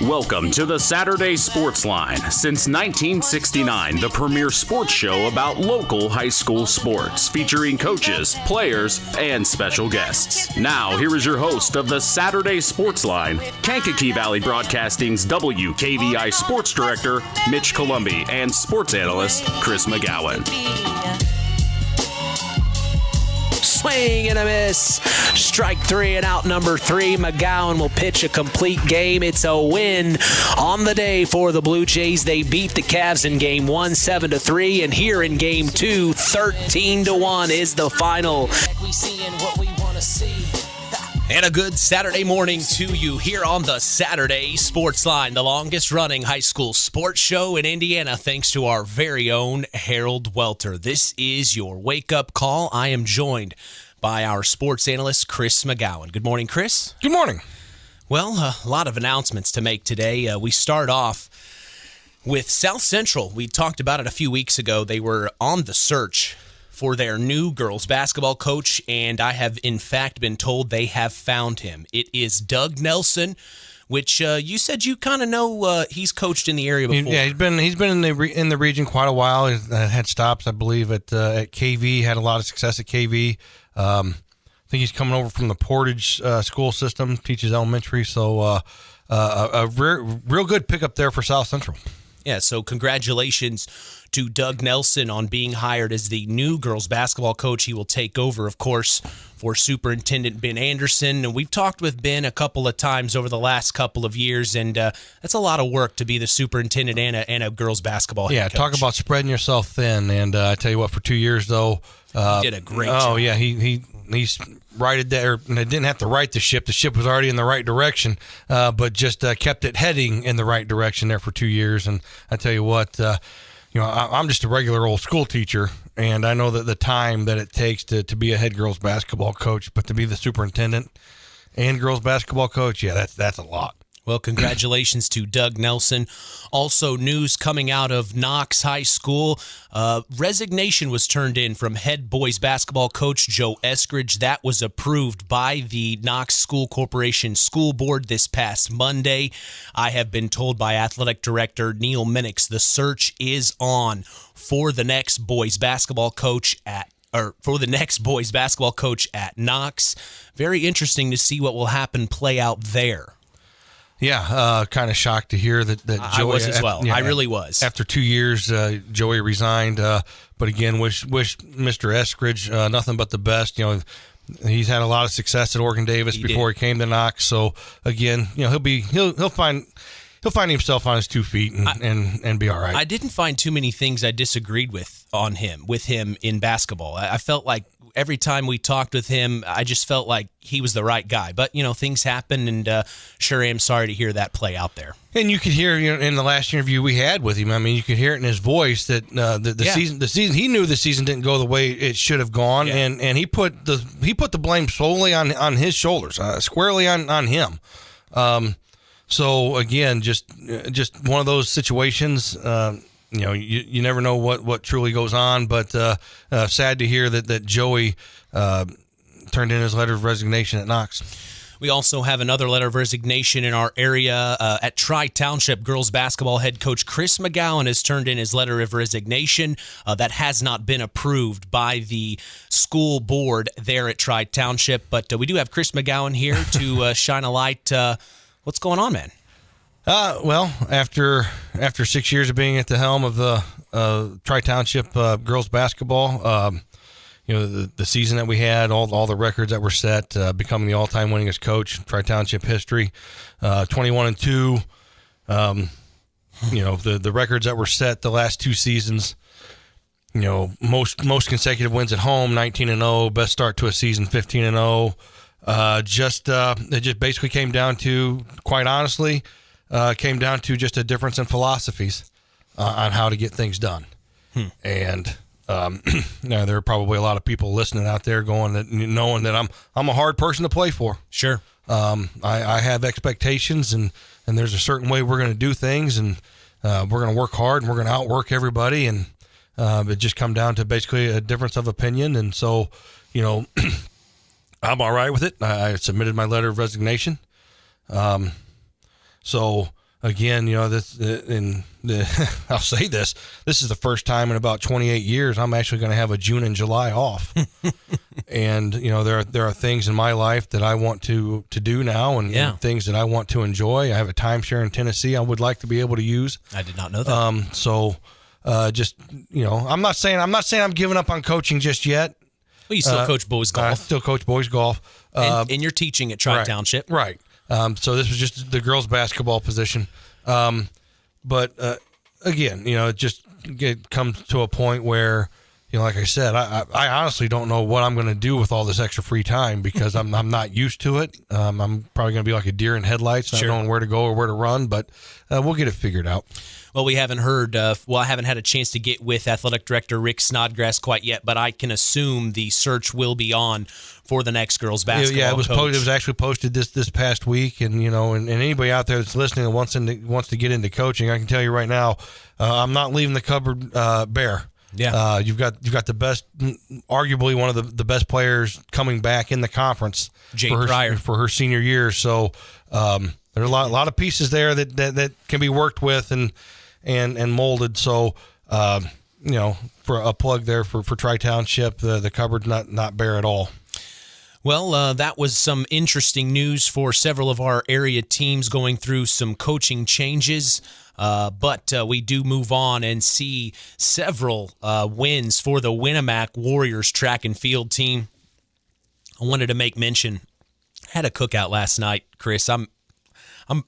Welcome to the Saturday Sports Line. Since 1969, the premier sports show about local high school sports, featuring coaches, players, and special guests. Now, here is your host of the Saturday Sports Line, Kankakee Valley Broadcasting's WKVI Sports Director, Mitch Columbi, and sports analyst, Chris McGowen. Swing and a miss. Strike three and out number 3. McGowen will pitch a complete game. It's a win on the day for the Blue Jays. They beat the Cavs in game 1, 7-3. And here in game 2, 13-1 is the final. And a good Saturday morning to you here on the Saturday Sports Line, the longest-running high school sports show in Indiana, thanks to our very own Harold Welter. This is your wake-up call. I am joined by our sports analyst, Chris McGowen. Good morning, Chris. Good morning. Well, a lot of announcements to make today. We start off with South Central. We talked about it a few weeks ago. They were on the search for their new girls basketball coach, and I have in fact been told they have found him. It is Doug Nelson, which you said you kind of know. He's coached in the area before. Yeah, he's been in the region quite a while. He's had stops, I believe, at KV. Had a lot of success at KV. I think he's coming over from the Portage school system, teaches elementary. So a real good pickup there for South Central. Yeah, so congratulations to Doug Nelson on being hired as the new girls basketball coach. He will take over, of course, for Superintendent Ben Anderson. And we've talked with Ben a couple of times over the last couple of years, and that's a lot of work to be the superintendent and a girls baskall head coach. Talk about spreading yourself thin. And I tell you what, for 2 years, though. He did a great job. Oh, yeah, he's righted there, and I didn't have to right the ship. The ship was already in the right direction, but just kept it heading in the right direction there for 2 years. And I tell you what, I'm just a regular old school teacher, and I know that the time that it takes to be a head girls basketball coach, but to be the superintendent and girls basketball coach, yeah, that's a lot. Well, congratulations to Doug Nelson. Also, news coming out of Knox High School. Resignation was turned in from head boys basketball coach Joe Eskridge. That was approved by the Knox School Corporation School Board this past Monday. I have been told by athletic director Neil Minix the search is on for the next boys basketball coach at Knox. Very interesting to see what will play out there. Yeah, kind of shocked to hear that Joey... I was as well. I really was. After 2 years, Joey resigned. But again, wish Mr. Eskridge nothing but the best. He's had a lot of success at Oregon Davis before he came to Knox. So again, he'll find himself on his 2 feet and be all right. I didn't find too many things I disagreed with him in basketball. I felt like every time we talked with him, I just felt like he was the right guy. But, things happen, and sure am sorry to hear that play out there. And you could hear in the last interview we had with him, I mean, you could hear it in his voice that the season he knew the season didn't go the way it should have gone, and he put the blame solely on his shoulders, squarely on him. So again, just one of those situations. You never know what truly goes on, but sad to hear that Joey turned in his letter of resignation at Knox. We also have another letter of resignation in our area at Tri-Township. Girls basketball head coach Chris McGowen has turned in his letter of resignation. That has not been approved by the school board there at Tri-Township, but we do have Chris McGowen here to shine a light. What's going on, man? Well, after 6 years of being at the helm of the Tri-Township girls basketball, the season that we had, all the records that were set, becoming the all-time winningest coach, Tri-Township history, 21-2. The records that were set the last 2 seasons. Most consecutive wins at home, 19-0. Best start to a season, 15-0. It just basically came down to, quite honestly. Came down to just a difference in philosophies on how to get things done. And there are probably a lot of people listening out there knowing that I'm a hard person to play for. Sure. I have expectations, and there's a certain way we're going to do things, and we're going to work hard, and we're going to outwork everybody, and it just come down to basically a difference of opinion. And so, I'm all right with it. I submitted my letter of resignation. So again, I'll say this is the first time in about 28 years I'm actually going to have a June and July off. And, there are things in my life that I want to do now and things that I want to enjoy. I have a timeshare in Tennessee I would like to be able to use. I did not know that. I'm not saying I'm giving up on coaching just yet. Well, you still coach boys golf. I still coach boys golf. And you're teaching at Tri-Township. Right. So this was just the girls' basketball position. But again, it comes to a point where, like I said, I honestly don't know what I'm going to do with all this extra free time because I'm not used to it. I'm probably going to be like a deer in headlights, not knowing where to go or where to run, but we'll get it figured out. Well, we haven't heard, I haven't had a chance to get with Athletic Director Rick Snodgrass quite yet, but I can assume the search will be on for the next girls basketball coach. It was actually posted this past week, and anybody out there that's listening that wants to get into coaching, I can tell you right now, I'm not leaving the cupboard bare. Yeah. You've got the best, arguably one of the best players coming back in the conference for her senior year. So there are a lot of pieces there that can be worked with and molded. So for a plug there for Tri-Township, the cupboard's not bare at all. Well, that was some interesting news for several of our area teams going through some coaching changes. But we do move on and see several wins for the Winamac Warriors track and field team. I wanted to make mention. I had a cookout last night, Chris. I'm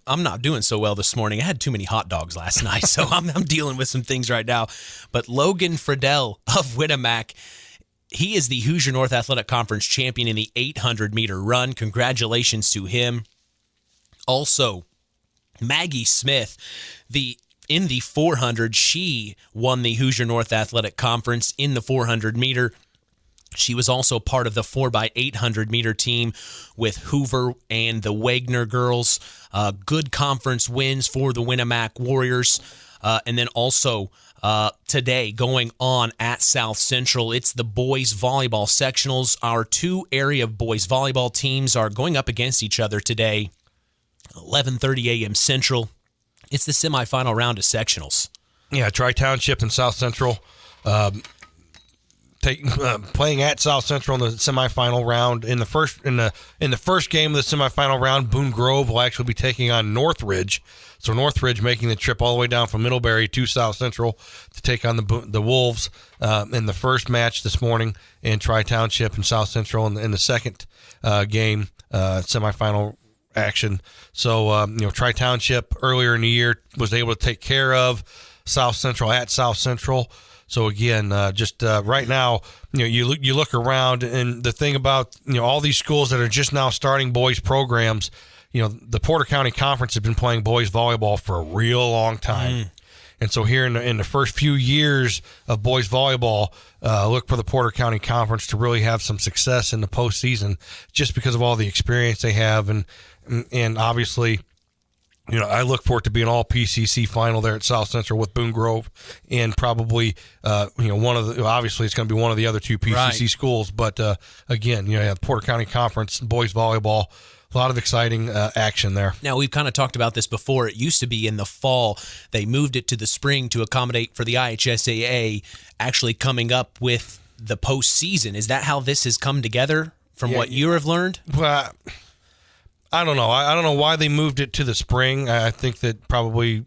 not doing so well this morning. I had too many hot dogs last night, so I'm dealing with some things right now. But Logan Friedel of Winamac, he is the Hoosier North Athletic Conference champion in the 800-meter run. Congratulations to him. Also, Maggie Smith, in the 400, she won the Hoosier North Athletic Conference in the 400-meter. She was also part of the 4x800-meter team with Hoover and the Wagner girls. Good conference wins for the Winamac Warriors. And then also today going on at South Central, it's the boys volleyball sectionals. Our two area boys volleyball teams are going up against each other today, 11:30 a.m. Central. It's the semifinal round of sectionals. Yeah, Tri-Township and South Central playing at South Central in the semifinal round. In the first game of the semifinal round, Boone Grove will actually be taking on Northridge. So Northridge making the trip all the way down from Middlebury to South Central to take on the Wolves in the first match this morning, and Tri-Township and South Central in the second game, semifinal action. So Tri-Township earlier in the year was able to take care of South Central at South Central. So again, right now, you look around, and the thing about all these schools that are just now starting boys programs, the Porter County Conference has been playing boys volleyball for a real long time. And so here in the first few years of boys volleyball, look for the Porter County Conference to really have some success in the postseason, just because of all the experience they have, and obviously, I look for it to be an all PCC final there at South Central with Boone Grove, and probably obviously it's going to be one of the other two PCC schools. But again, the Porter County Conference boys volleyball. A lot of exciting action there. Now, we've kind of talked about this before. It used to be in the fall. They moved it to the spring to accommodate for the IHSAA actually coming up with the postseason. Is that how this has come together from what you have learned? Well, I don't know. I don't know why they moved it to the spring. I think that probably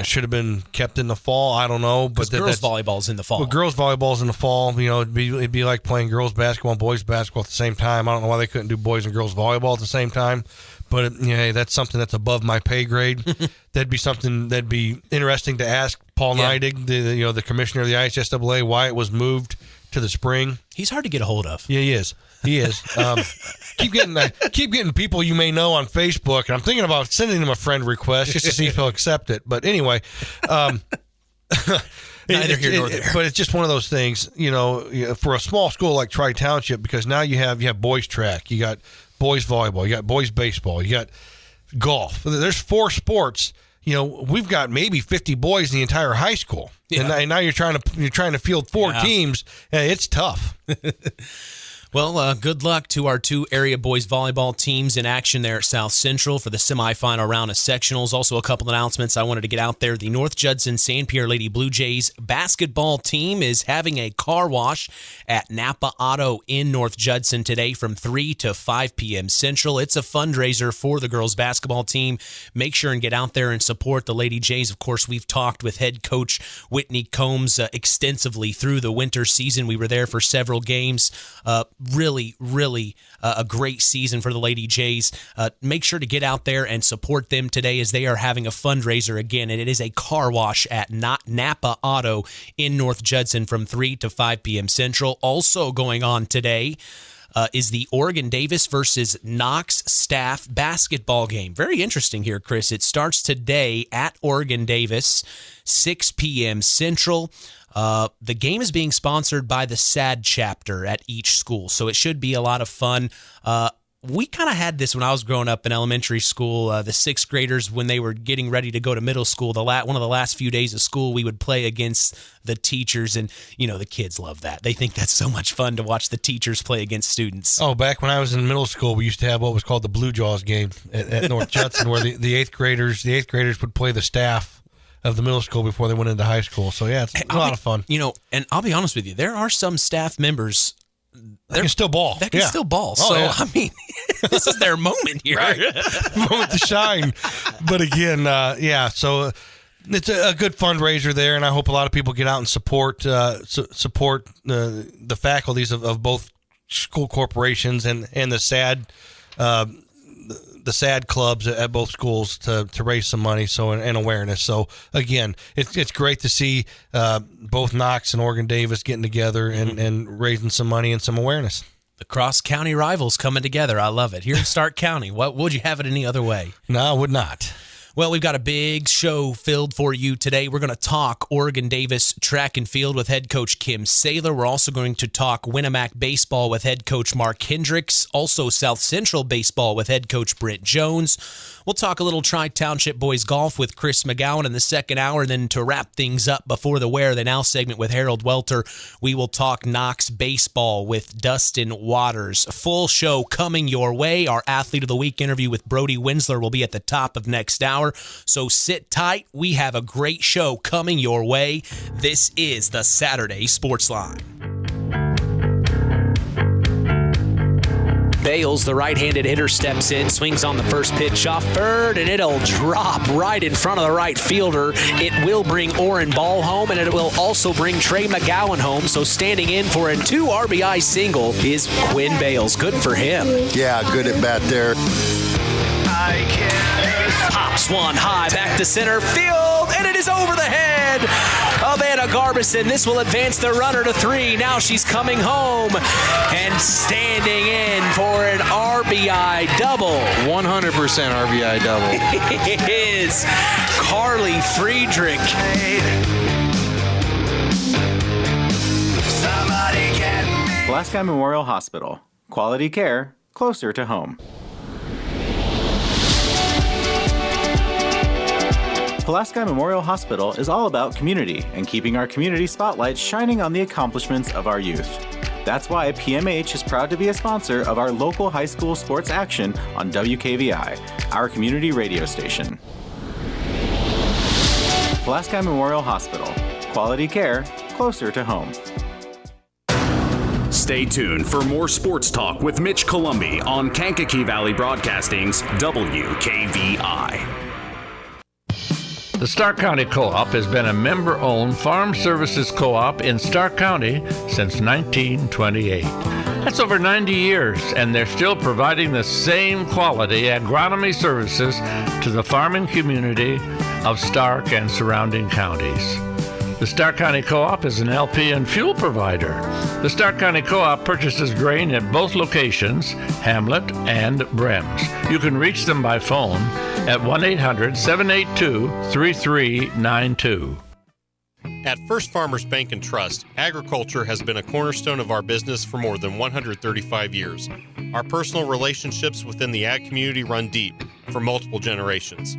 should have been kept in the fall. I don't know. But girls volleyball's in the fall. Well, girls volleyball's in the fall. It'd be like playing girls basketball and boys basketball at the same time. I don't know why they couldn't do boys and girls volleyball at the same time. But that's something that's above my pay grade. That'd be something that'd be interesting to ask Paul Neidig, the commissioner of the IHSAA, why it was moved to the spring. He's hard to get a hold of. Yeah, he is. Keep getting people you may know on Facebook, and I'm thinking about sending him a friend request just to see if he'll accept it. But anyway, neither here nor there. But it's just one of those things, for a small school like Tri-Township, because now you have boys track, you got boys volleyball, you got boys baseball, you got golf. There's 4 sports. We've got maybe 50 boys in the entire high school, and now you're trying to field 4 teams. It's tough. Well, good luck to our two area boys volleyball teams in action there at South Central for the semifinal round of sectionals. Also, a couple announcements I wanted to get out there. The North Judson St. Pierre Lady Blue Jays basketball team is having a car wash at Napa Auto in North Judson today from 3 to 5 p.m. Central. It's a fundraiser for the girls basketball team. Make sure and get out there and support the Lady Jays. Of course, we've talked with head coach Whitney Combs extensively through the winter season. We were there for several games. Really a great season for the Lady Jays. Make sure to get out there and support them today as they are having a fundraiser again. And it is a car wash at Napa Auto in North Judson from 3 to 5 p.m. Central. Also going on today is the Oregon Davis versus Knox staff basketball game. Very interesting here, Chris. It starts today at Oregon Davis, 6 p.m. Central. The game is being sponsored by the SAD chapter at each school, so it should be a lot of fun. We kind of had this when I was growing up in elementary school. The sixth graders, when they were getting ready to go to middle school, one of the last few days of school, we would play against the teachers, and the kids love that. They think that's so much fun to watch the teachers play against students. Oh, back when I was in middle school, we used to have what was called the Blue Jaws game at North Judson, where the eighth graders would play the staff of the middle school before they went into high school. So yeah, it's a lot of fun. And I'll be honest with you, there are some staff members that can still ball. I mean, this is their moment here. Right. Moment to shine. But again, so it's a good fundraiser there, and I hope a lot of people get out and support the faculties of both school corporations and the SAD the SAD clubs at both schools to raise some money and awareness. So again, it's great to see both Knox and Oregon Davis getting together and raising some money and some awareness. The cross-county rivals coming together. I love it. Here in Stark County, would you have it any other way? No, I would not. Well, we've got a big show filled for you today. We're going to talk Oregon Davis track and field with head coach Kim Saylor. We're also going to talk Winamac baseball with head coach Mark Hendryx. Also South Central baseball with head coach Brent Jones. We'll talk a little Tri-Township boys golf with Chris McGowen in the second hour. And then to wrap things up before the Where Are They Now segment with Harold Welter, we will talk Knox baseball with Dustin Waters. Full show coming your way. Our Athlete of the Week interview with Brody Wenzler will be at the top of next hour. So sit tight. We have a great show coming your way. This is the Saturday Sports Line. Bales, the right-handed hitter, steps in, swings on the first pitch off third, and it'll drop right in front of the right fielder. It will bring Orrin Ball home, and it will also bring Trey McGowen home. So standing in for a 2 RBI single is Quinn Bales. Good for him. Yeah, good at bat there. Pops one high back to center field, and it is over the head of Anna Garbison. This will advance the runner to 3. Now she's coming home and standing in for an RBI double. 100% RBI double. It is Carly Friedrich. Pulaski Memorial Hospital. Quality care closer to home. Pulaski Memorial Hospital is all about community and keeping our community spotlight shining on the accomplishments of our youth. That's why PMH is proud to be a sponsor of our local high school sports action on WKVI, our community radio station. Pulaski Memorial Hospital. Quality care closer to home. Stay tuned for more sports talk with Mitch Columbi on Kankakee Valley Broadcasting's WKVI. The Stark County Co-op has been a member-owned farm services co-op in Stark County since 1928. That's over 90 years, and they're still providing the same quality agronomy services to the farming community of Stark and surrounding counties. The Stark County Co-op is an LP and fuel provider. The Stark County Co-op purchases grain at both locations, Hamlet and Brems. You can reach them by phone at 1-800-782-3392. At First Farmers Bank and Trust, agriculture has been a cornerstone of our business for more than 135 years. Our personal relationships within the ag community run deep for multiple generations.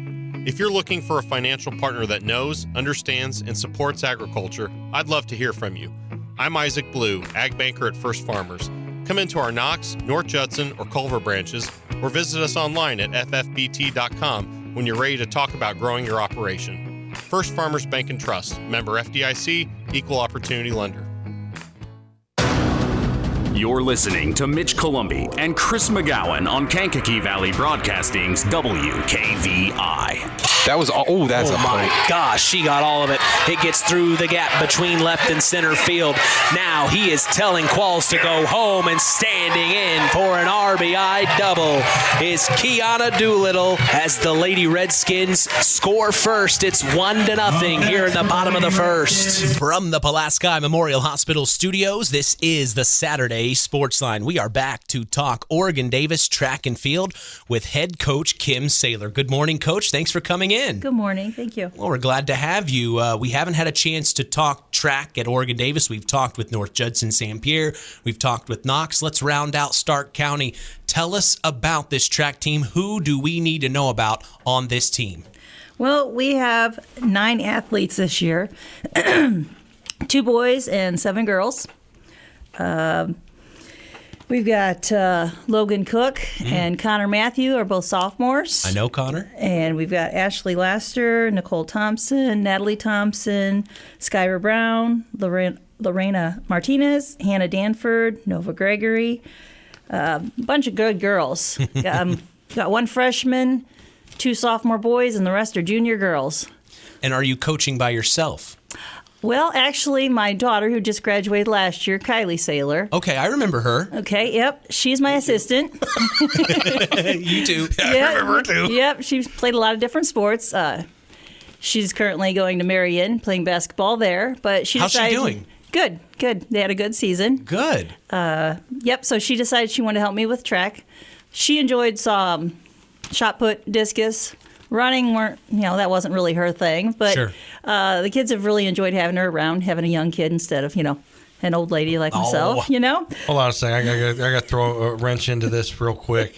If you're looking for a financial partner that knows, understands, and supports agriculture, I'd love to hear from you. I'm Isaac Blue, Ag Banker at First Farmers. Come into our Knox, North Judson, or Culver branches, or visit us online at ffbt.com when you're ready to talk about growing your operation. First Farmers Bank and Trust, member FDIC, equal opportunity lender. You're listening to Mitch Columbi and Chris McGowen on Kankakee Valley Broadcasting's WKVI. That was all. That's oh a my play. gosh, she got all of it. It gets through the gap between left and center field. Now he is telling Qualls to go home, and standing in for an RBI double is Kiana Doolittle as the Lady Redskins score first. It's 1-0 here in the bottom of the first. From the Pulaski Memorial Hospital studios, this is the Saturday Sports Line. We are back to talk Oregon Davis track and field with head coach Kim Saylor. Good morning, Coach. Thanks for coming in. Good morning. Thank you. Well, we're glad to have you. We haven't had a chance to talk track at Oregon Davis. We've talked with North Judson St. Pierre. We've talked with Knox. Let's round out Stark County. Tell us about this track team. Who do we need to know about on this team? Well, we have 9 athletes this year, 2 boys and 7 girls. We've got Logan Cook and Connor Matthew are both sophomores. I know Connor. And we've got Ashley Laster, Nicole Thompson, Natalie Thompson, Skyra Brown, Lorena Martinez, Hannah Danford, Nova Gregory. A bunch of good girls. Got 1 freshman, 2 sophomore boys, and the rest are junior girls. And are you coaching by yourself? Well, actually, my daughter, who just graduated last year, Kylie Saylor. Okay, I remember her. Okay, yep. She's my assistant. You too. I remember her too. Yep, she's played a lot of different sports. She's currently going to Marion, playing basketball there. But How's she doing? Good. They had a good season. Good. Yep, so she decided she wanted to help me with track. She enjoyed shot put, discus. Running that wasn't really her thing, but Sure. The kids have really enjoyed having her around, having a young kid instead of, an old lady like myself, Hold on a second. I got to throw a wrench into this real quick.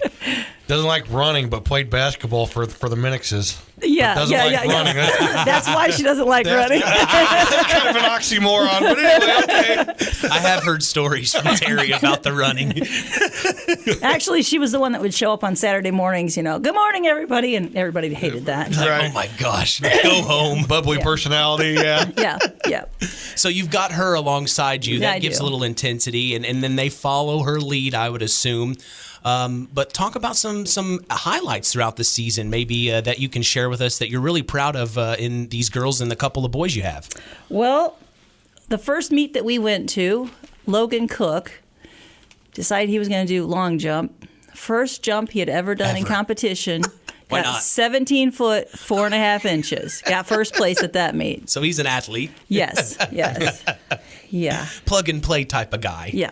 Doesn't like running, but played basketball for the Minixes. Yeah, doesn't like running. That's why she doesn't like running. Kind of an oxymoron, but anyway, okay. I have heard stories from Terry about the running. Actually, she was the one that would show up on Saturday mornings, good morning, everybody, and everybody hated that. Like, oh my gosh, go home. Bubbly personality, yeah. Yeah. So you've got her alongside you. Yeah, That I gives do. a little intensity, and then they follow her lead, I would assume. But talk about some highlights throughout the season, maybe that you can share with us that you're really proud of in these girls and the couple of boys you have. Well, the first meet that we went to, Logan Cook decided he was going to do long jump. First jump he had ever done in competition. Why got not? 17 foot, 4.5 inches. Got first place at that meet. So he's an athlete. Yes. Yeah. Plug and play type of guy. Yeah.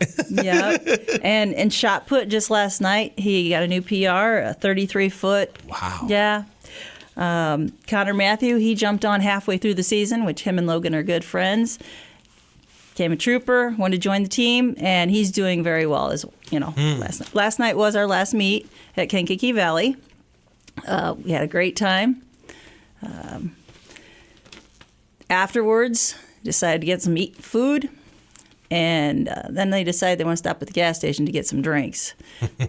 And shot put just last night, he got a new PR, a 33 foot. Wow. Yeah. Connor Matthew, he jumped on halfway through the season, which him and Logan are good friends. Became a trooper, wanted to join the team, and he's doing very well as Last night was our last meet at Kankakee Valley. We had a great time. Afterwards, decided to get some food, and then they decided they want to stop at the gas station to get some drinks.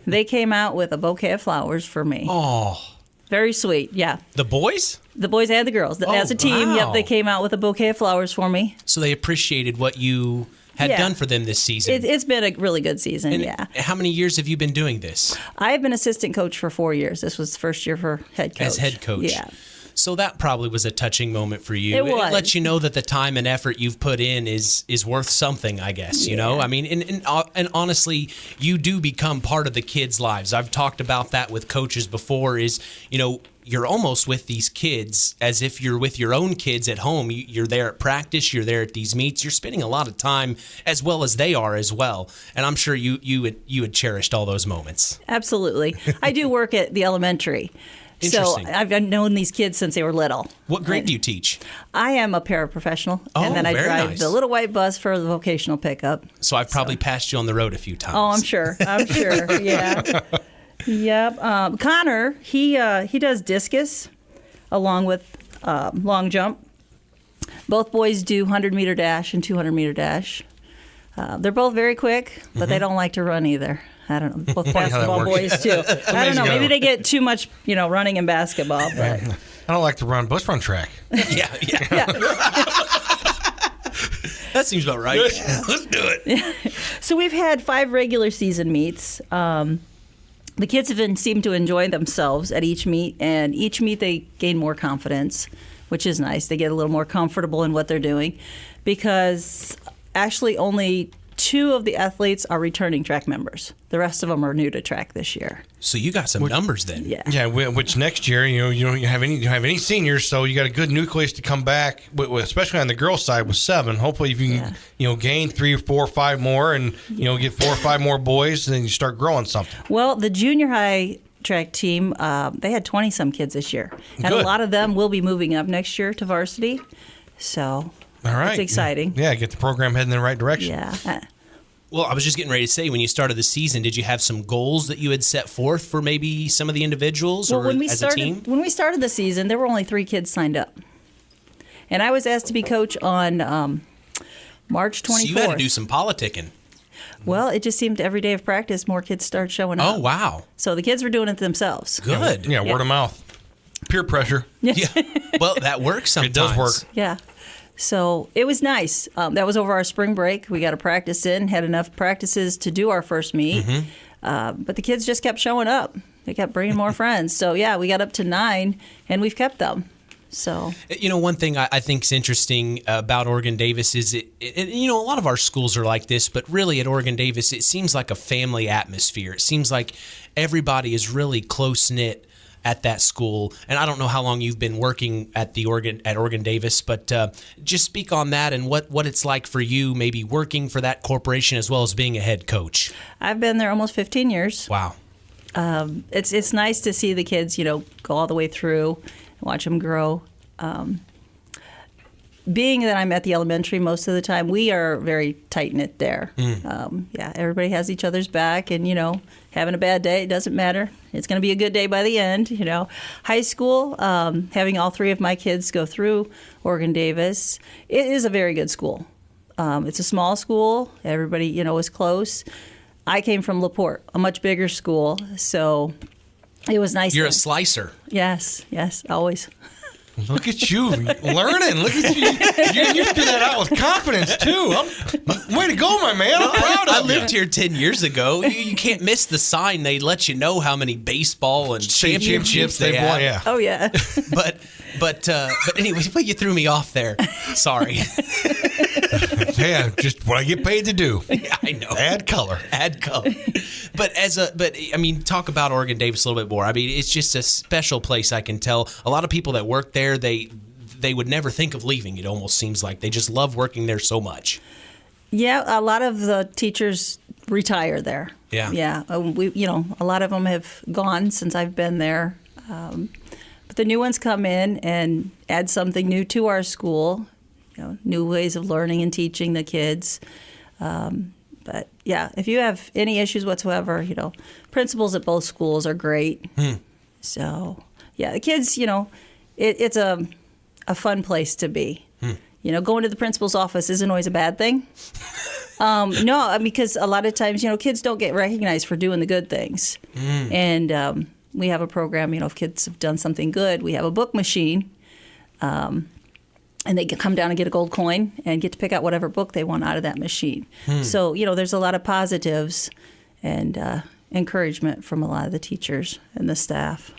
They came out with a bouquet of flowers for me. Oh. Very sweet, yeah. The boys? The boys and the girls. As a team, wow. Yep, they came out with a bouquet of flowers for me. So they appreciated what you had done for them this season. It's been a really good season, And yeah. How many years have you been doing this? I've been assistant coach for 4 years. This was the first year for head coach. As head coach. Yeah. So that probably was a touching moment for you. It was. lets you know that the time and effort you've put in is worth something, I guess, you know? I mean, and honestly, you do become part of the kids' lives. I've talked about that with coaches before is, you're almost with these kids as if you're with your own kids at home. You're there at practice. You're there at these meets. You're spending a lot of time as well as they are as well. And I'm sure you had cherished all those moments. Absolutely. I do work at the elementary. So I've known these kids since they were little. What grade do you teach? I am a paraprofessional, and then I very drive nice. the little white bus for the vocational pickup. So I've probably passed you on the road a few times. Oh, I'm sure. Yeah. Yep. Connor, he does discus along with long jump. Both boys do 100-meter dash and 200-meter dash. They're both very quick, but they don't like to run either. I don't know. Both basketball boys too. I don't know. Maybe they get too much, running in basketball. But I don't like to run. Let's run track. Yeah. That seems about right. Let's do it. So we've had 5 regular season meets. The kids seem to enjoy themselves at each meet, and each meet they gain more confidence, which is nice. They get a little more comfortable in what they're doing, because actually only 2 of the athletes are returning track members. The rest of them are new to track this year. So you got some numbers then. Yeah. Which next year, you don't have any seniors, so you got a good nucleus to come back, especially on the girls' side with 7. Hopefully, if you can, gain 3 or 4 or 5 more, and get 4 or 5 more boys, then you start growing something. Well, the junior high track team, they had 20-some kids this year, and a lot of them will be moving up next year to varsity. So. All right. It's exciting. Yeah, get the program heading in the right direction. Yeah. Well, I was just getting ready to say, when you started the season, did you have some goals that you had set forth for maybe some of the individuals or as a team? When we started the season, there were only 3 kids signed up. And I was asked to be coach on March 24th. So you had to do some politicking. Well, it just seemed every day of practice, more kids started showing up. Oh, wow. So the kids were doing it themselves. Good. Yeah, word of mouth. Peer pressure. Yeah. Well, that works sometimes. It does work. Yeah. So it was nice. That was over our spring break. We got a practice in, had enough practices to do our first meet. But the kids just kept showing up. They kept bringing more friends. So, we got up to 9, and we've kept them. So, one thing I think is interesting about Oregon Davis is a lot of our schools are like this, but really at Oregon Davis, it seems like a family atmosphere. It seems like everybody is really close-knit at that school. And I don't know how long you've been working at Oregon Davis, but just speak on that and what it's like for you, maybe working for that corporation as well as being a head coach. I've been there almost 15 years. Wow. It's nice to see the kids, go all the way through and watch them grow. Being that I'm at the elementary most of the time, we are very tight-knit there. Everybody has each other's back, and, having a bad day, it doesn't matter. It's going to be a good day by the end, High school, having all 3 of my kids go through Oregon Davis, it is a very good school. It's a small school. Everybody, is close. I came from LaPorte, a much bigger school, so it was nice. You're a slicer. Yes, always. Look at you learning. Look at you. You do that out with confidence, too. Way to go, my man. I'm proud of you. I lived here 10 years ago. You can't miss the sign. They let you know how many baseball and championships they have. Won, yeah. Oh, yeah. But anyway, you threw me off there. Sorry. Yeah, just what I get paid to do. Yeah, I know. Add color. But talk about Oregon Davis a little bit more. I mean, it's just a special place. I can tell a lot of people that work there, they would never think of leaving. It almost seems like they just love working there so much. Yeah, a lot of the teachers retire there. Yeah. A lot of them have gone since I've been there. But the new ones come in and add something new to our school. New ways of learning and teaching the kids. But if you have any issues whatsoever, principals at both schools are great. So, the kids, it's a fun place to be. Going to the principal's office isn't always a bad thing. No, because a lot of times, kids don't get recognized for doing the good things. And we have a program, if kids have done something good, we have a book machine. And they come down and get a gold coin and get to pick out whatever book they want out of that machine. So, there's a lot of positives and encouragement from a lot of the teachers and the staff.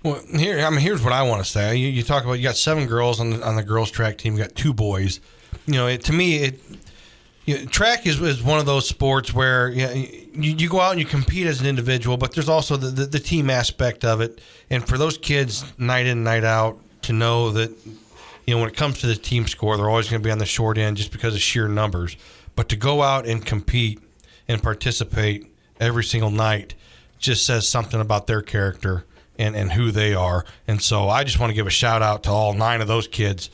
Well, here's what I want to say. You talk about you got 7 girls on the girls' track team. You got 2 boys. To me, track is one of those sports where you go out and you compete as an individual, but there's also the team aspect of it. And for those kids, night in, night out, to know that when it comes to the team score, they're always going to be on the short end just because of sheer numbers. But to go out and compete and participate every single night just says something about their character and who they are. And so I just want to give a shout out to all 9 of those kids.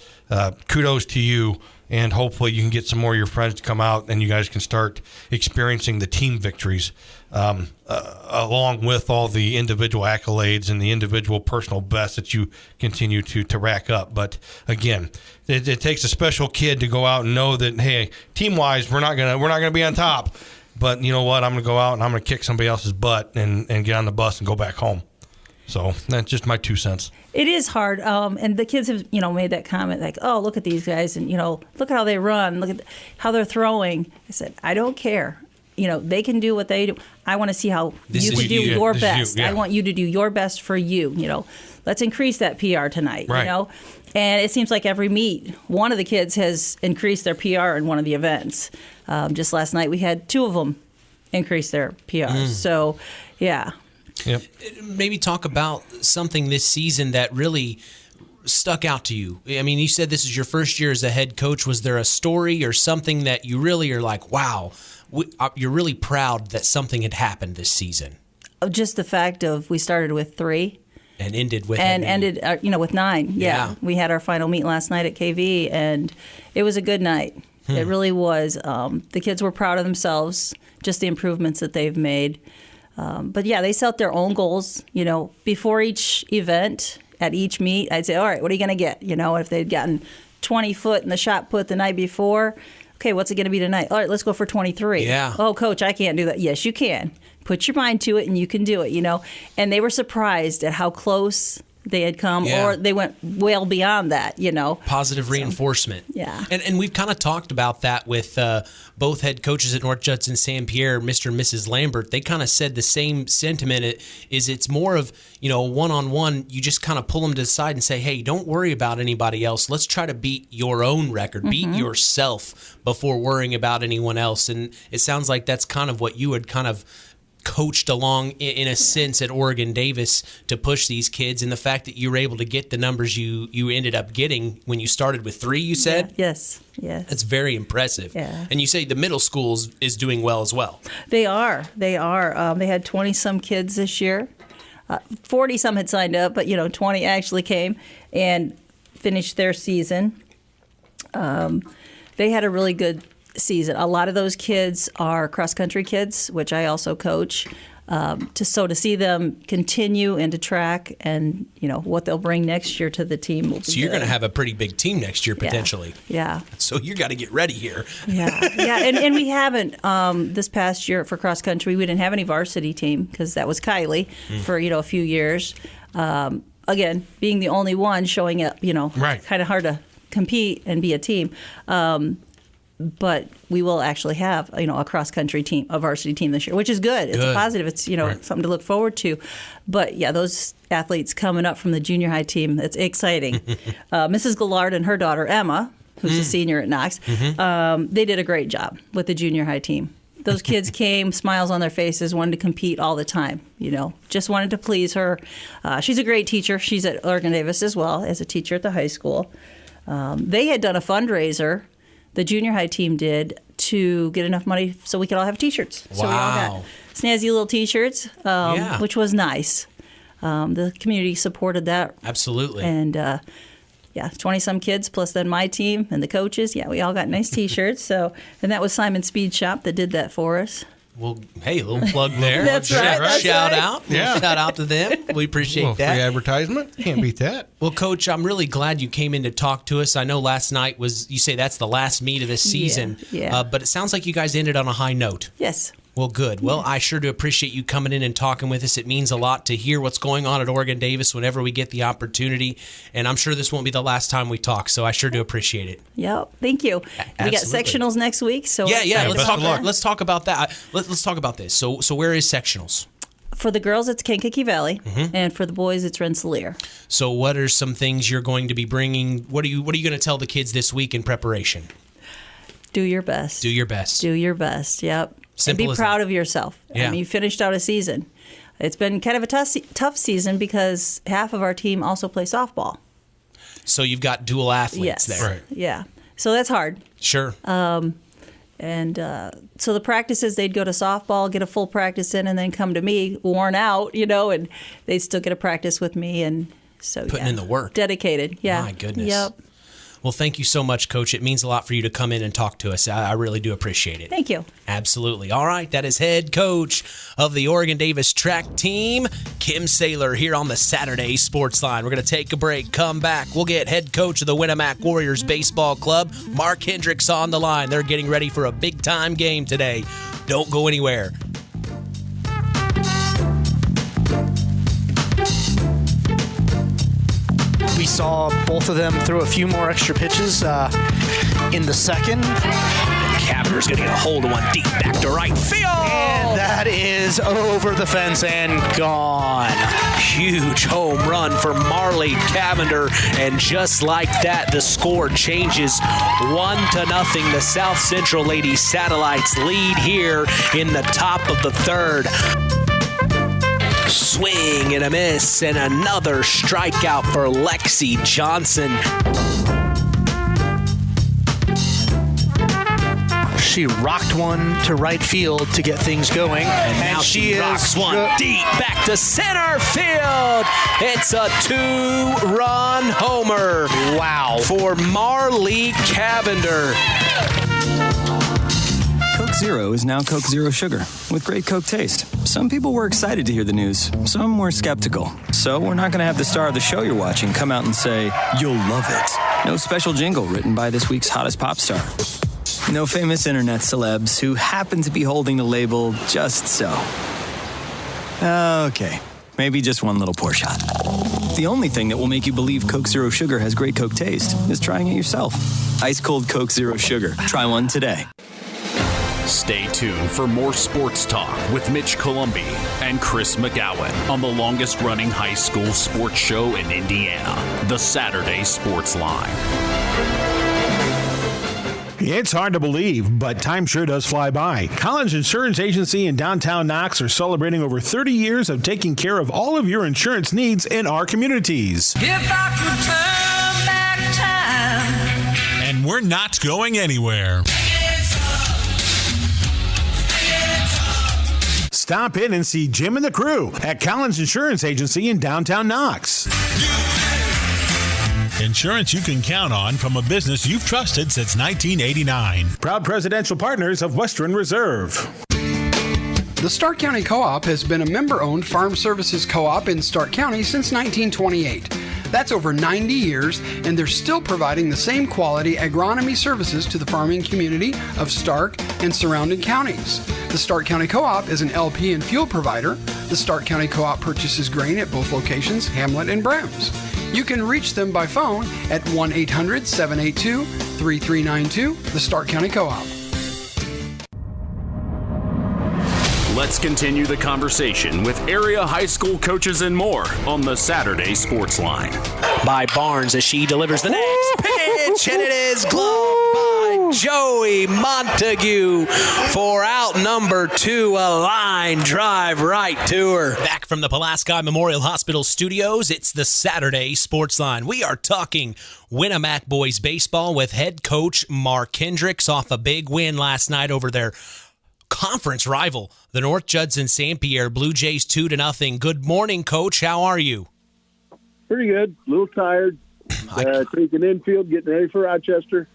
Kudos to you. and hopefully you can get some more of your friends to come out and you guys can start experiencing the team victories along with all the individual accolades and the individual personal bests that you continue to rack up. But again, it takes a special kid to go out and know that, hey, team-wise, we're not gonna be on top, but you know what? I'm gonna go out and I'm gonna kick somebody else's butt and get on the bus and go back home. So that's just my 2 cents. It is hard, and the kids have, made that comment like, "Oh, look at these guys, and look at how they run, look at how they're throwing." I said, "I don't care. They can do what they do. I want to see how you can do your best. I want you to do your best for you. Let's increase that PR tonight. Right. And it seems like every meet, one of the kids has increased their PR in one of the events. Just last night, we had 2 of them increase their PR. So, yeah." Yep. Maybe talk about something this season that really stuck out to you. I mean, you said this is your first year as a head coach. Was there a story or something that you really are like, wow, you're really proud that something had happened this season? Just the fact of we started with 3. And ended with with 9. Yeah. We had our final meet last night at KV, and it was a good night. It really was. The kids were proud of themselves, just the improvements that they've made. But yeah, they set their own goals, before each event, at each meet. I'd say, all right, what are you going to get? If they'd gotten 20 foot in the shot put the night before, okay, what's it going to be tonight? All right, let's go for 23. Yeah. Oh, coach, I can't do that. Yes, you can. Put your mind to it and you can do it, And they were surprised at how close they had come, or they went well beyond that, Positive reinforcement. Yeah. And we've kind of talked about that with both head coaches at North Judson St. Pierre, Mr. and Mrs. Lambert. They kind of said the same sentiment. It's more of, one-on-one, you just kind of pull them to the side and say, hey, don't worry about anybody else. Let's try to beat your own record, beat yourself before worrying about anyone else. And it sounds like that's kind of what you had kind of coached along in a sense at Oregon Davis to push these kids, and the fact that you were able to get the numbers you ended up getting when you started with 3, you said? Yeah. Yes. That's very impressive. Yeah. And you say the middle school is doing well as well. They are. They had 20-some kids this year. 40-some had signed up, but 20 actually came and finished their season. They had a really good season. A lot of those kids are cross-country kids, which I also coach. To see them continue into track and, what they'll bring next year to the team will be So you're going to have a pretty big team next year, potentially. Yeah. So you got to get ready here. Yeah. And we haven't, this past year for cross-country, we didn't have any varsity team because that was Kylie for, a few years. Again, being the only one showing up, Right. kind of hard to compete and be a team. But we will actually have, a cross-country team, a varsity team this year, which is good. It's a positive. It's, something to look forward to. But, yeah, those athletes coming up from the junior high team, it's exciting. Mrs. Gillard and her daughter, Emma, who's a senior at Knox, they did a great job with the junior high team. Those kids came, smiles on their faces, wanted to compete all the time, just wanted to please her. She's a great teacher. She's at Oregon Davis as well as a teacher at the high school. They had done a fundraiser, the junior high team did, to get enough money so we could all have T-shirts. Wow. So we all got snazzy little T-shirts, which was nice. The community supported that. Absolutely. And, 20-some kids, plus then my team and the coaches. Yeah, we all got nice T-shirts. And that was Simon Speed Shop that did that for us. Well, hey, a little plug there. That's right. Shout out. Yeah. Shout out to them. We appreciate that. Free advertisement. Can't beat that. Well, Coach, I'm really glad you came in to talk to us. I know last night you say that's the last meet of this season. Yeah. But it sounds like you guys ended on a high note. Yes. Well, good. Well, I sure do appreciate you coming in and talking with us. It means a lot to hear what's going on at Oregon Davis whenever we get the opportunity. And I'm sure this won't be the last time we talk, so I sure do appreciate it. Yep. Thank you. We got sectionals next week. So Yeah. Let's talk about that. Let's talk about this. So where is sectionals? For the girls, it's Kankakee Valley, and for the boys, it's Rensselaer. So what are some things you're going to be bringing? What are you going to tell the kids this week in preparation? Do your best. Do your best. Do your best. Yep. Simple and be as proud that. of yourself. Yeah. I mean, you finished out a season. It's been kind of a tough season because half of our team also play softball. So you've got dual athletes there. Right. Yeah. So that's hard. Sure. And so the practices, they'd go to softball, get a full practice in, and then come to me, worn out, and they'd still get a practice with me. And so, Putting in the work. Dedicated, yeah. My goodness. Yep. Well, thank you so much, Coach. It means a lot for you to come in and talk to us. I really do appreciate it. Thank you. Absolutely. All right, that is head coach of the Oregon Davis track team, Kim Saylor, here on the Saturday Sports Line. We're going to take a break, come back. We'll get head coach of the Winamac Warriors Baseball Club, Mark Hendryx, on the line. They're getting ready for a big-time game today. Don't go anywhere. We saw both of them throw a few more extra pitches in the second. Cavender's going to get a hold of one deep back to right field. And that is over the fence and gone. Huge home run for Marley Cavender. And just like that, the score changes 1-0. The South Central Lady Satellites lead here in the top of the third. Swing and a miss, and another strikeout for Lexi Johnson. She rocked one to right field to get things going. And now she rocks one deep back to center field. It's a 2-run homer. Wow. For Marley Cavender. Coke Zero is now Coke Zero Sugar with great Coke taste. Some people were excited to hear the news. Some were skeptical. So we're not going to have the star of the show you're watching come out and say, "You'll love it." No special jingle written by this week's hottest pop star. No famous internet celebs who happen to be holding the label just so. Okay, maybe just one little pour shot. The only thing that will make you believe Coke Zero Sugar has great Coke taste is trying it yourself. Ice cold Coke Zero Sugar. Try one today. Stay tuned for more sports talk with Mitch Columbi and Chris McGowen on the longest-running high school sports show in Indiana, the Saturday Sports Line. It's hard to believe, but time sure does fly by. Collins Insurance Agency in downtown Knox are celebrating over 30 years of taking care of all of your insurance needs in our communities. If I could turn back time. And we're not going anywhere. Stop in and see Jim and the crew at Collins Insurance Agency in downtown Knox. Insurance you can count on from a business you've trusted since 1989. Proud presidential partners of Western Reserve. The Stark County Co-op has been a member-owned farm services co-op in Stark County since 1928. That's over 90 years, and they're still providing the same quality agronomy services to the farming community of Stark and surrounding counties. The Stark County Co-op is an LP and fuel provider. The Stark County Co-op purchases grain at both locations, Hamlet and Browns. You can reach them by phone at 1-800-782-3392, the Stark County Co-op. Let's continue the conversation with area high school coaches and more on the Saturday Sports Line. By Barnes as she delivers the next pitch, and it is gloved by Joey Montague for out number 2, a line drive right to her. Back from the Pulaski Memorial Hospital studios, it's the Saturday Sports Line. We are talking Winamac boys baseball with head coach Mark Hendryx off a big win last night over their conference rival, the North Judson St. Pierre Blue Jays 2-0. Good morning, Coach. How are you? Pretty good. A little tired. Taking infield, getting ready for Rochester.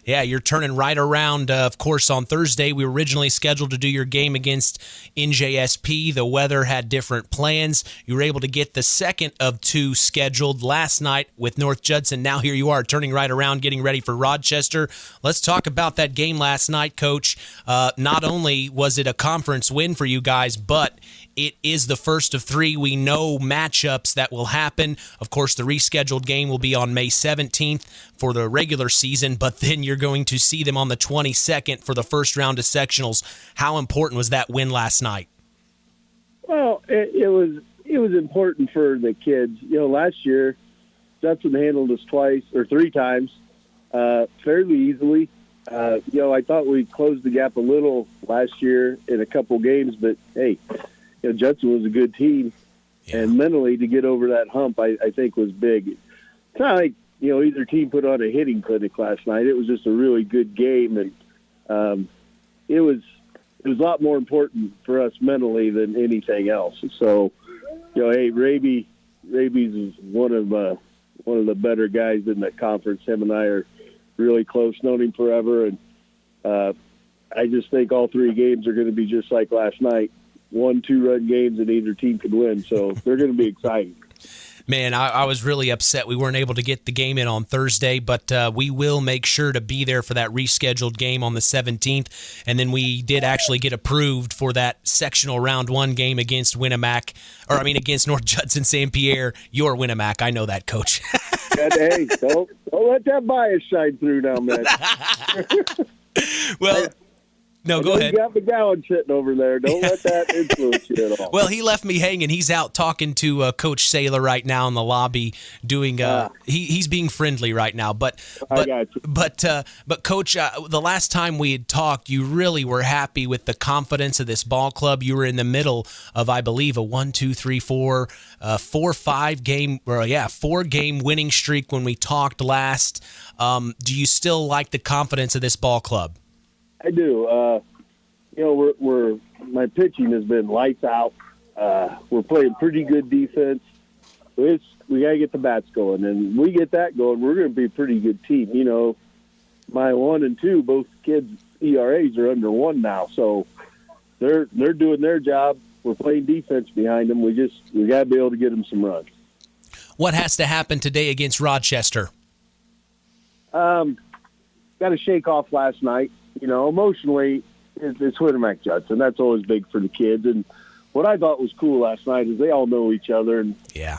Yeah, you're turning right around. Of course, on Thursday, we were originally scheduled to do your game against NJSP. The weather had different plans. You were able to get the second of 2 scheduled last night with North Judson. Now here you are turning right around, getting ready for Rochester. Let's talk about that game last night, Coach. Not only was it a conference win for you guys, but it is the first of 3 we know matchups that will happen. Of course, the rescheduled game will be on May 17th for the regular season, but then you're going to see them on the 22nd for the first round of sectionals. How important was that win last night? Well, it was important for the kids. You know, last year, Dustin handled us 3 times, fairly easily. You know, I thought we closed the gap a little last year in a couple games, but hey, you know, Judson was a good team, and mentally to get over that hump, I think was big. It's not like, you know, either team put on a hitting clinic last night. It was just a really good game, and it was a lot more important for us mentally than anything else. So, you know, hey, Raby's is one of the better guys in that conference. Him and I are really close, known him forever, and I just think all 3 games are going to be just like last night, 1-2-run games, and either team could win. So they're going to be exciting. Man, I was really upset we weren't able to get the game in on Thursday, but we will make sure to be there for that rescheduled game on the 17th. And then we did actually get approved for that sectional round 1 game against against North Judson St. Pierre. Your Winamac, I know that, Coach. Hey, don't let that bias shine through now, man. Well, no, go ahead. You got McGowen sitting over there. Don't let that influence you at all. Well, he left me hanging. He's out talking to Coach Saylor right now in the lobby, doing. He's being friendly right now. But Coach, the last time we had talked, you really were happy with the confidence of this ball club. You were in the middle of, I believe, a 4-game winning streak when we talked last. Do you still like the confidence of this ball club? I do. We're my pitching has been lights out. We're playing pretty good defense. We got to get the bats going, and we get that going, we're going to be a pretty good team. My 1 and 2, both kids' ERAs are under 1 now, so they're doing their job. We're playing defense behind them. We got to be able to get them some runs. What has to happen today against Rochester? Got to shake off last night. Emotionally, it's Winamac Judson. That's always big for the kids. And what I thought was cool last night is they all know each other, and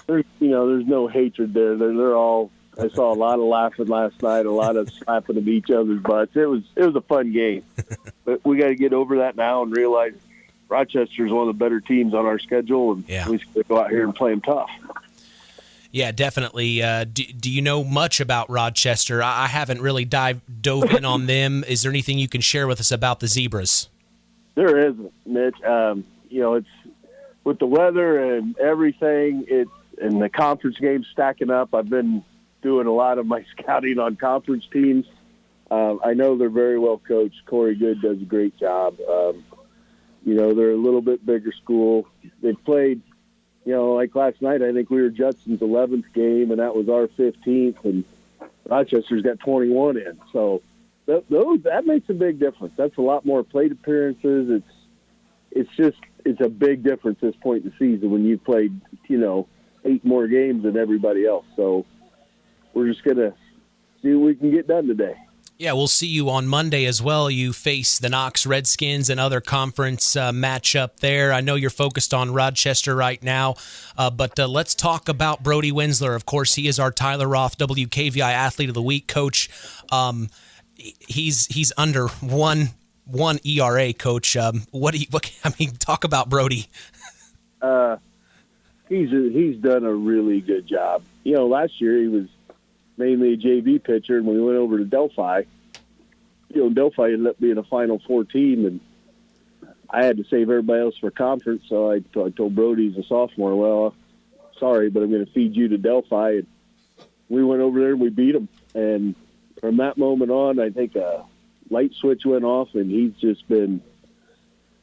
there's no hatred there. They're all. I saw a lot of laughing last night, a lot of slapping of each other's butts. It was a fun game, but we got to get over that now and realize Rochester is one of the better teams on our schedule, and we just go out here and play them tough. Yeah, definitely. Do you know much about Rochester? I haven't really dove in on them. Is there anything you can share with us about the Zebras? There isn't, Mitch. It's with the weather and everything. And the conference games stacking up. I've been doing a lot of my scouting on conference teams. I know they're very well coached. Corey Good does a great job. They're a little bit bigger school. They've played. Like last night, I think we were Judson's 11th game, and that was our 15th, and Rochester's got 21 in. So that makes a big difference. That's a lot more plate appearances. It's a big difference this point in the season when you've played, 8 more games than everybody else. So we're just going to see what we can get done today. Yeah, we'll see you on Monday as well. You face the Knox Redskins, another conference matchup there. I know you're focused on Rochester right now, but let's talk about Brody Wenzler. Of course, he is our Tyler Roth WKVI Athlete of the Week, Coach. He's under one ERA, Coach. Talk about Brody. He's done a really good job. Last year he was mainly a JV pitcher, and when we went over to Delphi, Delphi ended up being a Final Four team, and I had to save everybody else for conference, so I told Brody, he's a sophomore, well, sorry, but I'm going to feed you to Delphi, and we went over there and we beat them, and from that moment on, I think a light switch went off, and he's just been,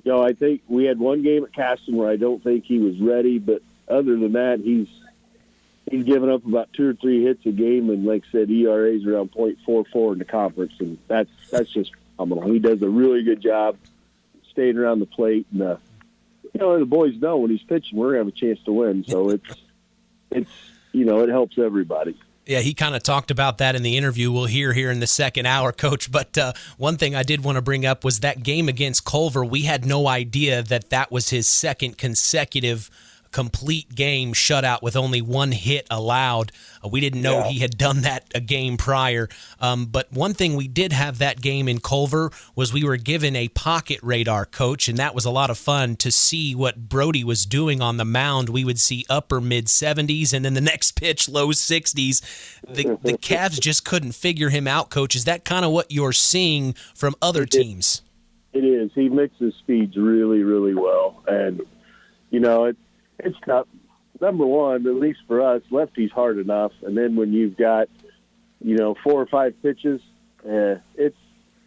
I think we had one game at Caston where I don't think he was ready, but other than that, he's given up about 2 or 3 hits a game, and like I said, ERA's around .44 in the conference, and that's just phenomenal. He does a really good job staying around the plate, and the boys know when he's pitching, we're gonna have a chance to win. So it helps everybody. Yeah, he kind of talked about that in the interview we'll hear here in the second hour, Coach. But one thing I did want to bring up was that game against Culver. We had no idea that was his second consecutive complete game shutout with only 1 hit allowed. We didn't know he had done that a game prior. But one thing we did have that game in Culver was we were given a pocket radar, Coach, and that was a lot of fun to see what Brody was doing on the mound. We would see upper mid-70s, and then the next pitch, low 60s. The Cavs just couldn't figure him out, Coach. Is that kind of what you're seeing from other teams? It is. He mixes speeds really, really well. And, it's tough. Number one, at least for us, lefty's hard enough. And then when you've got, 4 or 5 pitches, it's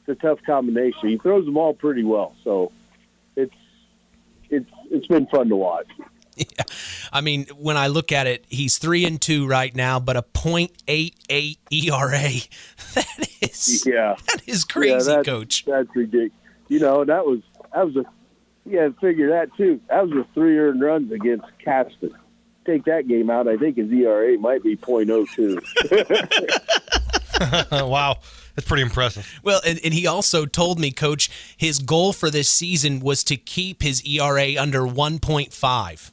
a tough combination. He throws them all pretty well. So it's been fun to watch. Yeah. I mean, when I look at it, he's 3-2 right now, but a .88 ERA. That is Yes. Yeah. That is crazy, Coach. That's ridiculous. That was figure that too. That was a 3 earned runs against Caston. Take that game out, I think his ERA might be .02. Wow. That's pretty impressive. Well, and he also told me, Coach, his goal for this season was to keep his ERA under 1.5.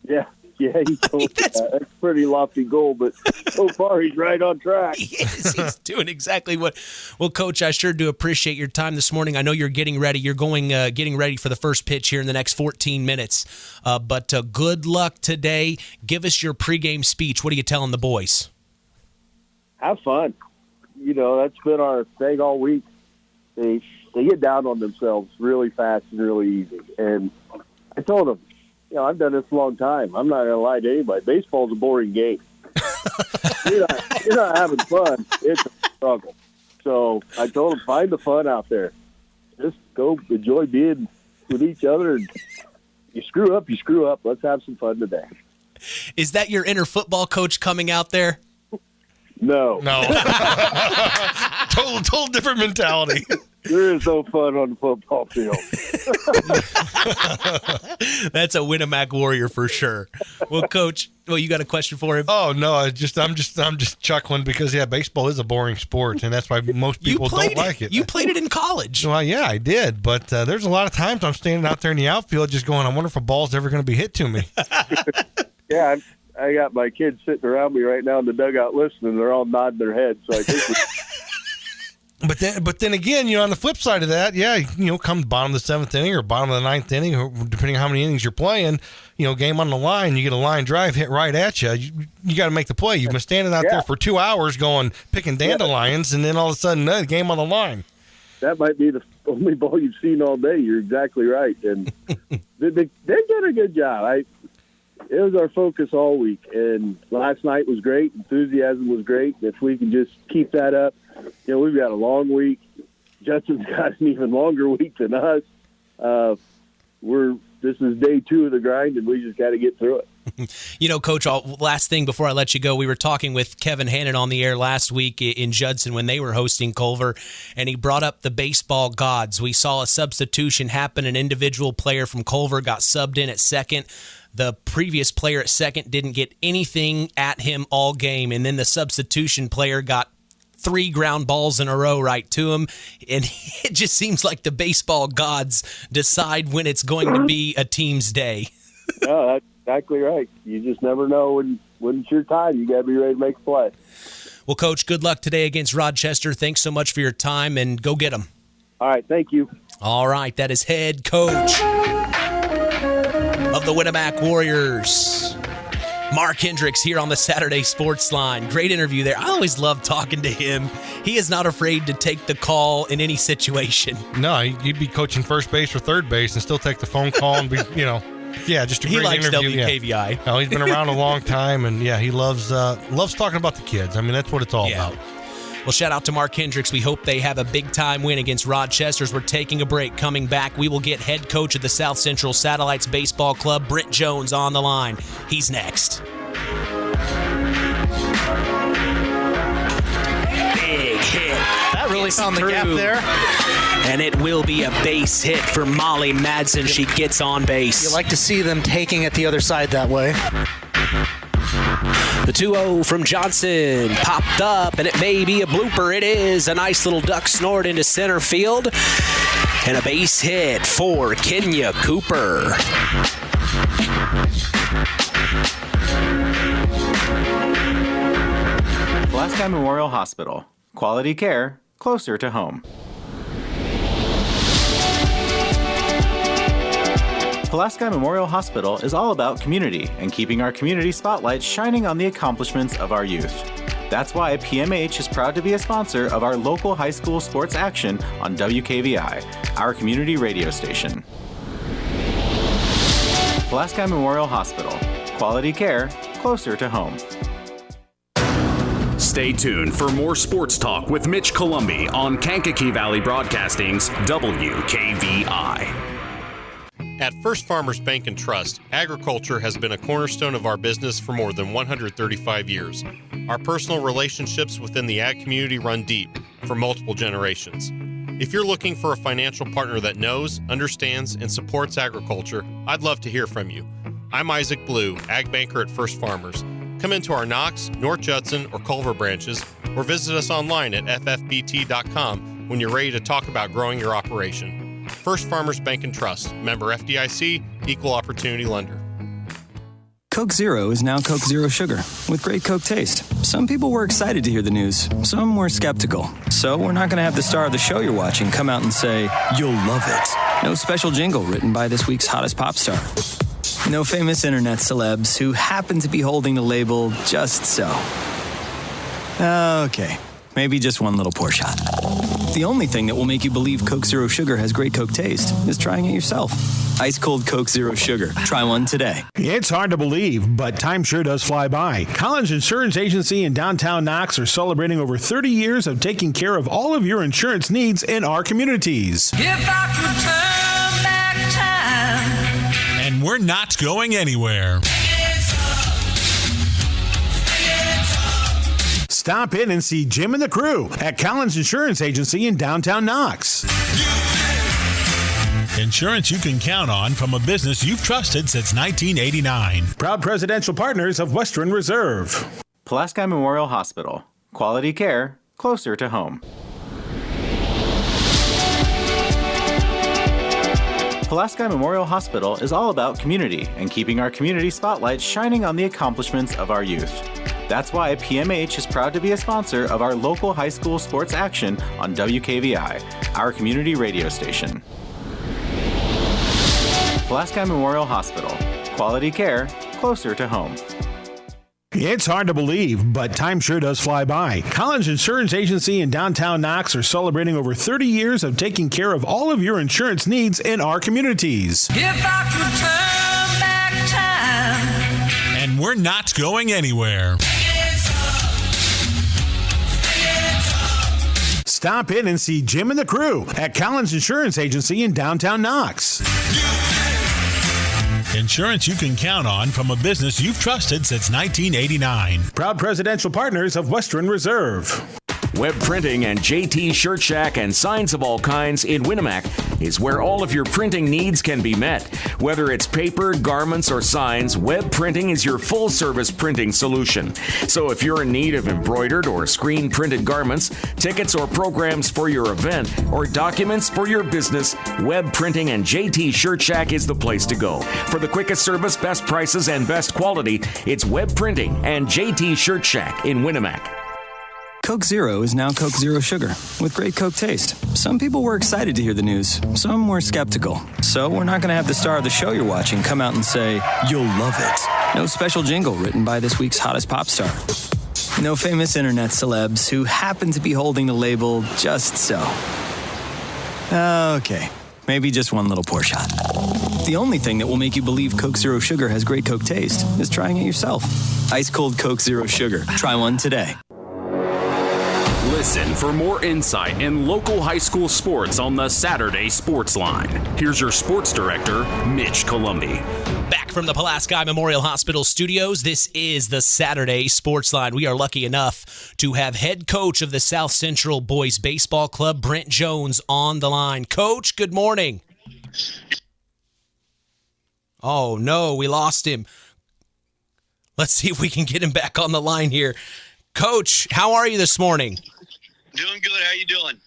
Yeah, he told me that. That's a pretty lofty goal, but so far he's right on track. He's doing exactly what. Well, Coach, I sure do appreciate your time this morning. I know you're getting ready. You're getting ready for the first pitch here in the next 14 minutes. But good luck today. Give us your pregame speech. What are you telling the boys? Have fun. That's been our thing all week. They get down on themselves really fast and really easy. And I told them, I've done this a long time. I'm not going to lie to anybody. Baseball's a boring game. You're not having fun. It's a struggle. So I told them, find the fun out there. Just go enjoy being with each other. And you screw up, you screw up. Let's have some fun today. Is that your inner football coach coming out there? No. Total different mentality. There is no fun on the football field. That's a Winamac Warrior for sure. Well, Coach, you got a question for him? Oh no, I'm just chuckling because baseball is a boring sport, and that's why most people don't like it. You played it in college. Well, yeah, I did, but there's a lot of times I'm standing out there in the outfield just going, I wonder if a ball's ever going to be hit to me. Yeah, I got my kids sitting around me right now in the dugout listening. They're all nodding their heads. So I think. But then again, on the flip side of that, come bottom of the 7th inning or bottom of the 9th inning, or depending on how many innings you're playing, game on the line, you get a line drive hit right at you. You got to make the play. You've been standing out there for 2 hours picking dandelions, and then all of a sudden, the game on the line. That might be the only ball you've seen all day. You're exactly right, and they did a good job. It was our focus all week, and last night was great. Enthusiasm was great. If we can just keep that up, we've got a long week. Judson's got an even longer week than us. This is day 2 of the grind, and we just got to get through it. Coach, last thing before I let you go, we were talking with Kevin Hannon on the air last week in Judson when they were hosting Culver, and he brought up the baseball gods. We saw a substitution happen. An individual player from Culver got subbed in at second. The previous player at second didn't get anything at him all game, and then the substitution player got 3 ground balls in a row right to him, and it just seems like the baseball gods decide when it's going to be a team's day. No, that's exactly right. You just never know when it's your time. You got to be ready to make a play. Well, Coach, good luck today against Rochester. Thanks so much for your time, and go get them. All right, thank you. All right, that is head coach of the Winamac Warriors, Mark Hendryx, here on the Saturday Sports Line. Great interview there. I always love talking to him. He is not afraid to take the call in any situation. No, he'd be coaching first base or third base and still take the phone call and be, just a great he likes interview. WKVI. Yeah. No, he's been around a long time, and he loves talking about the kids. I mean, that's what it's all about. Well, shout out to Mark Hendryx. We hope they have a big-time win against Rochester. We're taking a break. Coming back, we will get head coach of the South Central Satellites Baseball Club, Brent Jones, on the line. He's next. Big hit. That really found the gap there. And it will be a base hit for Molly Madsen. She gets on base. You like to see them taking it the other side that way. The 2-0 from Johnson popped up, and it may be a blooper. It is a nice little duck snort into center field, and a base hit for Kenya Cooper. Pulaski Memorial Hospital. Quality care closer to home. Pulaski Memorial Hospital is all about community and keeping our community spotlight shining on the accomplishments of our youth. That's why PMH is proud to be a sponsor of our local high school sports action on WKVI, our community radio station. Pulaski Memorial Hospital. Quality care closer to home. Stay tuned for more sports talk with Mitch Columbi on Kankakee Valley Broadcasting's WKVI. At First Farmers Bank and Trust, agriculture has been a cornerstone of our business for more than 135 years. Our personal relationships within the ag community run deep for multiple generations. If you're looking for a financial partner that knows, understands, and supports agriculture, I'd love to hear from you. I'm Isaac Blue, Ag Banker at First Farmers. Come into our Knox, North Judson, or Culver branches, or visit us online at ffbt.com when you're ready to talk about growing your operation. First Farmers Bank and Trust, member FDIC, equal opportunity lender. Coke Zero is now Coke Zero Sugar with great Coke taste. Some people were excited to hear the news. Some were skeptical. So we're not going to have the star of the show you're watching come out and say, "You'll love it." No special jingle written by this week's hottest pop star. No famous internet celebs who happen to be holding the label just so. Okay, maybe just one little pour shot. The only thing that will make you believe Coke Zero Sugar has great Coke taste is trying it yourself. Ice cold Coke Zero Sugar. Try one today. It's hard to believe, but time sure does fly by. Collins Insurance Agency in downtown Knox are celebrating over 30 years of taking care of all of your insurance needs in our communities. If I could turn back time. And we're not going anywhere. Stop in and see Jim and the crew at Collins Insurance Agency in downtown Knox. Insurance you can count on from a business you've trusted since 1989. Proud presidential partners of Western Reserve. Pulaski Memorial Hospital. Quality care closer to home. Pulaski Memorial Hospital is all about community and keeping our community spotlight shining on the accomplishments of our youth. That's why PMH is proud to be a sponsor of our local high school sports action on WKVI, our community radio station. Pulaski Memorial Hospital. Quality care closer to home. It's hard to believe, but time sure does fly by. Collins Insurance Agency in downtown Knox are celebrating over 30 years of taking care of all of your insurance needs in our communities. If I could turn back time. And we're not going anywhere. Stop in and see Jim and the crew at Collins Insurance Agency in downtown Knox. Insurance you can count on from a business you've trusted since 1989. Proud presidential partners of Western Reserve. Web Printing and JT Shirt Shack and signs of all kinds in Winamac is where all of your printing needs can be met. Whether it's paper, garments, or signs, Web Printing is your full-service printing solution. So if you're in need of embroidered or screen-printed garments, tickets or programs for your event, or documents for your business, Web Printing and JT Shirt Shack is the place to go. For the quickest service, best prices, and best quality, it's Web Printing and JT Shirt Shack in Winamac. Coke Zero is now Coke Zero Sugar with great Coke taste. Some people were excited to hear the news. Some were skeptical. So we're not going to have the star of the show you're watching come out and say, "You'll love it." No special jingle written by this week's hottest pop star. No famous internet celebs who happen to be holding the label just so. Okay, maybe just one little pour shot. The only thing that will make you believe Coke Zero Sugar has great Coke taste is trying it yourself. Ice cold Coke Zero Sugar. Try one today. Listen for more insight in local high school sports on the Saturday Sports Line. Here's your sports director, Mitch Columbi. Back from the Pulaski Memorial Hospital studios, this is the Saturday Sports Line. We are lucky enough to have head coach of the South Central Boys Baseball Club, Brent Jones, on the line. Coach, good morning. Oh, no, we lost him. Let's see if we can get him back on the line here. Coach, how are you this morning? Doing good. How you doing?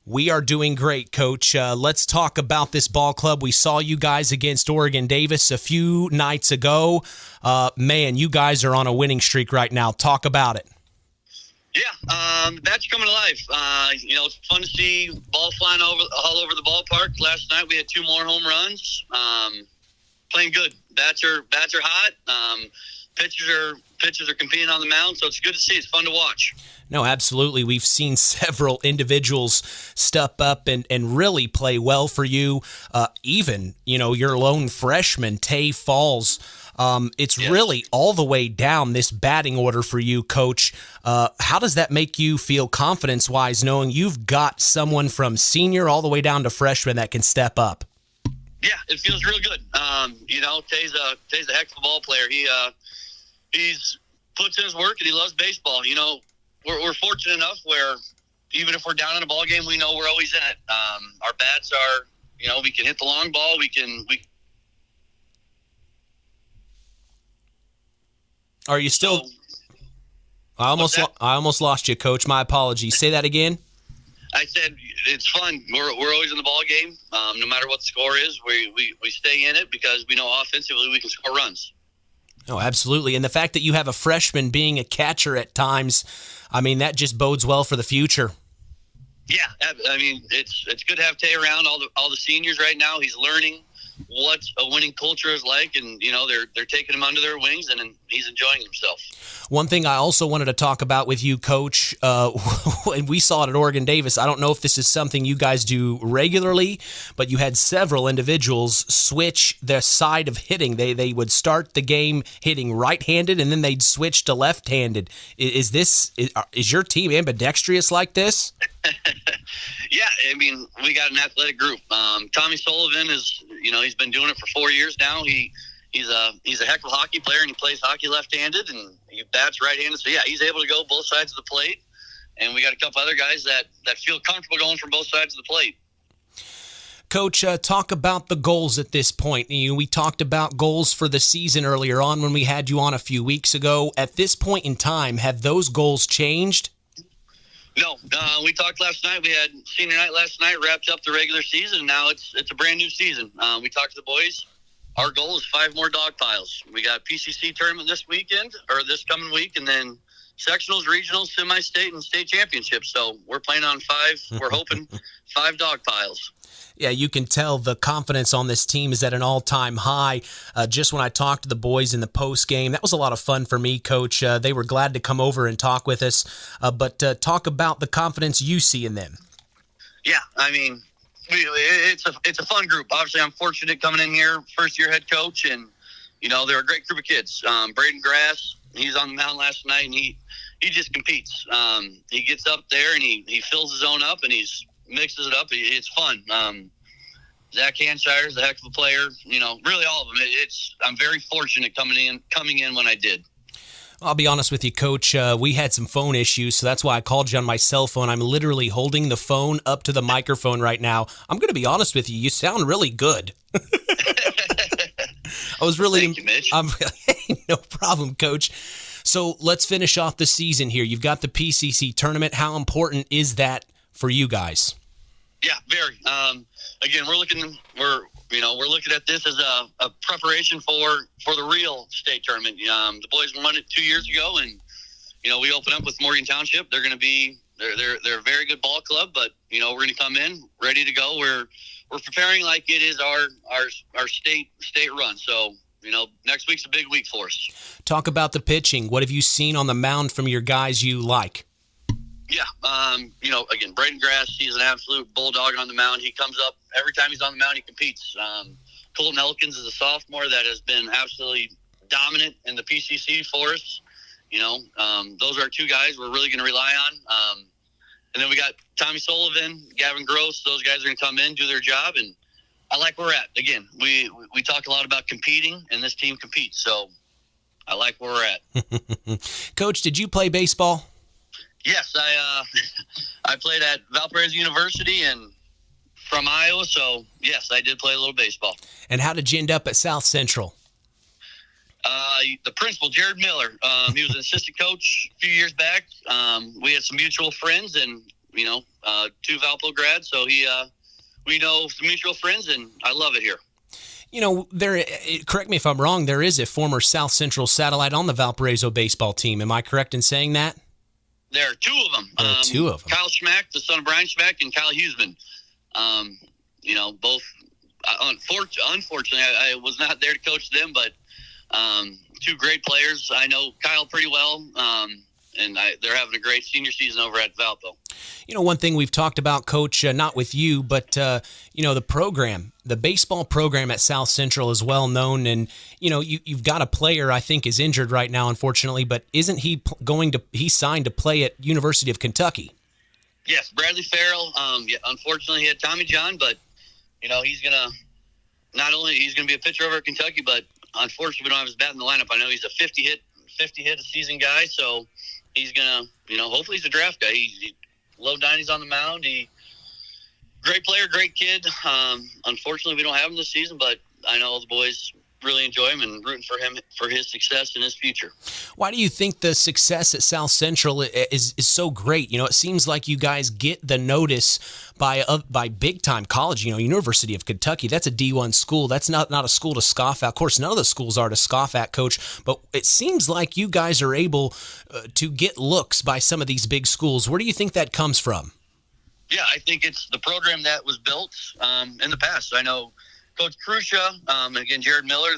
We are doing great, Coach. Let's talk about this ball club. We saw you guys against Oregon Davis a few nights ago. Man, you guys are on a winning streak right now. Talk about it. Yeah, the bats are coming to life. It's fun to see ball flying all over the ballpark. Last night we had 2 more home runs. Playing good. Bats are hot. Pitchers are competing on the mound, so it's good to see. It's fun to watch. No, absolutely. We've seen several individuals step up and really play well for you. Even, your lone freshman, Tay Falls. It's really all the way down this batting order for you, Coach. How does that make you feel confidence-wise, knowing you've got someone from senior all the way down to freshman that can step up? Yeah, it feels real good. Tay's a heck of a ball player. He's puts in his work and he loves baseball. We're fortunate enough where even if we're down in a ball game, we know we're always in it. Our bats are, we can hit the long ball. Are you still? I almost lost you, Coach. My apologies. Say that again. I said it's fun. We're always in the ball game. No matter what the score is, we stay in it because we know offensively we can score runs. Oh, absolutely. And the fact that you have a freshman being a catcher at times, I mean, that just bodes well for the future. Yeah, I mean, it's good to have Tay around. All the seniors right now, he's learning what a winning culture is like, and they're taking him under their wings, and he's enjoying himself. One thing I also wanted to talk about with you, Coach, and we saw it at Oregon Davis. I don't know if this is something you guys do regularly, but you had several individuals switch their side of hitting. They would start the game hitting right-handed, and then they'd switch to left-handed. Is your team ambidextrous like this? Yeah, I mean, we got an athletic group. Tommy Sullivan is, he's been doing it for 4 years now. He's a heck of a hockey player, and he plays hockey left-handed, and he bats right-handed. So, yeah, he's able to go both sides of the plate. And we got a couple other guys that feel comfortable going from both sides of the plate. Coach, talk about the goals at this point. We talked about goals for the season earlier on when we had you on a few weeks ago. At this point in time, have those goals changed? No, we talked last night. We had senior night last night, wrapped up the regular season, and now it's a brand new season. We talked to the boys. Our goal is 5 more dog piles. We got PCC tournament this coming week, and then sectionals, regionals, semi-state, and state championships. So we're playing on 5. We're hoping 5 dog piles. Yeah, you can tell the confidence on this team is at an all-time high. Just when I talked to the boys in the post game, that was a lot of fun for me, Coach. They were glad to come over and talk with us. But talk about the confidence you see in them. Yeah, I mean, it's a fun group. Obviously, I'm fortunate coming in here, first-year head coach, and they're a great group of kids. Braden Grass, he's on the mound last night, and he just competes. He gets up there and he fills his own up, and he's mixes it up. It's fun. Zach Hanshire's a heck of a player. Really all of them. I'm very fortunate coming in when I did. I'll be honest with you, Coach. We had some phone issues, so that's why I called you on my cell phone. I'm literally holding the phone up to the microphone right now. I'm going to be honest with you. You sound really good. I was really. Thank you, Mitch. No problem, Coach. So let's finish off the season here. You've got the PCC tournament. How important is that for you guys? Yeah, very. Again, we're looking at this as a preparation for the real state tournament. The boys won it 2 years ago, and we open up with Morgan Township. They're going to be they're a very good ball club, but we're going to come in ready to go. We're preparing like it is our state run. So next week's a big week for us. Talk about the pitching. What have you seen on the mound from your guys you like? Yeah, again, Braden Grass, he's an absolute bulldog on the mound. He comes up every time he's on the mound, he competes. Colton Elkins is a sophomore that has been absolutely dominant in the PCC for us. Those are 2 guys we're really going to rely on. And then we got Tommy Sullivan, Gavin Gross. Those guys are going to come in, do their job, and I like where we're at. Again, we talk a lot about competing, and this team competes, so I like where we're at. Coach, did you play baseball? Yes, I played at Valparaiso University and from Iowa, so yes, I did play a little baseball. And how did you end up at South Central? The principal, Jared Miller, he was an assistant coach a few years back. We had some mutual friends and, 2 Valpo grads, so we know some mutual friends, and I love it here. Correct me if I'm wrong, there is a former South Central satellite on the Valparaiso baseball team. Am I correct in saying that? There are 2 of them. Kyle Schmack, the son of Brian Schmack, and Kyle Huseman. Both. Unfortunately, I was not there to coach them, but 2 great players. I know Kyle pretty well, and they're having a great senior season over at Valpo. One thing we've talked about, Coach, not with you, but, the program, the baseball program at South Central is well known. And, you've got a player I think is injured right now, unfortunately, but isn't he he's signed to play at University of Kentucky? Yes, Bradley Farrell. Unfortunately, he had Tommy John, but, he's going to not only he's going to be a pitcher over at Kentucky, but unfortunately we don't have his bat in the lineup. I know he's a 50 hit a season guy, so he's going to, hopefully he's a draft guy. He low 90s on the mound. Great player, great kid. Unfortunately, we don't have him this season, but I know the boys really enjoy him and rooting for him for his success in his future. Why do you think the success at South Central is so great? It seems like you guys get the notice by big time college. University of Kentucky, that's a D1 school. That's not a school to scoff at. Of course, none of the schools are to scoff at, Coach. But it seems like you guys are able to get looks by some of these big schools. Where do you think that comes from? Yeah, I think it's the program that was built in the past. I know Coach Krusha, and again, Jared Miller,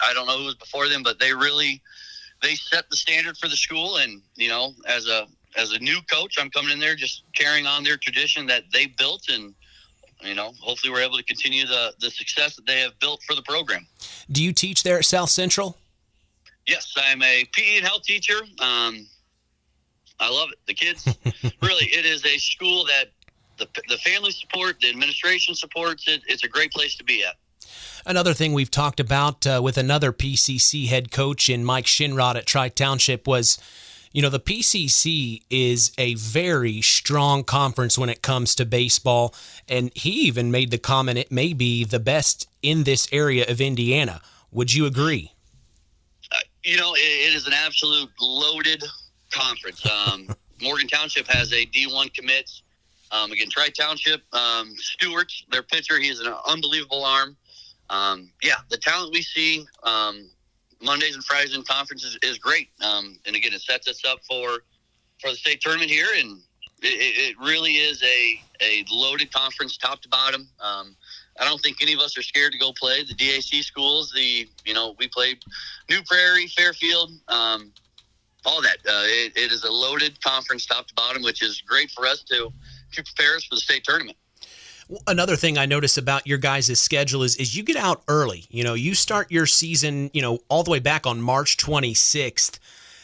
I don't know who was before them, but they set the standard for the school. And, as a new coach, I'm coming in there just carrying on their tradition that they built. And, hopefully we're able to continue the success that they have built for the program. Do you teach there at South Central? Yes, I'm a PE and health teacher. I love it. The kids, really, it is a school that the family support, the administration supports it. It's a great place to be at. Another thing we've talked about with another PCC head coach in Mike Shinrod at Tri-Township was, the PCC is a very strong conference when it comes to baseball, and he even made the comment it may be the best in this area of Indiana. Would you agree? It is an absolute loaded conference. Morgan Township has a D1 commit. Again, Tri-Township, Stewart, their pitcher, he has an unbelievable arm. The talent we see Mondays and Fridays in conference is great. And again, it sets us up for the state tournament here, and it really is a loaded conference, top to bottom. I don't think any of us are scared to go play the DAC schools. We played New Prairie, Fairfield, all that. It is a loaded conference, top to bottom, which is great for us to prepare us for the state tournament. Another thing I notice about your guys' schedule is you get out early. You start your season, all the way back on March 26th,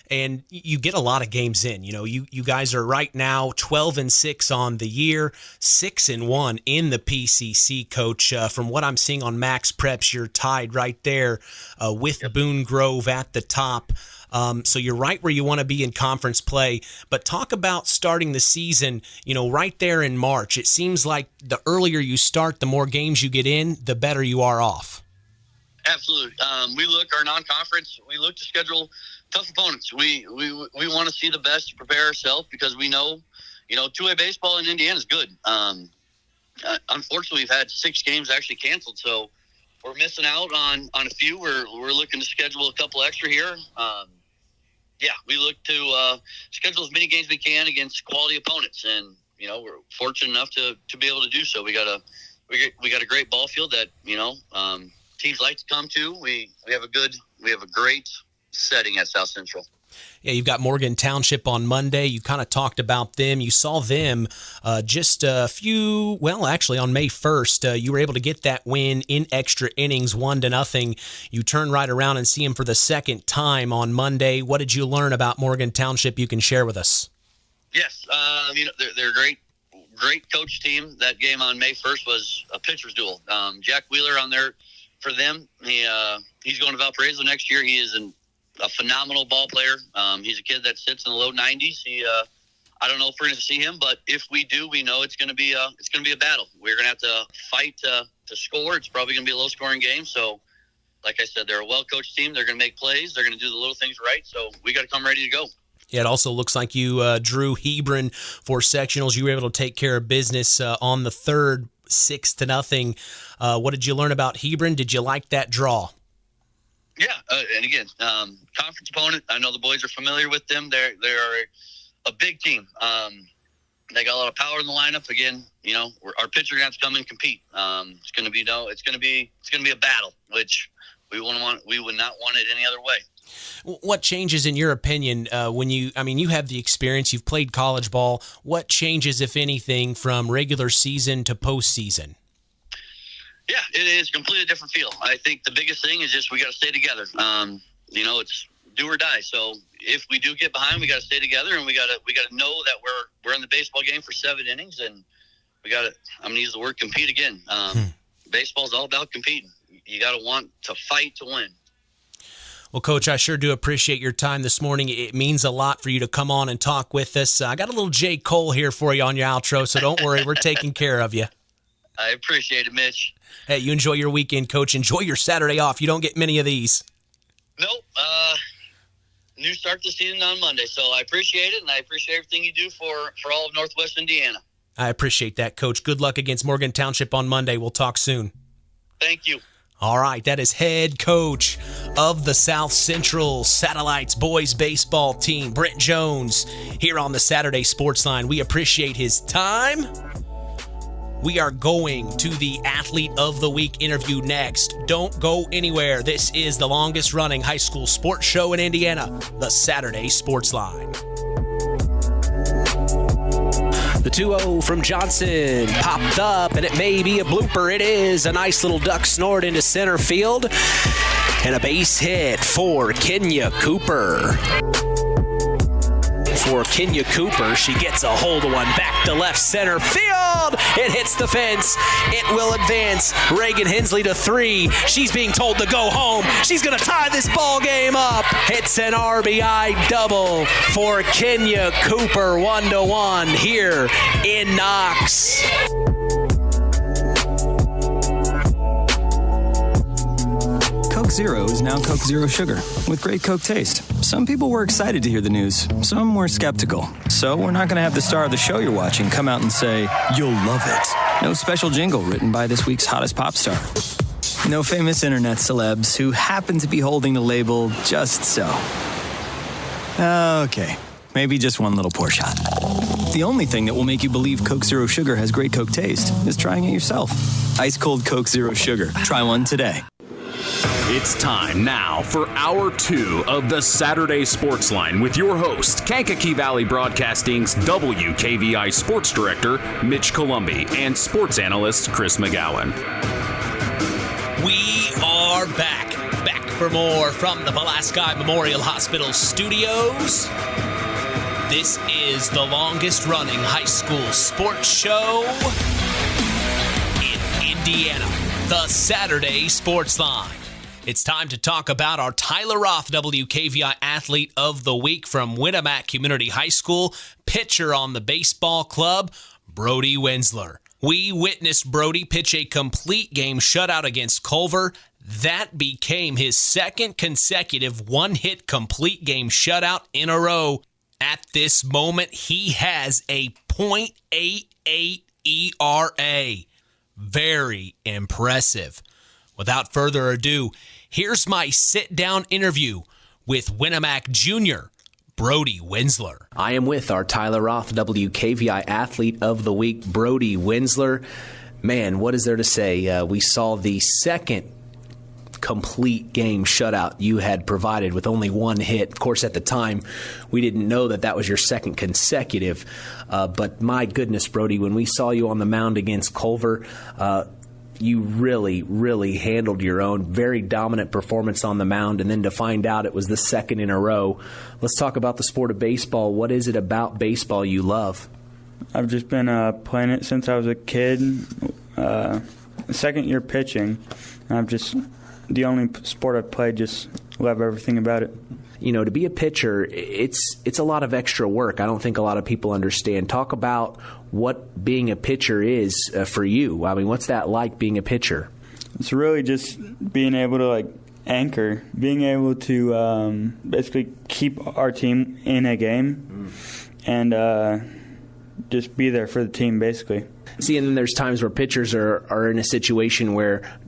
and you get a lot of games in. You guys are right now 12-6 on the year, 6-1 in the PCC, Coach. From what I'm seeing on Max Preps, you're tied right there with Boone Grove at the top. So you're right where you want to be in conference play, but talk about starting the season, right there in March. It seems like the earlier you start, the more games you get in, the better you are off. Absolutely. Our non-conference, we look to schedule tough opponents. We want to see the best to prepare ourselves because we know, 2A baseball in Indiana is good. Unfortunately, we've had 6 games actually canceled, so we're missing out on a few. We're looking to schedule a couple extra here. We look to schedule as many games we can against quality opponents, and we're fortunate enough to be able to do so. We got a great ball field that teams like to come to. We have a great setting at South Central. Yeah, you've got Morgan Township on Monday. You kind of talked about them. You saw them just on May 1st. You were able to get that win in extra innings, 1-0. You turn right around and see them for the second time on Monday. What did you learn about Morgan Township you can share with us? Yes, they're a great coach team. That game on May 1st was a pitcher's duel. Jack Wheeler on there for them. He's going to Valparaiso next year. He is a phenomenal ball player. He's a kid that sits in the low 90s. I don't know if we're going to see him, but if we do, we know it's going to be a battle. We're going to have to fight to score. It's probably going to be a low scoring game. So, like I said, they're a well coached team. They're going to make plays. They're going to do the little things right. So we got to come ready to go. Yeah, it also looks like you drew Hebron for sectionals. You were able to take care of business on the third, 6-0. What did you learn about Hebron? Did you like that draw? Yeah, and again, conference opponent. I know the boys are familiar with them. They're a big team. They got a lot of power in the lineup. Again, our pitcher gonna have to come and compete. It's gonna be a battle, which we would not want it any other way. What changes, in your opinion, when you have the experience, you've played college ball? What changes, if anything, from regular season to postseason? Yeah, it is a completely different feel. I think the biggest thing is just we got to stay together. It's do or die. So if we do get behind, we got to stay together, and we got to know that we're in the baseball game for 7 innings, and we got to. I'm going to use the word compete again. Baseball is all about competing. you got to want to fight to win. Well, Coach, I sure do appreciate your time this morning. It means a lot for you to come on and talk with us. I got a little J. Cole here for you on your outro, so don't worry. We're taking care of you. I appreciate it, Mitch. Hey, you enjoy your weekend, Coach. Enjoy your Saturday off. You don't get many of these. Nope. New start to the season on Monday, so I appreciate it, and I appreciate everything you do for all of Northwest Indiana. I appreciate that, Coach. Good luck against Morgan Township on Monday. We'll talk soon. Thank you. All right, that is head coach of the South Central Satellites boys baseball team, Brent Jones, here on the Saturday Sports Line. We appreciate his time. We are going to the Athlete of the Week interview next. Don't go anywhere. This is the longest running high school sports show in Indiana, the Saturday Sports Line. The 2-0 from Johnson popped up, and it may be a blooper. It is a nice little duck snort into center field, and a base hit for Kenya Cooper. For Kenya Cooper, she gets a hold of one back to left center field. It hits the fence. It will advance. Reagan Hensley to 3. She's being told to go home. She's going to tie this ball game up. It's an RBI double for Kenya Cooper, 1-1 here in Knox. Coke Zero is now Coke Zero Sugar with great Coke taste. Some people were excited to hear the news. Some were skeptical. So we're not going to have the star of the show you're watching come out and say, "You'll love it." No special jingle written by this week's hottest pop star. No famous internet celebs who happen to be holding the label just so. Okay, maybe just one little pour shot. The only thing that will make you believe Coke Zero Sugar has great Coke taste is trying it yourself. Ice cold Coke Zero Sugar. Try one today. It's time now for Hour 2 of the Saturday Sports Line with your host, Kankakee Valley Broadcasting's WKVI Sports Director, Mitch Columbi, and sports analyst, Chris McGowen. We are back for more from the Pulaski Memorial Hospital studios. This is the longest running high school sports show in Indiana, the Saturday Sports Line. It's time to talk about our Tyler Roth WKVI Athlete of the Week from Winamac Community High School, pitcher on the baseball club, Brody Wenzler. We witnessed Brody pitch a complete game shutout against Culver. That became his second consecutive one-hit complete game shutout in a row. At this moment, he has a .88 ERA. Very impressive. Without further ado, here's my sit-down interview with Winamac Jr., Brody Wenzler. I am with our Tyler Roth WKVI Athlete of the Week, Brody Wenzler. Man, what is there to say? We saw the second complete game shutout you had provided with only one hit. Of course, at the time, we didn't know that was your second consecutive. But my goodness, Brody, when we saw you on the mound against Culver, you really, really handled your own. Very dominant performance on the mound, and then to find out it was the second in a row. Let's talk about the sport of baseball. What is it about baseball you love? I've just been playing it since I was a kid. Second year pitching. The only sport I've played, just love everything about it. You know, to be a pitcher, it's a lot of extra work. I don't think a lot of people understand. Talk about what being a pitcher is for you. I mean, what's that like, being a pitcher? It's really just being able to, anchor, being able to basically keep our team in a game and just be there for the team, basically. See, and then there's times where pitchers are in a situation where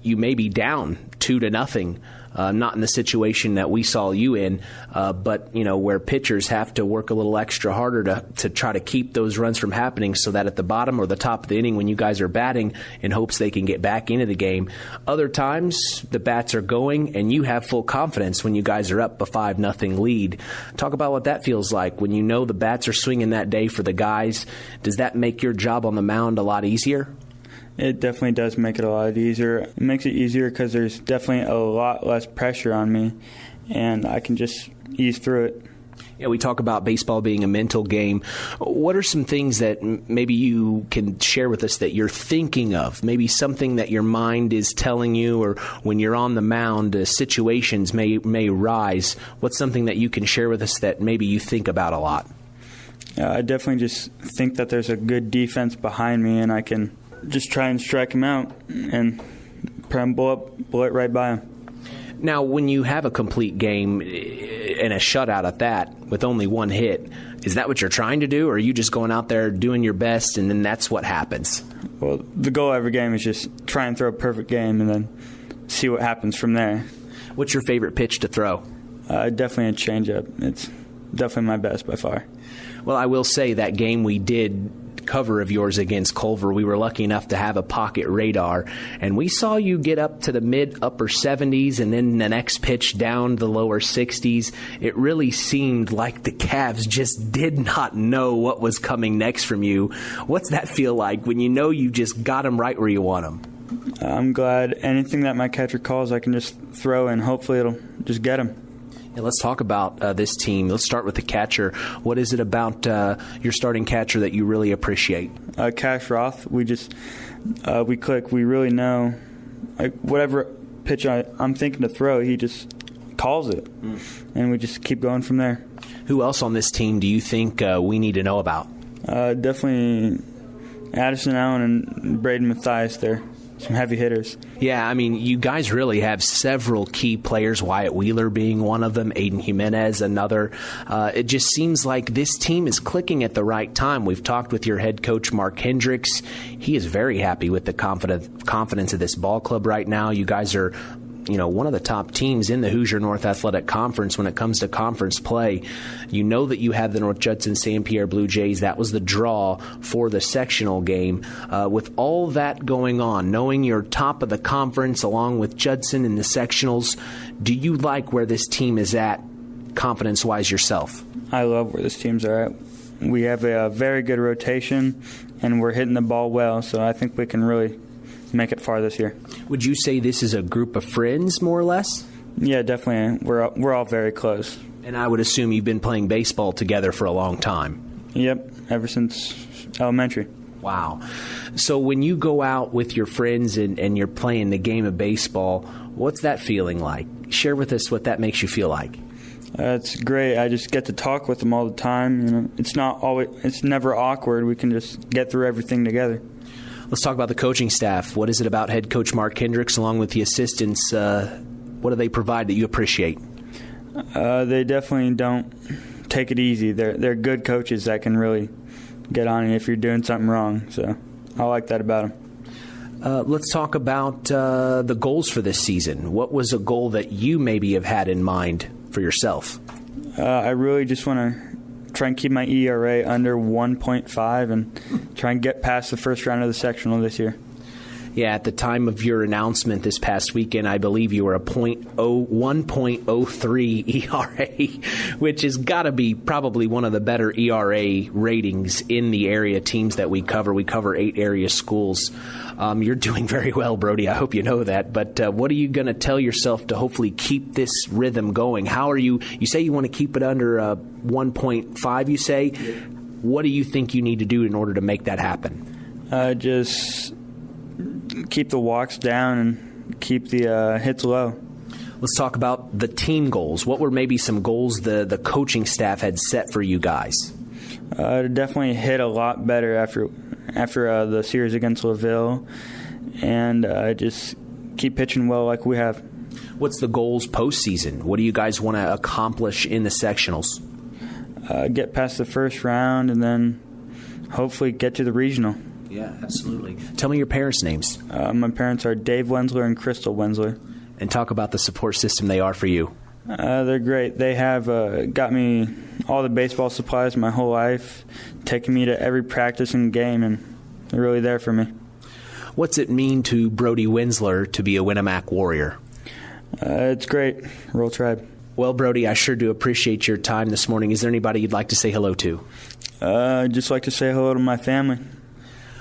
you may be down 2-0. Not in the situation that we saw you in, but where pitchers have to work a little extra harder to try to keep those runs from happening, so that at the bottom or the top of the inning when you guys are batting, in hopes they can get back into the game. Other times the bats are going and you have full confidence when you guys are up a 5-0 lead. Talk about what that feels like when you know the bats are swinging that day for the guys. Does that make your job on the mound a lot easier? It definitely does make it a lot easier. It makes it easier because there's definitely a lot less pressure on me, and I can just ease through it. Yeah, we talk about baseball being a mental game. What are some things that maybe you can share with us that you're thinking of? Maybe something that your mind is telling you, or when you're on the mound, situations may rise. What's something that you can share with us that maybe you think about a lot? I definitely just think that there's a good defense behind me, and I can just try and strike him out and blow it right by him. Now, when you have a complete game and a shutout at that with only one hit, is that what you're trying to do, or are you just going out there doing your best and then that's what happens? Well, the goal of every game is just try and throw a perfect game and then see what happens from there. What's your favorite pitch to throw? Definitely a changeup. It's definitely my best by far. Well, I will say that game we did cover of yours against Culver, we were lucky enough to have a pocket radar, and we saw you get up to the mid-upper 70s and then the next pitch down the lower 60s. It really seemed like the Cavs just did not know what was coming next from you. What's that feel like when you know you just got them right where you want them? I'm glad anything that my catcher calls I can just throw, and hopefully it'll just get him. Yeah, let's talk about this team. Let's start with the catcher. What is it about your starting catcher that you really appreciate? Cash Roth. We click. We really know, whatever pitch I'm thinking to throw, he just calls it, and we just keep going from there. Who else on this team do you think we need to know about? Definitely Addison Allen and Braden Mathias. They're some heavy hitters. Yeah, I mean, you guys really have several key players, Wyatt Wheeler being one of them, Aiden Jimenez another. It just seems like this team is clicking at the right time. We've talked with your head coach, Mark Hendryx. He is very happy with the confidence of this ball club right now. You guys are one of the top teams in the Hoosier North Athletic Conference when it comes to conference play. You know that you have the North Judson St. Pierre Blue Jays. That was the draw for the sectional game. With all that going on, knowing you're top of the conference along with Judson in the sectionals, do you like where this team is at confidence-wise yourself? I love where this team's at. We have a very good rotation, and we're hitting the ball well, so I think we can really make it far this year. Would you say this is a group of friends, more or less? Yeah, definitely. We're all very close. And I would assume you've been playing baseball together for a long time. Yep, ever since elementary. Wow. So when you go out with your friends and you're playing the game of baseball, what's that feeling like? Share with us what that makes you feel like. It's great. I just get to talk with them all the time. It's never awkward. We can just get through everything together. Let's talk about the coaching staff. What is it about head coach Mark Hendryx along with the assistants? What do they provide that you appreciate? They definitely don't take it easy. They're good coaches that can really get on you if you're doing something wrong. So I like that about them. Let's talk about the goals for this season. What was a goal that you maybe have had in mind for yourself? I really just want to try and keep my ERA under 1.5 and try and get past the first round of the sectional this year. Yeah, at the time of your announcement this past weekend, I believe you were a 1.03 ERA, which has got to be probably one of the better ERA ratings in the area teams that we cover. We cover 8 area schools. You're doing very well, Brody. I hope you know that. But what are you going to tell yourself to hopefully keep this rhythm going? How are you say you want to keep it under 1.5, you say? What do you think you need to do in order to make that happen? Just keep the walks down and keep the hits low. Let's talk about the team goals. What were maybe some goals the coaching staff had set for you guys? To definitely hit a lot better after the series against LaVille, and just keep pitching well like we have. What's the goals postseason? What do you guys want to accomplish in the sectionals? Get past the first round and then hopefully get to the regional. Yeah, absolutely. Tell me your parents' names. My parents are Dave Wenzler and Crystal Wenzler. And talk about the support system they are for you. They're great. They have got me all the baseball supplies my whole life, taking me to every practice and game, and they're really there for me. What's it mean to Brody Wenzler to be a Winamac Warrior? It's great. Roll Tribe. Well, Brody, I sure do appreciate your time this morning. Is there anybody you'd like to say hello to? I'd just like to say hello to my family.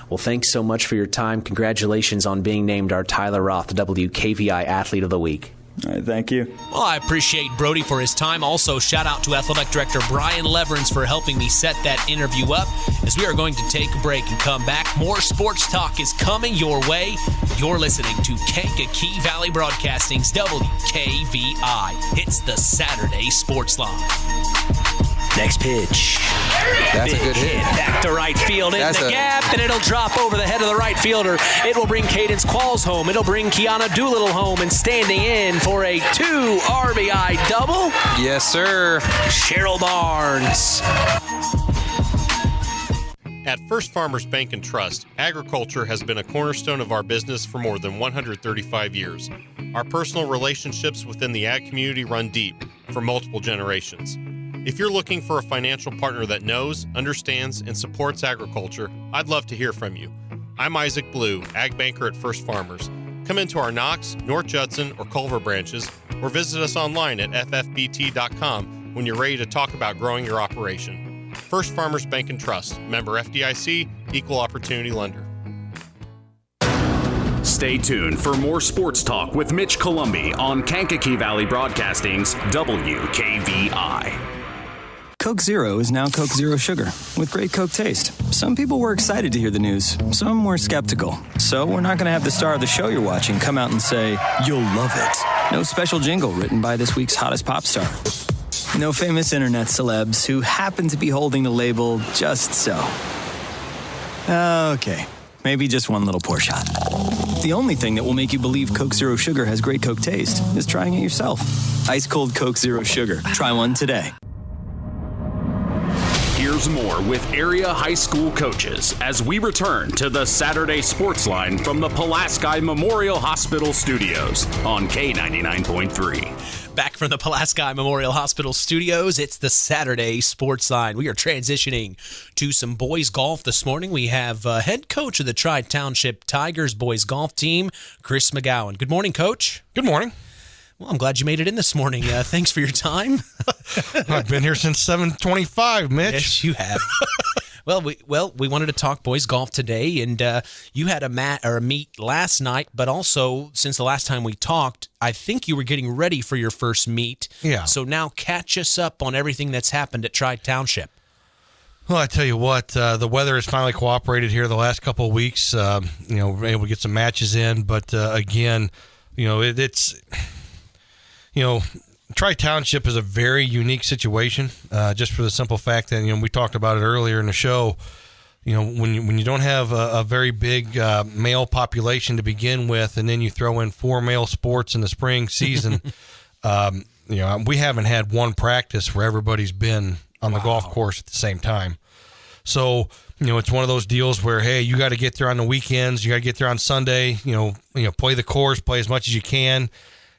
Well, thanks so much for your time. Congratulations on being named our Tyler Roth WKVI Athlete of the Week. All right, thank you. Well, I appreciate Brody for his time. Also, shout out to Athletic Director Brian Leverins for helping me set that interview up. As we are going to take a break and come back, more sports talk is coming your way. You're listening to Kankakee Valley Broadcasting's WKVI. It's the Saturday Sports Line. Next pitch. That's a good hit. Back to right field in the gap, and it'll drop over the head of the right fielder. It will bring Cadence Qualls home. It'll bring Kiana Doolittle home, and standing in for a 2 RBI double. Yes, sir. Cheryl Barnes. At First Farmers Bank and Trust, agriculture has been a cornerstone of our business for more than 135 years. Our personal relationships within the ag community run deep for multiple generations. If you're looking for a financial partner that knows, understands, and supports agriculture, I'd love to hear from you. I'm Isaac Blue, Ag Banker at First Farmers. Come into our Knox, North Judson, or Culver branches, or visit us online at ffbt.com when you're ready to talk about growing your operation. First Farmers Bank and Trust, member FDIC, equal opportunity lender. Stay tuned for more sports talk with Mitch Columbi on Kankakee Valley Broadcasting's WKVI. Coke Zero is now Coke Zero Sugar, with great Coke taste. Some people were excited to hear the news. Some were skeptical. So we're not going to have the star of the show you're watching come out and say, "You'll love it." No special jingle written by this week's hottest pop star. No famous internet celebs who happen to be holding the label just so. Okay, maybe just one little pour shot. The only thing that will make you believe Coke Zero Sugar has great Coke taste is trying it yourself. Ice cold Coke Zero Sugar. Try one today. Here's more with area high school coaches as we return to the Saturday Sports Line from the Pulaski Memorial Hospital Studios on K99.3. Back from the Pulaski Memorial Hospital Studios, it's the Saturday Sports Line. We are transitioning to some boys golf this morning. We have head coach of the Tri-Township Tigers boys golf team, Chris McGowen. Good morning, Coach. Good morning. Well, I'm glad you made it in this morning. Thanks for your time. I've been here since 7:25, Mitch. Yes, you have. Well, we wanted to talk boys golf today, and you had a meet last night, but also since the last time we talked, I think you were getting ready for your first meet. Yeah. So now catch us up on everything that's happened at Tri-Township. Well, I tell you what, the weather has finally cooperated here the last couple of weeks. We're able to get some matches in, but again, it's. Tri-Township is a very unique situation, just for the simple fact that, we talked about it earlier in the show. When you don't have a very big male population to begin with, and then you throw in 4 male sports in the spring season, we haven't had one practice where everybody's been on the golf course at the same time. So, it's one of those deals where, hey, you got to get there on the weekends, you got to get there on Sunday, play the course, play as much as you can.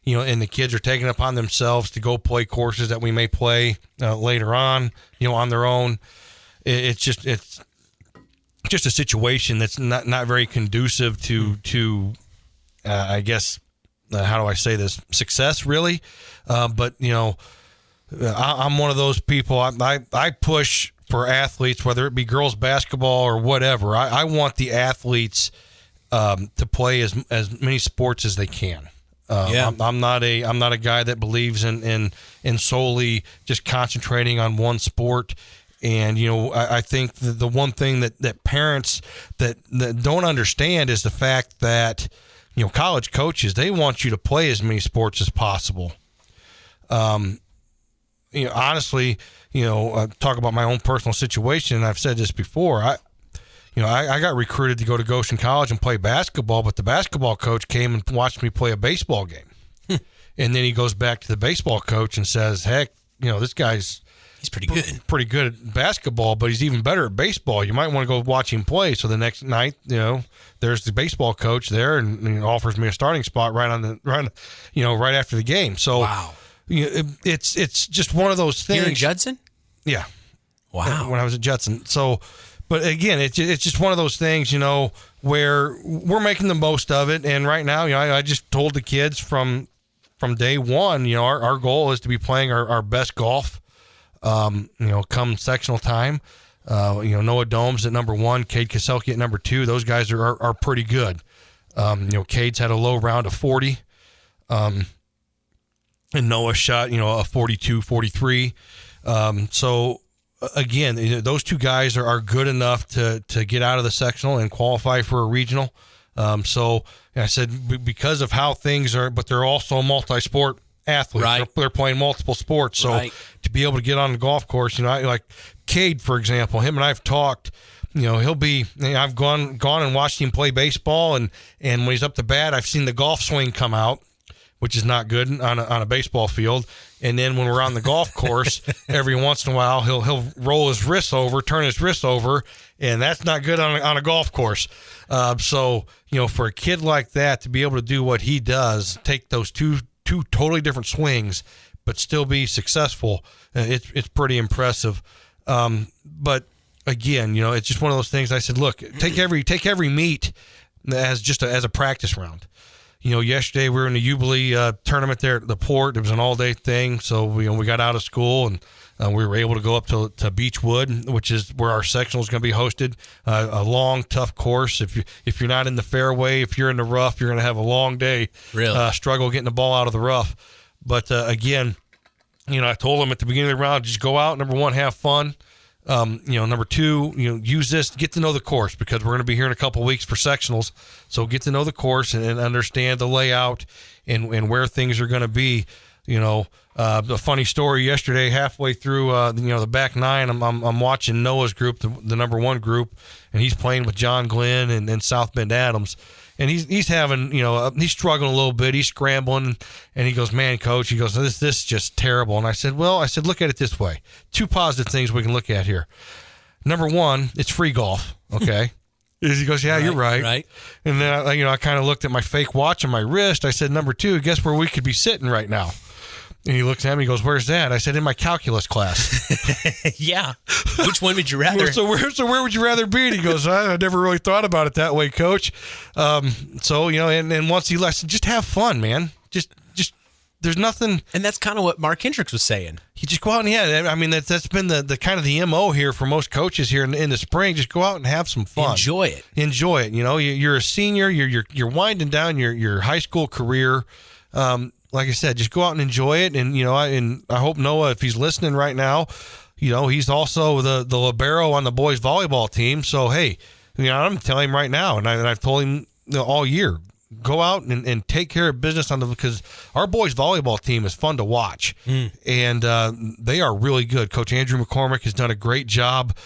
And the kids are taking it upon themselves to go play courses that we may play later on, on their own. It's just a situation that's not very conducive to I guess, how do I say this? Success, really. But I'm one of those people. I push for athletes, whether it be girls basketball or whatever. I want the athletes to play as many sports as they can. I'm not a guy that believes in solely just concentrating on one sport. And, I think the one thing that parents that don't understand is the fact that, college coaches, they want you to play as many sports as possible. Honestly, I talk about my own personal situation, and I've said this before. I got recruited to go to Goshen College and play basketball, but the basketball coach came and watched me play a baseball game. And then he goes back to the baseball coach and says, heck, this guy's pretty good. Pretty good at basketball, but he's even better at baseball. You might want to go watch him play. So the next night, there's the baseball coach there and offers me a starting spot right after the game. So wow. It's just one of those things. Here in Judson? Yeah. Wow. When I was at Judson. So, but again, it's just one of those things, where we're making the most of it. And right now, I just told the kids from day one, our goal is to be playing our best golf, come sectional time. Noah Domes at number 1, Cade Kaselke at number 2. Those guys are pretty good. Cade's had a low round of 40. and Noah shot, a 42, 43. So again, those two guys are good enough to get out of the sectional and qualify for a regional. So I said, because of how things are, but they're also multi-sport athletes. Right. They're playing multiple sports. So to be able to get on the golf course, like Cade, for example, him and I've talked, he'll be, I've gone and watched him play baseball, and when he's up to bat, I've seen the golf swing come out, which is not good on a baseball field. And then when we're on the golf course, every once in a while, he'll roll his wrists over, turn his wrists over, and that's not good on a golf course. So, for a kid like that to be able to do what he does, take those two totally different swings, but still be successful, it's pretty impressive. But again, it's just one of those things. I said, look, take every meet as a practice round. Yesterday we were in the Jubilee tournament there at the port. It was an all-day thing, so we got out of school and we were able to go up to Beechwood, which is where our sectional is going to be hosted. A long, tough course. If you're not in the fairway, if you're in the rough, you're going to have a long day. Really? Struggle getting the ball out of the rough. But again, I told them at the beginning of the round, just go out. Number one, have fun. Number two, use this, get to know the course, because we're going to be here in a couple of weeks for sectionals. So get to know the course and understand the layout and where things are going to be. A funny story yesterday, halfway through, the back nine, I'm watching Noah's group, the number one group, and he's playing with John Glenn and South Bend Adams. And he's having, he's struggling a little bit. He's scrambling, and he goes, "Man, coach," he goes, this is just terrible. And I said, look at it this way. Two positive things we can look at here. Number one, it's free golf. Okay. He goes, "Yeah, you're right." Right. And then I kind of looked at my fake watch on my wrist. I said, "Number two, guess where we could be sitting right now?" And he looks at me, he goes, "Where's that?" I said, "In my calculus class." Yeah. Which one would you rather? So where would you rather be? And he goes, "I never really thought about it that way, coach." And once he left, just have fun, man. Just there's nothing. And that's kind of what Mark Hendryx was saying. You just go out and I mean, that's been the kind of the MO here for most coaches here in the spring. Just go out and have some fun. Enjoy it. You're a senior. You're winding down your high school career. Like I said, just go out and enjoy it. And, I hope Noah, if he's listening right now, he's also the libero on the boys volleyball team. So, hey, I'm telling him right now, and I've told him all year, go out and take care of business because our boys volleyball team is fun to watch. And they are really good. Coach Andrew McCormick has done a great job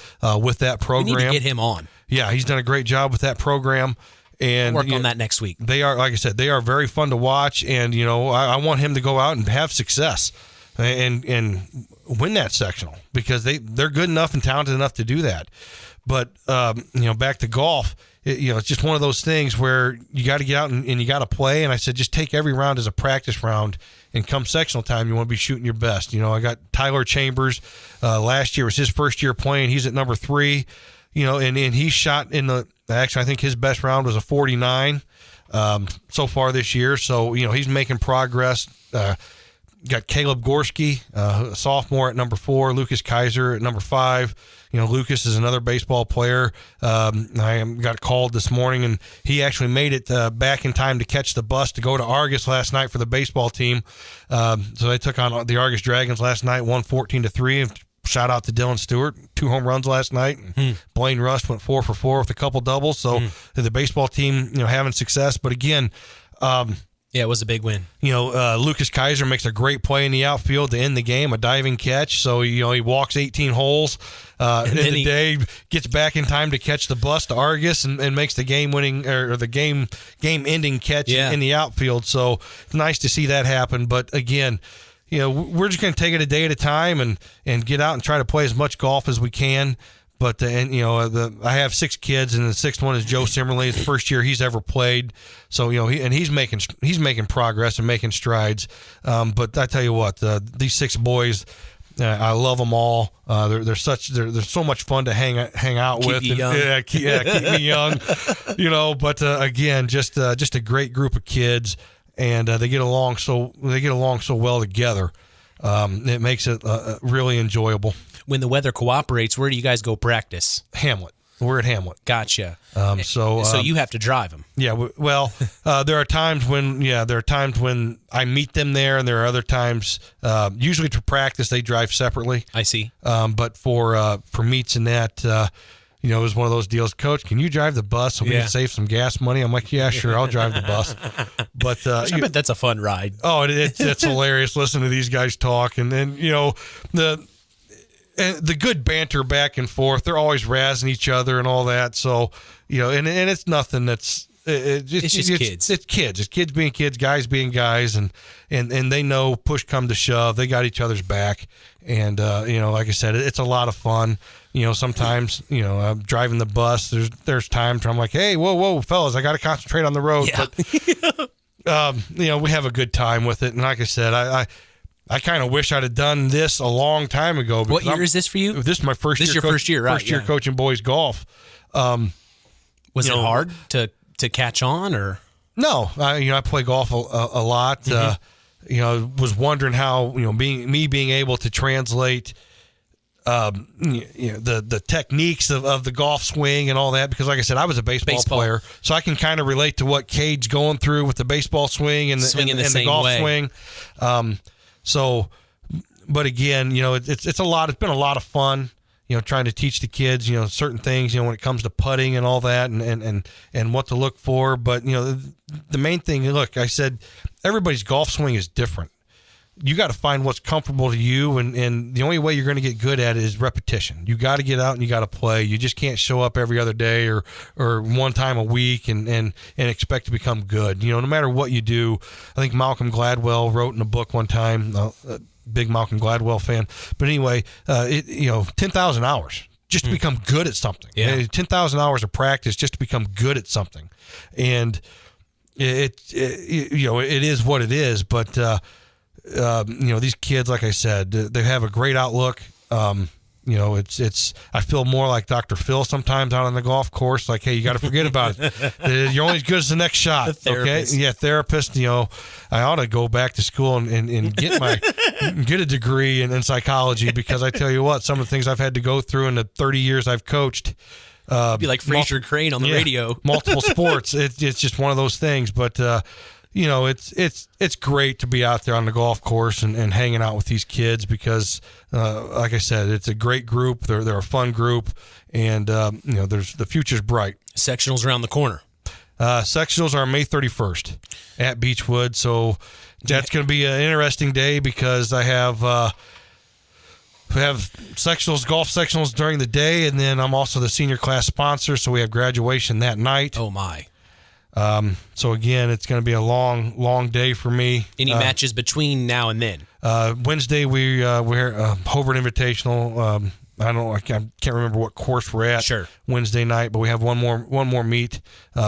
with that program. We need to get him on. Yeah, he's done a great job with that program. And work on that next week. They are, like I said, they are very fun to watch, and I want him to go out and have success and win that sectional, because they're good enough and talented enough to do that. But back to golf, it's just one of those things where you got to get out and you got to play. And I said, just take every round as a practice round, and come sectional time, you want to be shooting your best. I got Tyler Chambers. Last year was his first year playing. He's at number 3. And he shot actually, I think his best round was a 49 so far this year. So, he's making progress. Got Caleb Gorski, a sophomore at number 4, Lucas Kaiser at number 5. Lucas is another baseball player. I got called this morning, and he actually made it back in time to catch the bus to go to Argus last night for the baseball team. So they took on the Argus Dragons last night, won 14-3. Shout out to Dylan Stewart, 2 home runs last night. Blaine Rust went 4 for 4 with a couple doubles. So the baseball team, having success. But again, it was a big win. Lucas Kaiser makes a great play in the outfield to end the game, a diving catch. So he walks 18 holes in the day, gets back in time to catch the bus to Argus, and makes the game-winning or the game-ending catch in the outfield. So it's nice to see that happen. But again, we're just going to take it a day at a time and get out and try to play as much golf as we can. But I have 6 kids, and the 6th one is Joe Simmerly. It's the first year he's ever played. So he's making progress and making strides. But I tell you what, these 6 boys, I love them all. They're so much fun to hang out with. Keep you young. Keep me young. But again, just a great group of kids. And they get along so well together. It makes it really enjoyable. When the weather cooperates, where do you guys go practice? Hamlet. We're at Hamlet. Gotcha. So you have to drive them. Yeah. Well, there are times when I meet them there, and there are other times, usually to practice, they drive separately. I see. But for meets and that, it was one of those deals. Coach, can you drive the bus so we can save some gas money? I'm like, yeah, sure, I'll drive the bus. But I bet that's a fun ride. Oh, it's hilarious. Listen to these guys talk, and then the good banter back and forth. They're always razzing each other and all that. So and it's nothing that's. It's just kids. It's kids. It's kids being kids, guys being guys, and they know push come to shove, they got each other's back. And like I said, it's a lot of fun. Sometimes I'm driving the bus. There's times where I'm like, hey, whoa, fellas, I got to concentrate on the road. Yeah. But we have a good time with it. And like I said, I kind of wish I'd have done this a long time ago. What year is this for you? This is my first year. This is your first year, right? First year coaching boys golf. Was it hard to catch on, or? No, I play golf a lot. Mm-hmm. Was wondering how being able to translate the techniques of the golf swing and all that, because like I said, I was a baseball player, so I can kind of relate to what Cade's going through with the baseball swing and the golf swing. But again, it's a lot. It's been a lot of fun. Trying to teach the kids, certain things, when it comes to putting and all that, and what to look for. But the main thing, look, I said, everybody's golf swing is different. You got to find what's comfortable to you, and the only way you're going to get good at it is repetition. You got to get out and you got to play. You just can't show up every other day or one time a week and expect to become good. No matter what you do. I think Malcolm Gladwell wrote in a book one time. Big Malcolm Gladwell fan, but anyway, 10,000 hours just to become good at something. Yeah. 10,000 hours of practice just to become good at something, and it is what it is. But these kids, like I said, they have a great outlook. I feel more like Dr. Phil sometimes out on the golf course. Like, hey, you got to forget about it. You're only as good as the next shot. Okay? Yeah, therapist. I ought to go back to school and get get a degree in psychology, because I tell you what, some of the things I've had to go through in the 30 years I've coached. Be like Fraser Crane on the radio. Multiple sports. It's just one of those things. But it's great to be out there on the golf course and hanging out with these kids, because, like I said, it's a great group. They're a fun group, and the future's bright. Sectionals around the corner. Sectionals are May 31st at Beechwood, so that's going to be an interesting day, because we have sectionals, golf sectionals during the day, and then I'm also the senior class sponsor, so we have graduation that night. Oh my. So again, it's going to be a long day for me. Any matches between now and then? Wednesday we're Hobart Invitational. I can't remember what course we're at. Sure. Wednesday night, but we have one more meet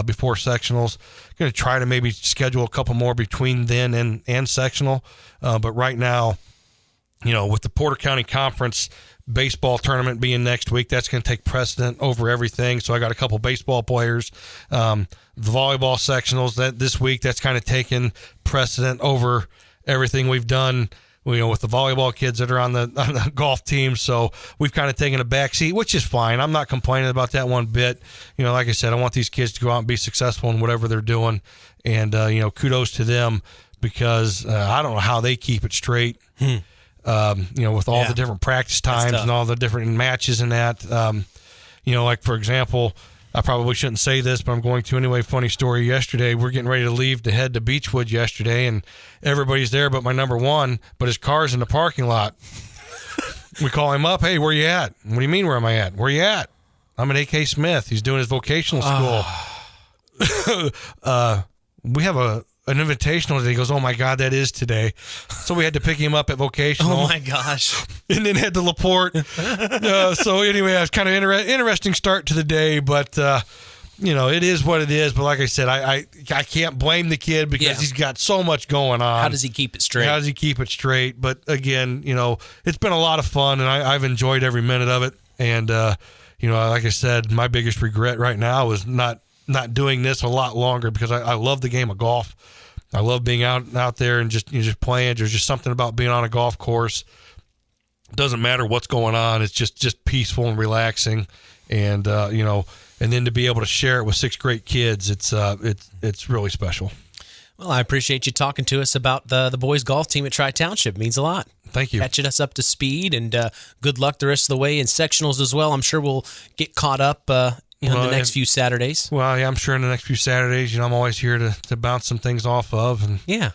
before sectionals. Going to try to maybe schedule a couple more between then and sectional. But right now, with the Porter County Conference baseball tournament being next week, that's going to take precedent over everything. So I got a couple baseball players. The volleyball sectionals this week, that's kind of taken precedent over everything we've done, with the volleyball kids that are on the golf team. So we've kind of taken a back seat, which is fine. I'm not complaining about that one bit. Like I said, I want these kids to go out and be successful in whatever they're doing. And, kudos to them, because I don't know how they keep it straight. With all the different practice times and all the different matches and that. Like, for example, I probably shouldn't say this, but I'm going to anyway. Funny story yesterday. We're getting ready to leave to head to Beechwood yesterday, and everybody's there but my number one, but his car's in the parking lot. We call him up. Hey, where you at? What do you mean, where am I at? Where you at? I'm at AK Smith. He's doing his vocational school. We have an invitational today. He goes, oh my God, that is today. So we had to pick him up at vocational. Oh my gosh. And then head to LaPorte. So anyway, it was kind of interesting start to the day, but it is what it is. But like I said, I can't blame the kid, because he's got so much going on. How does he keep it straight? But again, it's been a lot of fun, and I've enjoyed every minute of it. And like I said, my biggest regret right now is not doing this a lot longer, because I love the game of golf. I love being out there and just playing. There's just something about being on a golf course doesn't matter what's going on. It's just peaceful and relaxing, and and then to be able to share it with 6 great kids, it's really special. Well, I appreciate you talking to us about the boys golf team at Tri-Township. It means a lot. Thank you. Catching us up to speed, and good luck the rest of the way in sectionals as well. I'm sure we'll get caught up in the next few Saturdays. Well, yeah, I'm sure in the next few Saturdays, I'm always here to bounce some things off of. And yeah.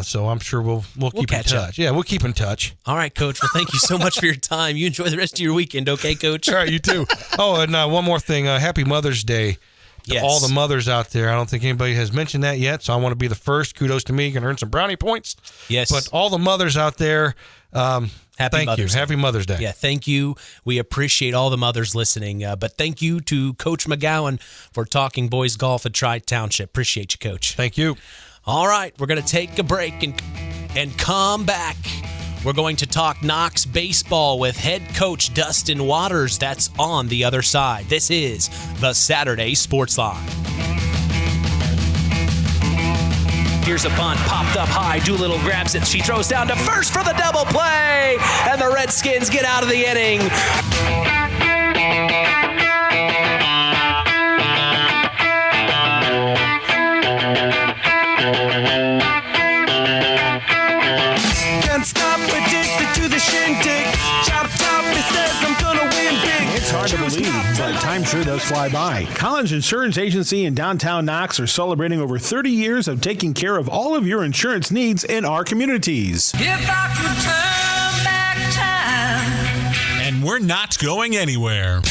So I'm sure we'll keep in touch. Up. Yeah, we'll keep in touch. All right, Coach. Well, thank you so much for your time. You enjoy the rest of your weekend, okay, Coach? All right, you too. Oh, and one more thing. Happy Mother's Day to all the mothers out there. I don't think anybody has mentioned that yet, so I want to be the first. Kudos to me. You can earn some brownie points. Yes. But all the mothers out there, Happy Mother's Day. Happy Mother's Day. Yeah, thank you. We appreciate all the mothers listening. But thank you to Coach McGowen for talking boys golf at Tri-Township. Appreciate you, Coach. Thank you. All right, we're going to take a break and come back. We're going to talk Knox baseball with head coach Dustin Waters. That's on the other side. This is the Saturday Sports Line. Here's a bunt, popped up high. Doolittle grabs it. She throws down to first for the double play. And the Redskins get out of the inning. Can't stop, addicted to the shindig. Chop, chop, it says I'm gonna win big. It's hard to believe, but time sure does fly by. Collins Insurance Agency in downtown Knox are celebrating over 30 years of taking care of all of your insurance needs in our communities. If I could turn back time. And we're not going anywhere.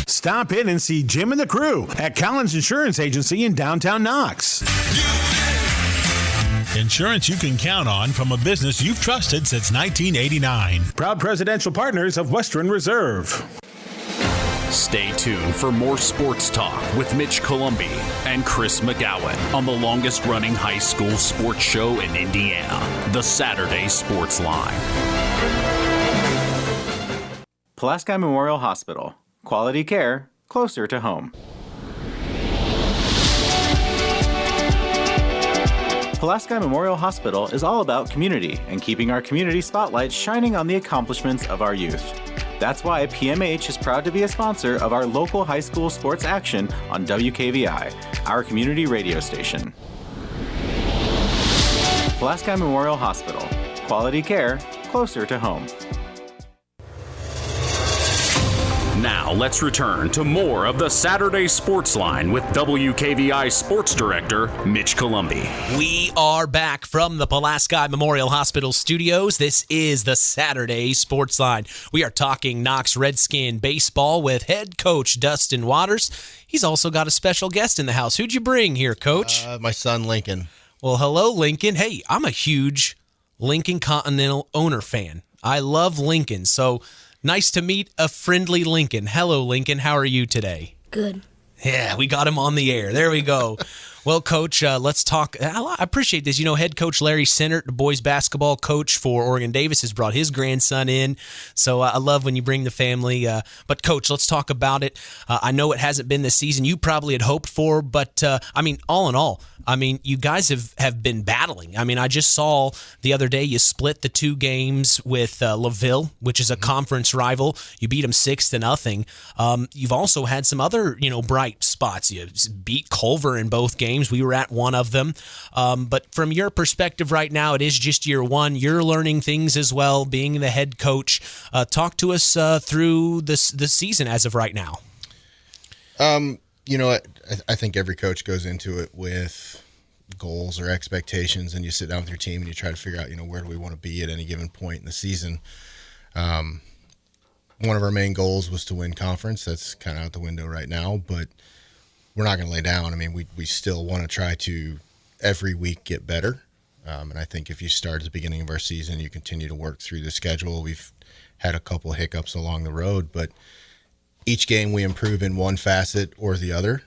Stop in and see Jim and the crew at Collins Insurance Agency in downtown Knox. Insurance you can count on from a business you've trusted since 1989. Proud presidential partners of Western Reserve. Stay tuned for more sports talk with Mitch Columbi and Chris McGowen on the longest running high school sports show in Indiana, the Saturday Sports Line. Pulaski Memorial Hospital. Quality care closer to home. Pulaski Memorial Hospital is all about community and keeping our community spotlight shining on the accomplishments of our youth. That's why PMH is proud to be a sponsor of our local high school sports action on WKVI, our community radio station. Pulaski Memorial Hospital. Quality care closer to home. Now let's return to more of the Saturday Sports Line with WKVI Sports Director Mitch Columbi. We are back from the Pulaski Memorial Hospital studios. This is the Saturday Sports Line. We are talking Knox Redskin baseball with head coach Dustin Waters. He's also got a special guest in the house. Who'd you bring here, Coach? My son, Lincoln. Well, hello, Lincoln. Hey, I'm a huge Lincoln Continental owner fan. I love Lincoln, so nice to meet a friendly Lincoln. Hello, Lincoln. How are you today? Good. Yeah, we got him on the air. There we go. Well, Coach, let's talk. I appreciate this. You know, head coach Larry Sinnert, the boys basketball coach for Oregon Davis, has brought his grandson in. So I love when you bring the family. But, Coach, let's talk about it. I know it hasn't been the season you probably had hoped for, but, I mean, all in all, I mean, you guys have been battling. I mean, I just saw the other day you split the 2 games with LaVille, which is a conference rival. You beat them 6-0. You've also had some other, bright spots. You beat Culver in both games. We were at one of them. But from your perspective right now, it is just year one. You're learning things as well, being the head coach. Talk to us through the season as of right now. I think every coach goes into it with goals or expectations, and you sit down with your team and you try to figure out, where do we want to be at any given point in the season. One of our main goals was to win conference. That's kind of out the window right now, but we're not going to lay down. I mean, we still want to try to every week get better. And I think if you start at the beginning of our season, you continue to work through the schedule. We've had a couple hiccups along the road, but each game we improve in one facet or the other.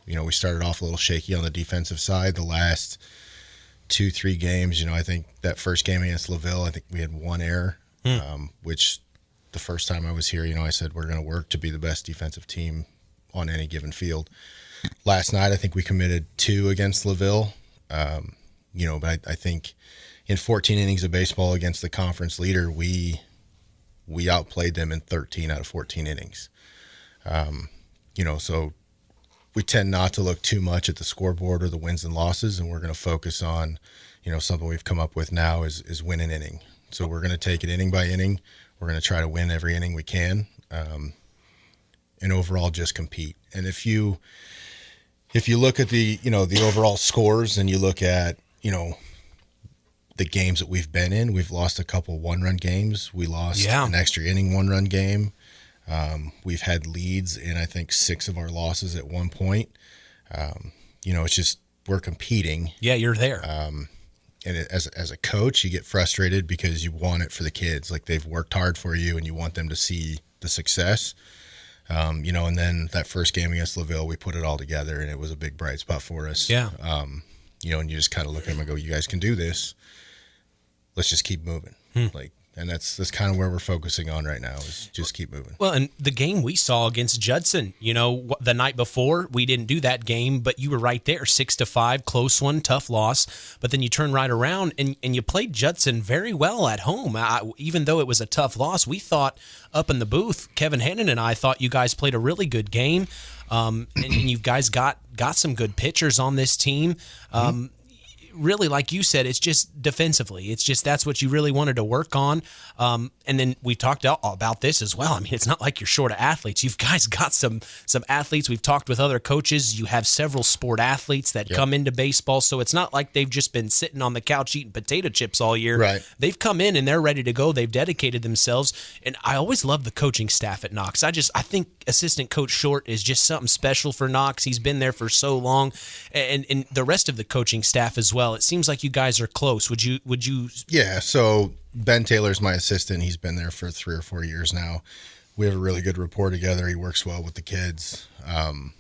We started off a little shaky on the defensive side. The last 2-3 games, I think that first game against LaVille, I think we had one error, which the first time I was here, I said we're going to work to be the best defensive team on any given field. Last night, I think we committed 2 against LaVille. But I think in 14 innings of baseball against the conference leader, we outplayed them in 13 out of 14 innings. So we tend not to look too much at the scoreboard or the wins and losses, and we're going to focus on, something we've come up with now is win an inning. So we're going to take it inning by inning. We're going to try to win every inning we can, and overall just compete. And if you look at the overall scores and you look at, the games that we've been in, we've lost a couple one-run games. We lost an extra inning one-run game. We've had leads in, I think, 6 of our losses at one point. It's just we're competing. Yeah, you're there. And as a coach, you get frustrated because you want it for the kids. Like, they've worked hard for you and you want them to see the success. And then that first game against LaVille, we put it all together and it was a big bright spot for us. Yeah. And you just kind of look at them and go, you guys can do this. Let's just keep moving. And that's kind of where we're focusing on right now, is just keep moving. Well, and the game we saw against Judson, the night before, we didn't do that game, but you were right there, 6-5, close one, tough loss. But then you turn right around and you played Judson very well at home. Even though it was a tough loss, we thought up in the booth, Kevin Hannon and I thought you guys played a really good game. And you guys got some good pitchers on this team. Really, like you said, it's just defensively. It's just that's what you really wanted to work on. And then we talked about this as well. I mean, it's not like you're short of athletes. You guys got some athletes. We've talked with other coaches. You have several sport athletes that come into baseball. So it's not like they've just been sitting on the couch eating potato chips all year. Right. They've come in and they're ready to go. They've dedicated themselves. And I always love the coaching staff at Knox. I think assistant coach Short is just something special for Knox. He's been there for so long. And the rest of the coaching staff as well. It seems like you guys are close. Would you? Yeah. So Ben Taylor's my assistant. He's been there for 3 or 4 years now. We have a really good rapport together. He works well with the kids. And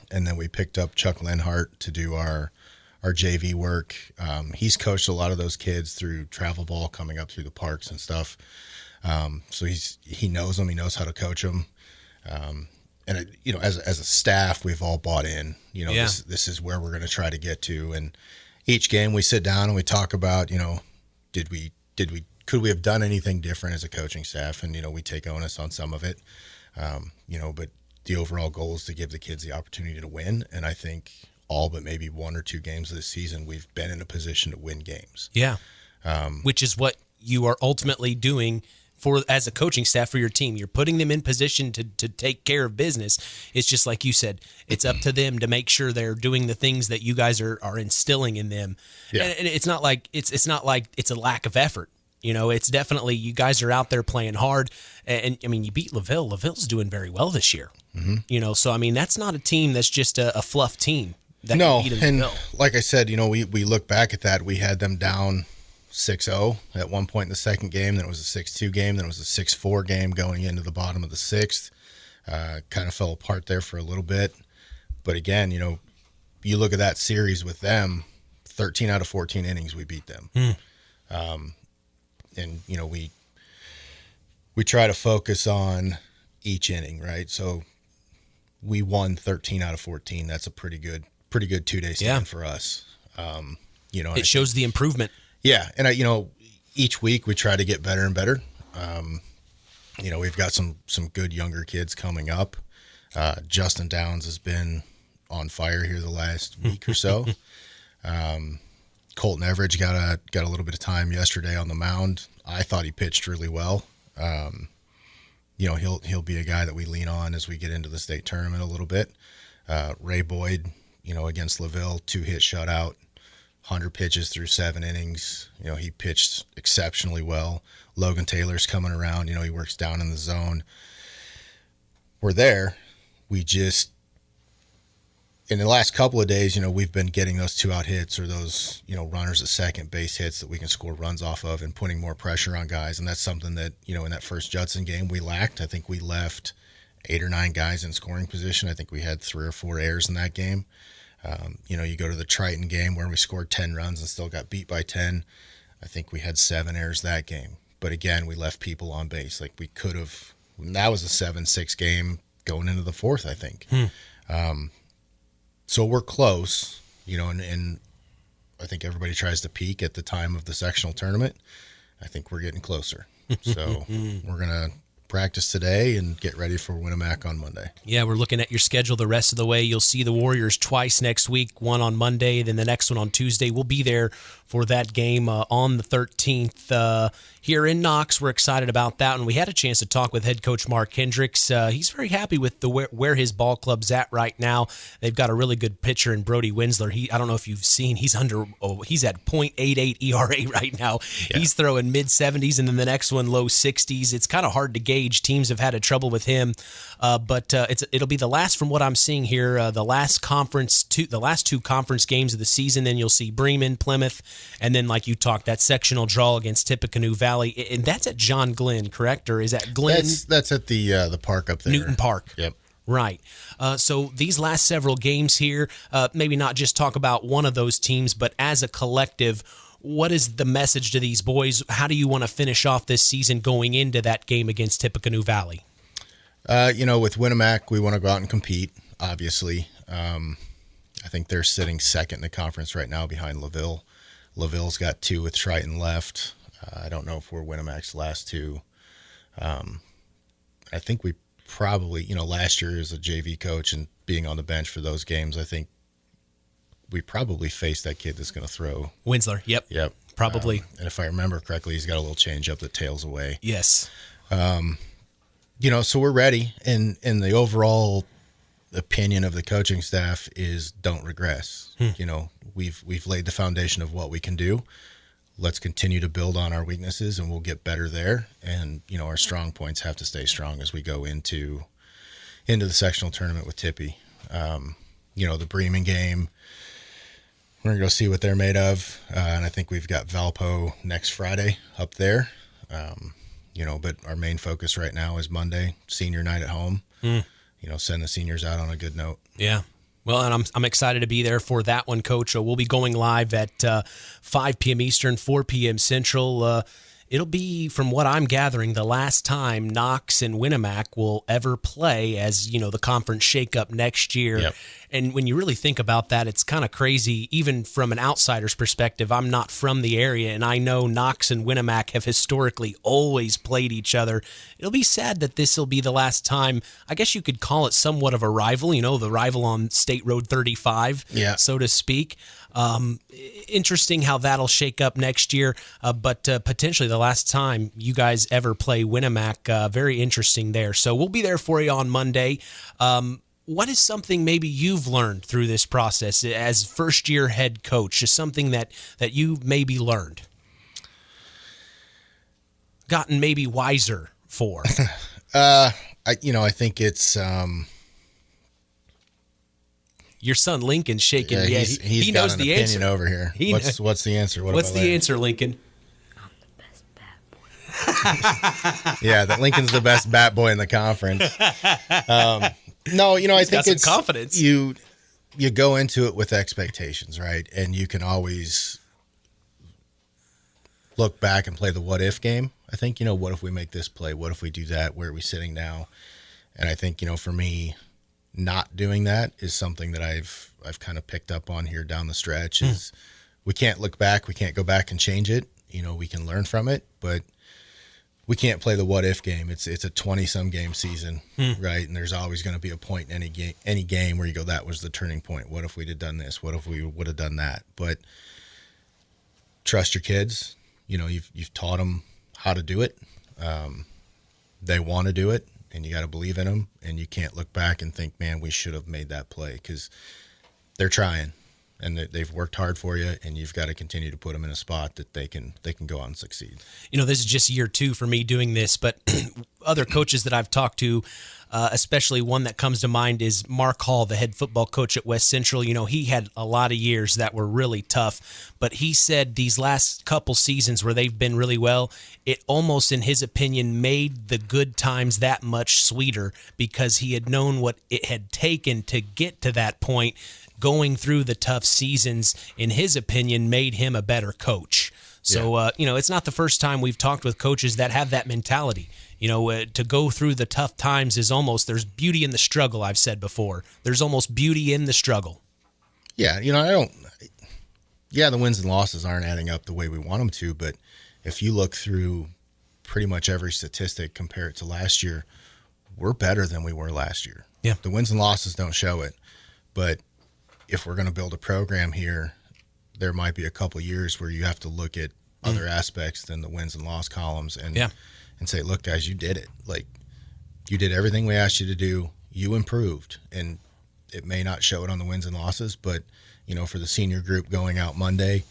then we picked up Chuck Lenhart to do our JV work. He's coached a lot of those kids through travel ball, coming up through the parks and stuff. So he knows them. He knows how to coach them. And as a staff, we've all bought in. This is where we're going to try to get to. And each game we sit down and we talk about, could we have done anything different as a coaching staff? And, we take onus on some of it. But the overall goal is to give the kids the opportunity to win. And I think all but maybe 1 or 2 games this season, we've been in a position to win games. Yeah. Which is what you are ultimately doing as a coaching staff for your team. You're putting them in position to take care of business. It's just like you said, it's up to them to make sure they're doing the things that you guys are instilling in them. Yeah. And it's not like it's a lack of effort. It's definitely, you guys are out there playing hard. And I mean, you beat LaVille. LaVille's doing very well this year. Mm-hmm. So I mean, that's not a team that's just a fluff team. No, and like I said, we look back at that. We had them down 6-0 at one point in the second game. Then it was a 6-2 game. Then it was a 6-4 game going into the bottom of the 6th. Kind of fell apart there for a little bit. But again, you look at that series with them, 13 out of 14 innings, we beat them. And, we try to focus on each inning, right? So we won 13 out of 14. That's a pretty good 2-day stand for us. It shows the improvement. Yeah, and each week we try to get better and better. We've got some good younger kids coming up. Justin Downs has been on fire here the last week or so. Colton Everidge got a little bit of time yesterday on the mound. I thought he pitched really well. He'll be a guy that we lean on as we get into the state tournament a little bit. Ray Boyd, against LaVille, 2-hit shutout. 100 pitches through 7 innings. He pitched exceptionally well. Logan Taylor's coming around. He works down in the zone. We're there. We just, in the last couple of days, we've been getting those 2-out hits or those, runners at second base hits that we can score runs off of and putting more pressure on guys. And that's something that, in that first Judson game we lacked. I think we left 8 or 9 guys in scoring position. I think we had 3 or 4 errors in that game. You go to the Triton game where we scored 10 runs and still got beat by 10. I think we had 7 errors that game. But again, we left people on base. Like we could have, that was a 7-6 game going into the 4th, I think. So we're close, and I think everybody tries to peak at the time of the sectional tournament. I think we're getting closer. So we're going to practice today and get ready for Winamac on Monday. Yeah, we're looking at your schedule the rest of the way. You'll see the Warriors twice next week, one on Monday, then the next one on Tuesday. We'll be there for that game on the 13th here in Knox. We're excited about that, and we had a chance to talk with head coach Mark Hendryx. He's very happy with where his ball club's at right now. They've got a really good pitcher in Brody Wenzler. I don't know if you've seen, he's at .88 ERA right now. Yeah. He's throwing mid-70s, and then the next one low 60s. It's kind of hard to gauge. Teams have had trouble with him, but it'll be the last, from what I'm seeing here, the last two conference games of the season. Then you'll see Bremen, Plymouth, and then, like you talked, that sectional draw against Tippecanoe Valley, and that's at John Glenn, correct? Or is that Glenn? That's at the park up there. Newton Park. Yep. Right. So these last several games here, maybe not just talk about one of those teams, but as a collective, what is the message to these boys? How do you want to finish off this season going into that game against Tippecanoe Valley? With Winamac, we want to go out and compete, obviously. I think they're sitting second in the conference right now behind LaVille. LaVille's got 2 with Triton left. I don't know if we're Winamac's last 2. I think we probably, last year as a JV coach and being on the bench for those games, I think we probably faced that kid that's going to throw. Wenzler, yep. Probably. And if I remember correctly, he's got a little change up that tails away. Yes. So we're ready. And the overall opinion of the coaching staff is don't regress. We've laid the foundation of what we can do. Let's continue to build on our weaknesses, and we'll get better there. And our strong points have to stay strong as we go into the sectional tournament with Tippy. The Bremen game, we're gonna go see what they're made of, and I think we've got Valpo next Friday up there. But our main focus right now is Monday, senior night at home. Send the seniors out on a good note. Yeah. Well, and I'm excited to be there for that one, Coach. We'll be going live at 5 p.m. Eastern, 4 p.m. Central. It'll be, from what I'm gathering, the last time Knox and Winamac will ever play as, the conference shakeup next year. Yep. And when you really think about that, it's kind of crazy, even from an outsider's perspective. I'm not from the area, and I know Knox and Winamac have historically always played each other. It'll be sad that this will be the last time. I guess you could call it somewhat of a rival, the rival on State Road 35, so to speak. Interesting how that'll shake up next year, but potentially the last time you guys ever play Winamac. Very interesting there. So we'll be there for you on Monday. What is something maybe you've learned through this process as first-year head coach? Just something that you maybe learned, gotten maybe wiser for? I think it's your son Lincoln's shaking. Yeah, he knows the answer over here. What's the answer? What's the answer, Lincoln? Yeah, that Lincoln's the best bat boy in the conference. No, I think it's confidence. You go into it with expectations, right? And you can always look back and play the what if game. I think, what if we make this play? What if we do that? Where are we sitting now? And I think, for me, not doing that is something that I've kind of picked up on here down the stretch. Is we can't look back, we can't go back and change it. We can learn from it, but we can't play the what if game. It's a 20-some game season, right? And there's always going to be a point in any game where you go, that was the turning point. What if we'd have done this? What if we would have done that? But trust your kids. You've taught them how to do it. They want to do it, and you got to believe in them. And you can't look back and think, man, we should have made that play, because they're trying. And they've worked hard for you, and you've got to continue to put them in a spot that they can go out and succeed. This is just year 2 for me doing this, but other coaches that I've talked to, especially one that comes to mind is Mark Hall, the head football coach at West Central. He had a lot of years that were really tough, but he said these last couple seasons where they've been really well, it almost, in his opinion, made the good times that much sweeter, because he had known what it had taken to get to that point. Going through the tough seasons, in his opinion, made him a better coach. So, it's not the first time we've talked with coaches that have that mentality. To go through the tough times is almost, there's beauty in the struggle, I've said before. There's almost beauty in the struggle. Yeah, the wins and losses aren't adding up the way we want them to, but if you look through pretty much every statistic, compare it to last year, we're better than we were last year. Yeah. The wins and losses don't show it, but if we're going to build a program here, there might be a couple years where you have to look at other aspects than the wins and loss columns and say, look, guys, you did it. Like, you did everything we asked you to do. You improved, and it may not show it on the wins and losses, but, for the senior group going out Monday,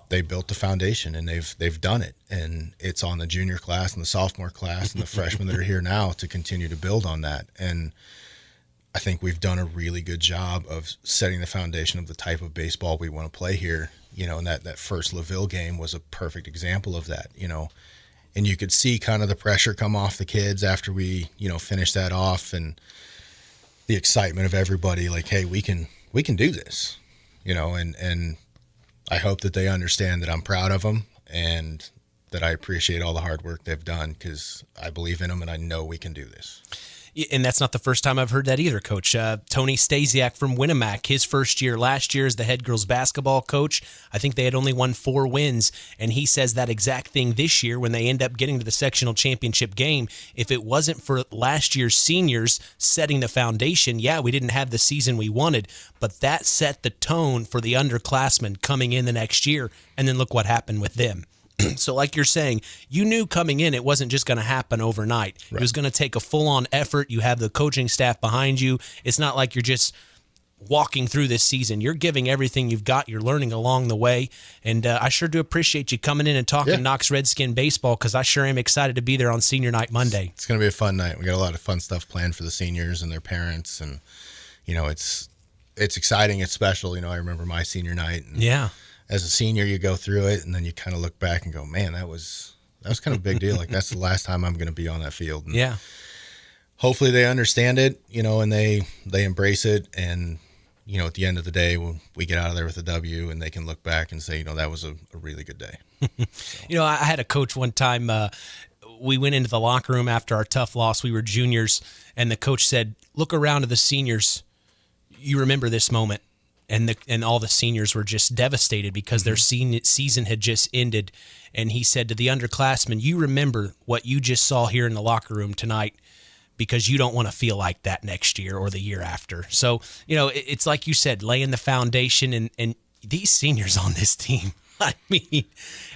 they built the foundation, and they've done it. And it's on the junior class and the sophomore class and the freshmen that are here now to continue to build on that. And I think we've done a really good job of setting the foundation of the type of baseball we want to play here. And that first LaVille game was a perfect example of that, and you could see kind of the pressure come off the kids after we, finished that off, and the excitement of everybody, like, hey, we can do this, and I hope that they understand that I'm proud of them and that I appreciate all the hard work they've done, because I believe in them and I know we can do this. And that's not the first time I've heard that either, Coach. Tony Stasiak from Winamac, his first year last year as the head girls basketball coach, I think they had only won 4 wins, and he says that exact thing this year when they end up getting to the sectional championship game. If it wasn't for last year's seniors setting the foundation, we didn't have the season we wanted, but that set the tone for the underclassmen coming in the next year, and then look what happened with them. So like you're saying, you knew coming in it wasn't just going to happen overnight. Right. It was going to take a full-on effort. You have the coaching staff behind you. It's not like you're just walking through this season. You're giving everything you've got. You're learning along the way. And I sure do appreciate you coming in and talking Knox Redskin baseball, because I sure am excited to be there on senior night Monday. It's going to be a fun night. We got a lot of fun stuff planned for the seniors and their parents. And, it's exciting. It's special. I remember my senior night. And as a senior, you go through it, and then you kind of look back and go, man, that was kind of a big deal. Like, that's the last time I'm going to be on that field. And hopefully they understand it, and they embrace it. And, at the end of the day, when we get out of there with a W, and they can look back and say, that was a really good day. So. I had a coach one time, we went into the locker room after our tough loss. We were juniors, and the coach said, look around to the seniors. You remember this moment. And all the seniors were just devastated because their season had just ended. And he said to the underclassmen, you remember what you just saw here in the locker room tonight, because you don't want to feel like that next year or the year after. So, it's like you said, laying the foundation, and these seniors on this team, I mean,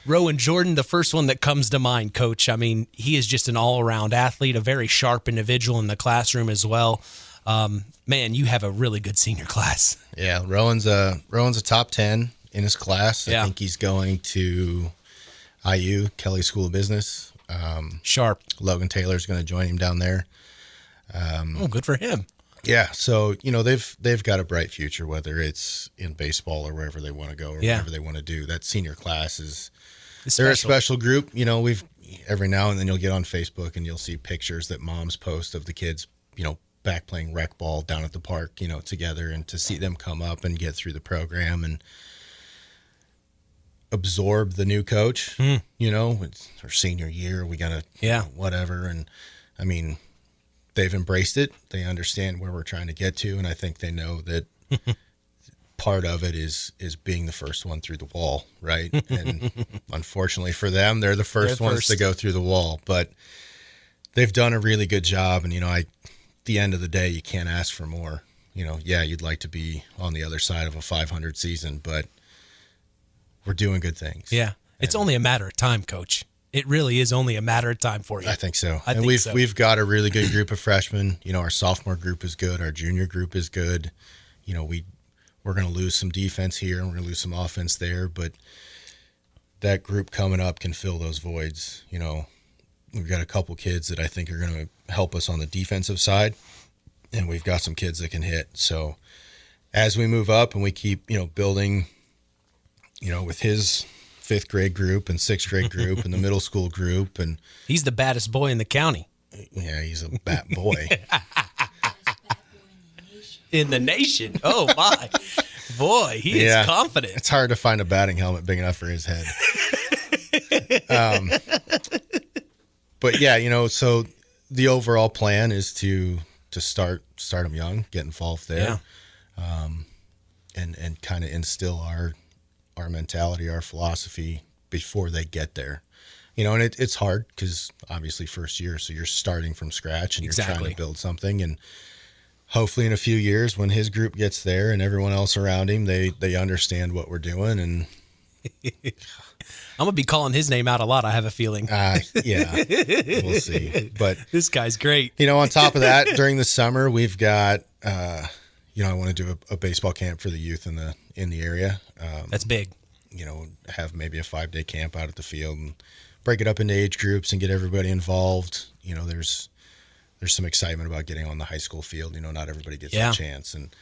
Rowan Jordan, the first one that comes to mind, Coach. I mean, he is just an all-around athlete, a very sharp individual in the classroom as well. Man, you have a really good senior class. Yeah, Rowan's a top 10 in his class. I think he's going to IU, Kelly School of Business. Sharp. Logan Taylor's going to join him down there. Good for him. Yeah, so they've got a bright future, whether it's in baseball or wherever they want to go or whatever they want to do. That senior class they're a special group. We've every now and then you'll get on Facebook and you'll see pictures that moms post of the kids, back playing rec ball down at the park, together, and to see them come up and get through the program and absorb the new coach, it's our senior year. We got to, whatever. And I mean, they've embraced it. They understand where we're trying to get to. And I think they know that part of it is being the first one through the wall. Right. And unfortunately for them, they're the first ones to go through the wall, but they've done a really good job. And, the end of the day, you can't ask for more. You'd like to be on the other side of a 500 season, but we're doing good things. Yeah. It's only a matter of time, Coach. It really is only a matter of time for you. I think so. We've got a really good group of freshmen. Our sophomore group is good. Our junior group is good. We're going to lose some defense here and we're going to lose some offense there, but that group coming up can fill those voids. We've got a couple kids that I think are going to help us on the defensive side, and we've got some kids that can hit. So as we move up and we keep, building, with his 5th grade group and 6th grade group and the middle school group, and he's the baddest boy in the county. Yeah, he's a bat boy. In the nation. Oh my. Boy, he is confident. It's hard to find a batting helmet big enough for his head. But yeah, so the overall plan is to start them young, get involved there, and kind of instill our mentality, our philosophy before they get there. You know, and it's hard because obviously first year, so you're starting from scratch and you're trying to build something. And hopefully in a few years when his group gets there and everyone else around him, they understand what we're doing. And I'm going to be calling his name out a lot, I have a feeling. Yeah, we'll see. But this guy's great. You know, on top of that, during the summer, we've got, you know, I want to do a baseball camp for the youth in the area. That's big. You know, have maybe a 5-day camp out at the field and break it up into age groups and get everybody involved. You know, there's some excitement about getting on the high school field. You know, not everybody gets a chance. And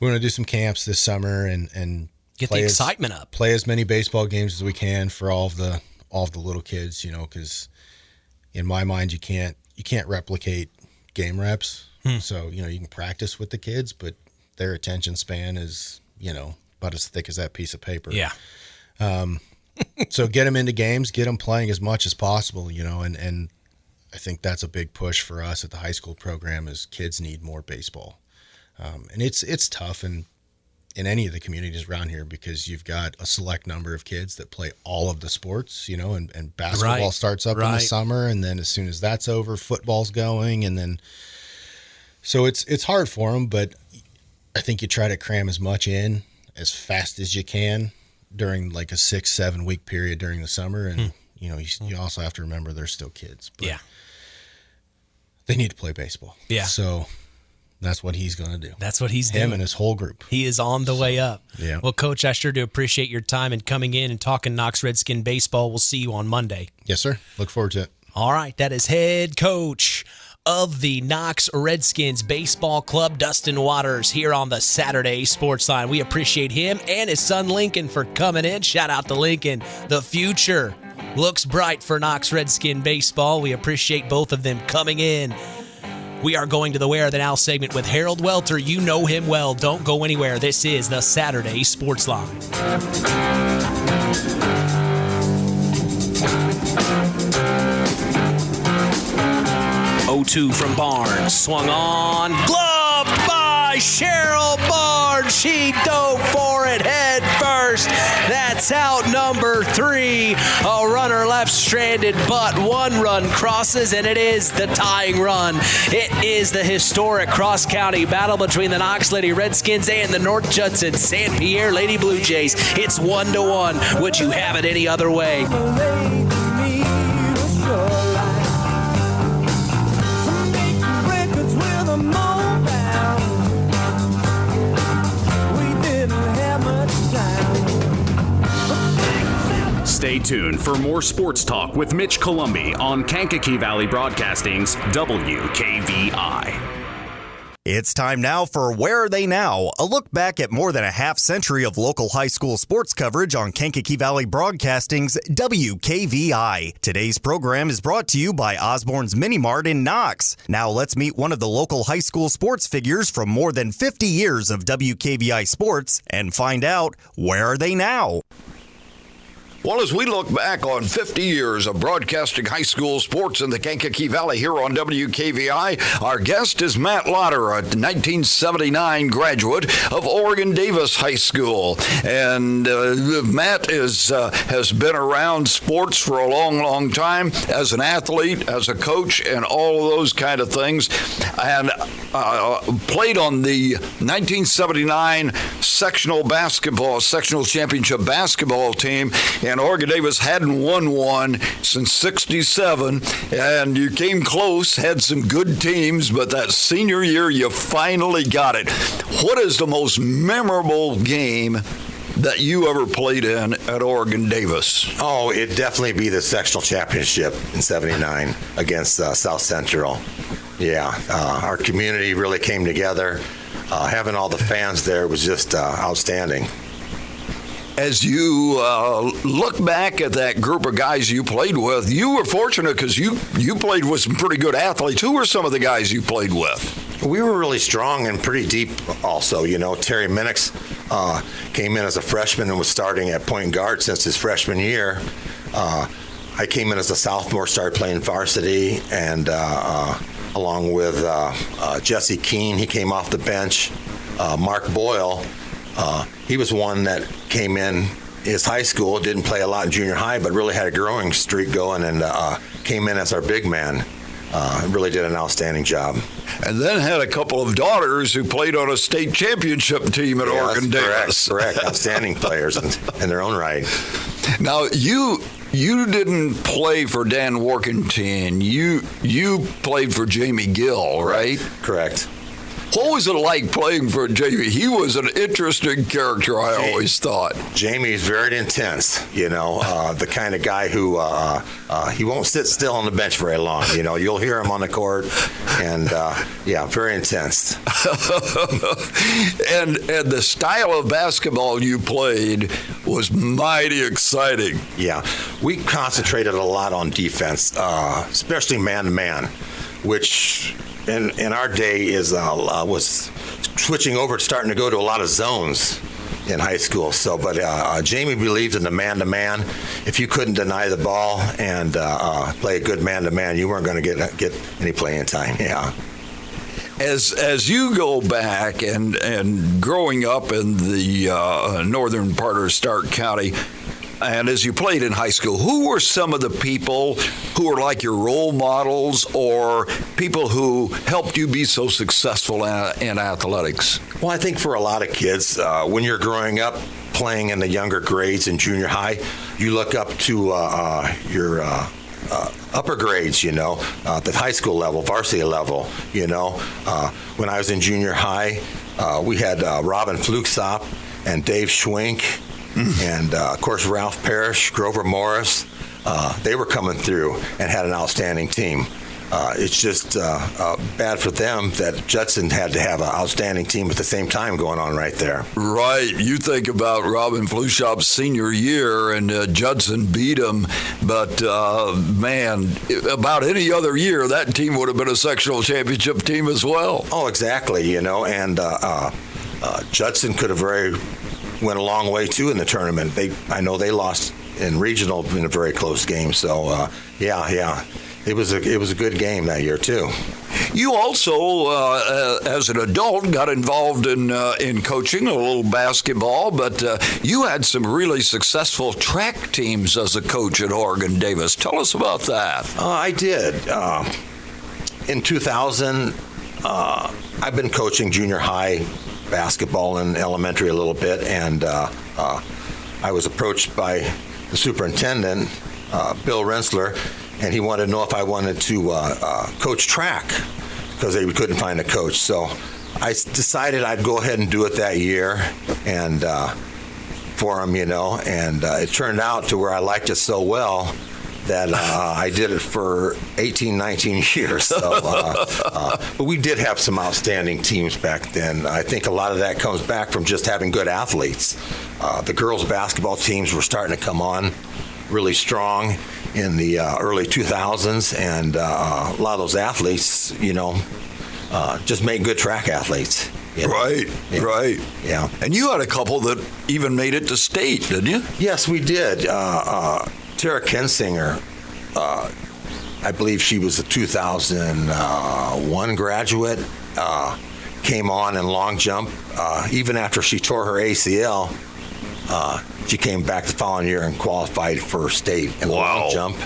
we want to do some camps this summer and get the excitement up. Play as many baseball games as we can for all of the little kids, you know, because in my mind you can't replicate game reps. So, you know, you can practice with the kids, but their attention span is, you know, about as thick as that piece of paper. Yeah. So get them into games, get them playing as much as possible, you know, and I think that's a big push for us at the high school program is kids need more baseball. And it's tough in any of the communities around here because you've got a select number of kids that play all of the sports, you know, and basketball starts up in the summer. And then as soon as that's over, football's going. And then, so it's hard for them, but I think you try to cram as much in as fast as you can during like a 6-7 week period during the summer. And, you know, you also have to remember they're still kids. But they need to play baseball. Yeah. So that's what he's going to do. That's what he's doing. Him and his whole group. He is on the way up. Yeah. Well, Coach, I sure do appreciate your time and coming in and talking Knox Redskin baseball. We'll see you on Monday. Yes, sir. Look forward to it. All right. That is head coach of the Knox Redskins Baseball Club, Dustin Waters, here on the Saturday Sports Line. We appreciate him and his son Lincoln for coming in. Shout out to Lincoln. The future looks bright for Knox Redskin baseball. We appreciate both of them coming in. We are going to the Where Are They Now segment with Harold Welter. You know him well. Don't go anywhere. This is the Saturday Sports Line. 0-2 from Barnes. Swung on. Gloved by Cheryl Barnes. She dove for it head first. That's out number 3. A runner left stranded, but 1 run crosses, and it is the tying run. It is the historic cross-county battle between the Knox Lady Redskins and the North Judson St. Pierre Lady Blue Jays. It's 1-1. Would you have it any other way? Stay tuned for more sports talk with Mitch Columbi on Kankakee Valley Broadcasting's WKVI. It's time now for Where Are They Now? A look back at more than a half century of local high school sports coverage on Kankakee Valley Broadcasting's WKVI. Today's program is brought to you by Osborne's Mini Mart in Knox. Now let's meet one of the local high school sports figures from more than 50 years of WKVI sports and find out where are they now? Well, as we look back on 50 years of broadcasting high school sports in the Kankakee Valley here on WKVI, our guest is Matt Lauder, a 1979 graduate of Oregon Davis High School. And Matt has been around sports for a long, long time as an athlete, as a coach, and all of those kind of things. And played on the 1979 sectional championship basketball team. And Oregon Davis hadn't won one since '67, and you came close, had some good teams, but that senior year you finally got it. What is the most memorable game that you ever played in at Oregon Davis? Oh, it'd definitely be the sectional championship in '79 against South Central. Yeah, our community really came together. Having all the fans there was just outstanding. As you look back at that group of guys you played with, you were fortunate because you played with some pretty good athletes. Who were some of the guys you played with? We were really strong and pretty deep also. You know, Terry Minix came in as a freshman and was starting at point guard since his freshman year. I came in as a sophomore, started playing varsity, and along with Jesse Keene, he came off the bench. Mark Boyle, he was one that came in his high school, didn't play a lot in junior high, but really had a growing streak going, and came in as our big man. Really did an outstanding job. And then had a couple of daughters who played on a state championship team at Oregon Davis. Correct. Outstanding players in their own right. Now, you didn't play for Dan Workington. You played for Jamie Gill, right? Correct. What was it like playing for Jamie? He was an interesting character, I always thought. Jamie's very intense, the kind of guy who he won't sit still on the bench very long. You'll hear him on the court, and very intense. and the style of basketball you played was mighty exciting. Yeah, we concentrated a lot on defense, especially man-to-man, which in our day was switching over, starting to go to a lot of zones in high school. So, but Jamie believed in the man-to-man. If you couldn't deny the ball and play a good man-to-man, you weren't going to get any playing time. Yeah. As you go back and growing up in the northern part of Stark County, and as you played in high school, who were some of the people who were like your role models or people who helped you be so successful in athletics? Well, I think for a lot of kids, when you're growing up playing in the younger grades in junior high, you look up to your upper grades, the high school level, varsity level, When I was in junior high, we had Robin Fluksop and Dave Schwink, and of course Ralph Parrish, Grover Morris. They were coming through and had an outstanding team. It's just bad for them that Judson had to have an outstanding team at the same time going on right there. Right. You think about Robin Flushop's senior year and Judson beat him, but about any other year, that team would have been a sectional championship team as well. Oh, exactly, and Judson could have went a long way too in the tournament. I know they lost in regional in a very close game. So it was a good game that year too. You also, as an adult, got involved in coaching a little basketball, but you had some really successful track teams as a coach at Oregon Davis. Tell us about that. I did. In 2000, I've been coaching junior high basketball and elementary a little bit, and I was approached by the superintendent, Bill Wenzler, and he wanted to know if I wanted to coach track because they couldn't find a coach. So I decided I'd go ahead and do it that year, and for him, and it turned out to where I liked it so well that I did it for 18, 19 years. So, but we did have some outstanding teams back then. I think a lot of that comes back from just having good athletes. The girls' basketball teams were starting to come on really strong in the early 2000s, and a lot of those athletes, just make good track athletes. Right. Yeah. And you had a couple that even made it to state, didn't you? Yes, we did. Tara Kensinger, I believe she was a 2001 graduate, came on in long jump. Even after she tore her ACL, she came back the following year and qualified for state in long jump.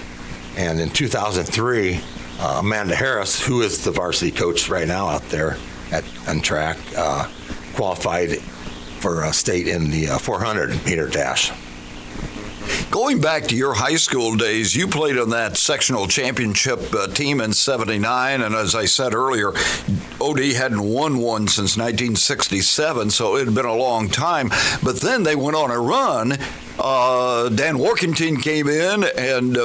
And in 2003, Amanda Harris, who is the varsity coach right now out there on track, qualified for state in the 400-meter dash. Going back to your high school days, you played on that sectional championship team in '79, and as I said earlier, OD hadn't won one since 1967, so it had been a long time. But then they went on a run. Dan Workington came in,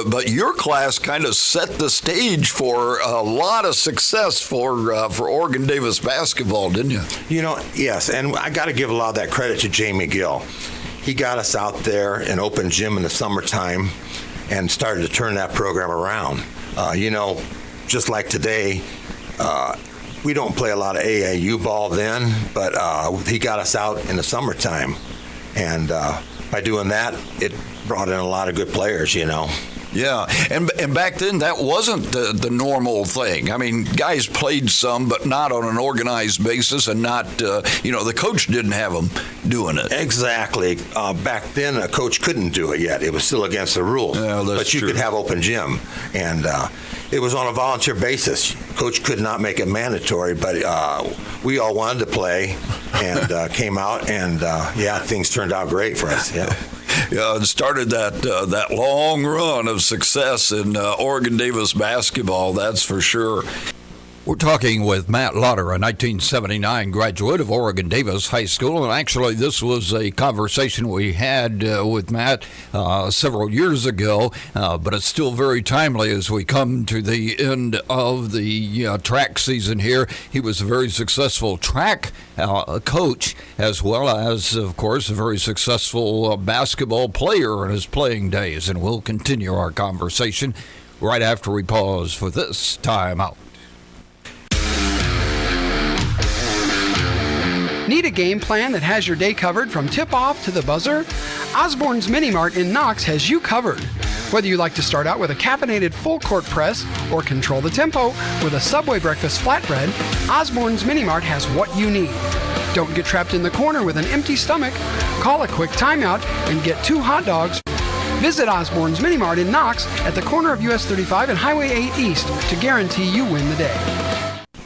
but your class kind of set the stage for a lot of success for Oregon Davis basketball, didn't you? Yes, and I got to give a lot of that credit to Jamie Gill. He got us out there in open gym in the summertime and started to turn that program around. Just like today, we don't play a lot of AAU ball then, but he got us out in the summertime. And by doing that, it brought in a lot of good players, Yeah, and back then that wasn't the normal thing. I mean, guys played some, but not on an organized basis, and not, the coach didn't have them doing it. Exactly. Back then, a coach couldn't do it yet. It was still against the rules. Yeah, but you true. could have open gym, and it was on a volunteer basis. Coach could not make it mandatory, but we all wanted to play and came out, and things turned out great for us. Yeah. Yeah, and started that long run of success in Oregon Davis basketball, that's for sure. We're talking with Matt Lauder, a 1979 graduate of Oregon Davis High School. And actually, this was a conversation we had with Matt several years ago, but it's still very timely as we come to the end of the track season here. He was a very successful track coach, as well as, of course, a very successful basketball player in his playing days. And we'll continue our conversation right after we pause for this timeout. Need a game plan that has your day covered from tip-off to the buzzer? Osborne's Mini Mart in Knox has you covered. Whether you like to start out with a caffeinated full-court press or control the tempo with a Subway breakfast flatbread, Osborne's Mini Mart has what you need. Don't get trapped in the corner with an empty stomach. Call a quick timeout and get 2 hot dogs. Visit Osborne's Mini Mart in Knox at the corner of US 35 and Highway 8 East to guarantee you win the day.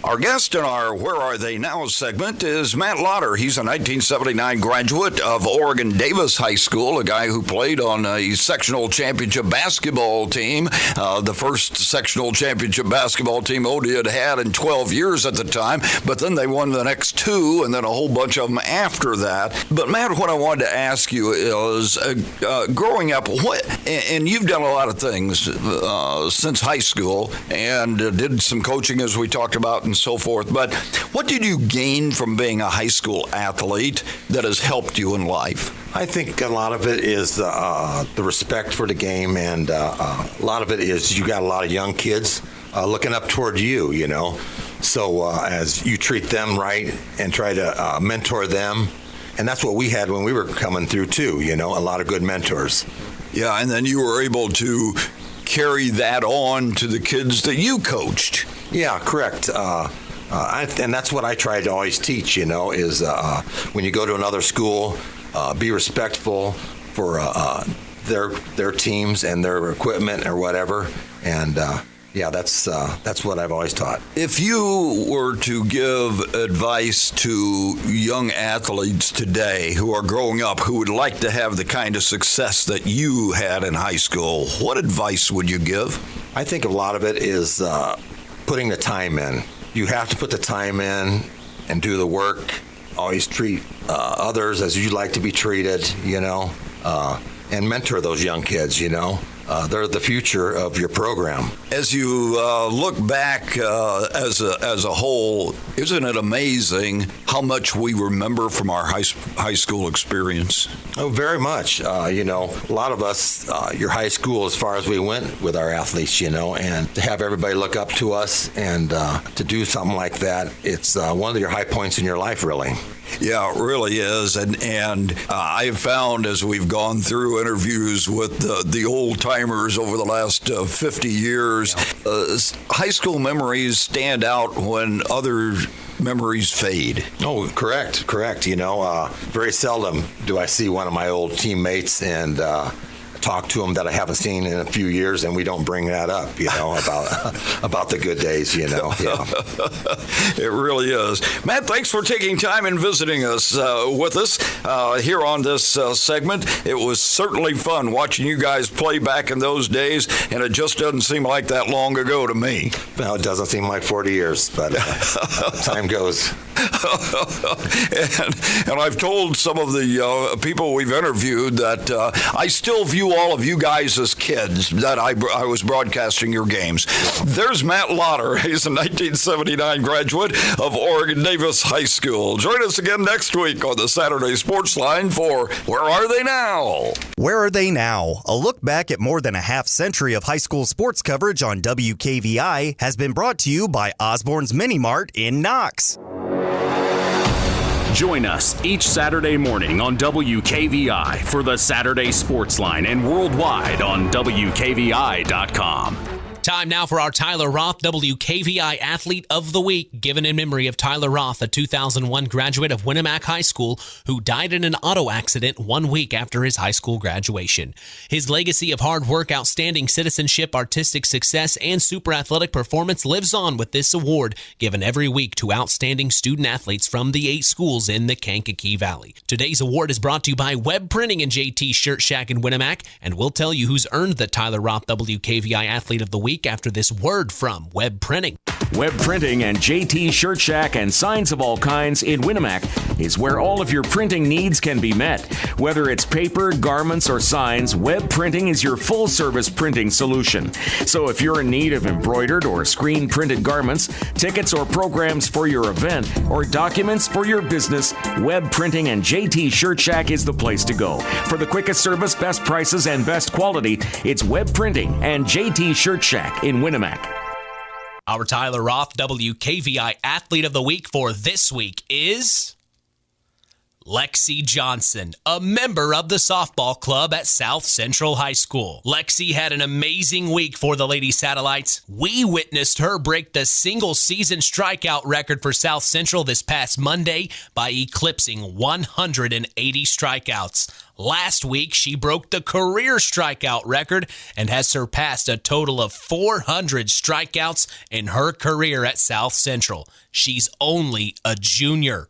Our guest in our Where Are They Now segment is Matt Lauder. He's a 1979 graduate of Oregon Davis High School, a guy who played on a sectional championship basketball team, the first sectional championship basketball team OD had in 12 years at the time, but then they won the next 2 and then a whole bunch of them after that. But Matt, what I wanted to ask you is, growing up, and you've done a lot of things since high school and did some coaching, as we talked about, and so forth, but what did you gain from being a high school athlete that has helped you in life? I think a lot of it is the respect for the game, and a lot of it is you got a lot of young kids looking up toward you, So as you treat them right and try to mentor them, and that's what we had when we were coming through too, a lot of good mentors. Yeah, and then you were able to carry that on to the kids that you coached. Yeah, correct. And that's what I try to always teach, is when you go to another school, be respectful for their teams and their equipment or whatever. And that's what I've always taught. If you were to give advice to young athletes today who are growing up, who would like to have the kind of success that you had in high school, what advice would you give? I think a lot of it is putting the time in. You have to put the time in and do the work. Always treat others as you'd like to be treated, and mentor those young kids, They're the future of your program. As you look back as a whole, isn't it amazing how much we remember from our high school experience? Oh, very much. A lot of us, your high school, as far as we went with our athletes, and to have everybody look up to us and to do something like that, it's one of your high points in your life, really. Yeah, it really is. And I've found as we've gone through interviews with the old-timers over the last 50 years, high school memories stand out when other memories fade. Oh, correct. Very seldom do I see one of my old teammates and talk to them that I haven't seen in a few years, and we don't bring that up, about the good days, Yeah. It really is. Matt, thanks for taking time and visiting us with us here on this segment. It was certainly fun watching you guys play back in those days, and it just doesn't seem like that long ago to me. Well, it doesn't seem like 40 years, but time goes. And I've told some of the people we've interviewed that I still view all of you guys as kids, that I was broadcasting your games. There's Matt Lauder. He's a 1979 graduate of Oregon Davis High School. Join us again next week on the Saturday Sports Line for Where Are They Now? Where Are They Now? A look back at more than a half century of high school sports coverage on WKVI has been brought to you by Osborne's Mini Mart in Knox. Join us each Saturday morning on WKVI for the Saturday Sports Line and worldwide on WKVI.com. Time now for our Tyler Roth WKVI Athlete of the Week, given in memory of Tyler Roth, a 2001 graduate of Winamac High School who died in an auto accident 1 week after his high school graduation. His legacy of hard work, outstanding citizenship, artistic success, and super athletic performance lives on with this award given every week to outstanding student athletes from the 8 schools in the Kankakee Valley. Today's award is brought to you by Web Printing and JT Shirt Shack in Winamac, and we'll tell you who's earned the Tyler Roth WKVI Athlete of the Week after this word from Web Printing. Web Printing and JT Shirt Shack and signs of all kinds in Winamac is where all of your printing needs can be met. Whether it's paper, garments, or signs, Web Printing is your full-service printing solution. So if you're in need of embroidered or screen-printed garments, tickets or programs for your event, or documents for your business, Web Printing and JT Shirt Shack is the place to go. For the quickest service, best prices, and best quality, it's Web Printing and JT Shirt Shack in Winamac. Our Tyler Roth WKVI Athlete of the Week for this week is Lexi Johnson, a member of the softball club at South Central High School. Lexi had an amazing week for the Lady Satellites. We witnessed her break the single-season strikeout record for South Central this past Monday by eclipsing 180 strikeouts. Last week, she broke the career strikeout record and has surpassed a total of 400 strikeouts in her career at South Central. She's only a junior.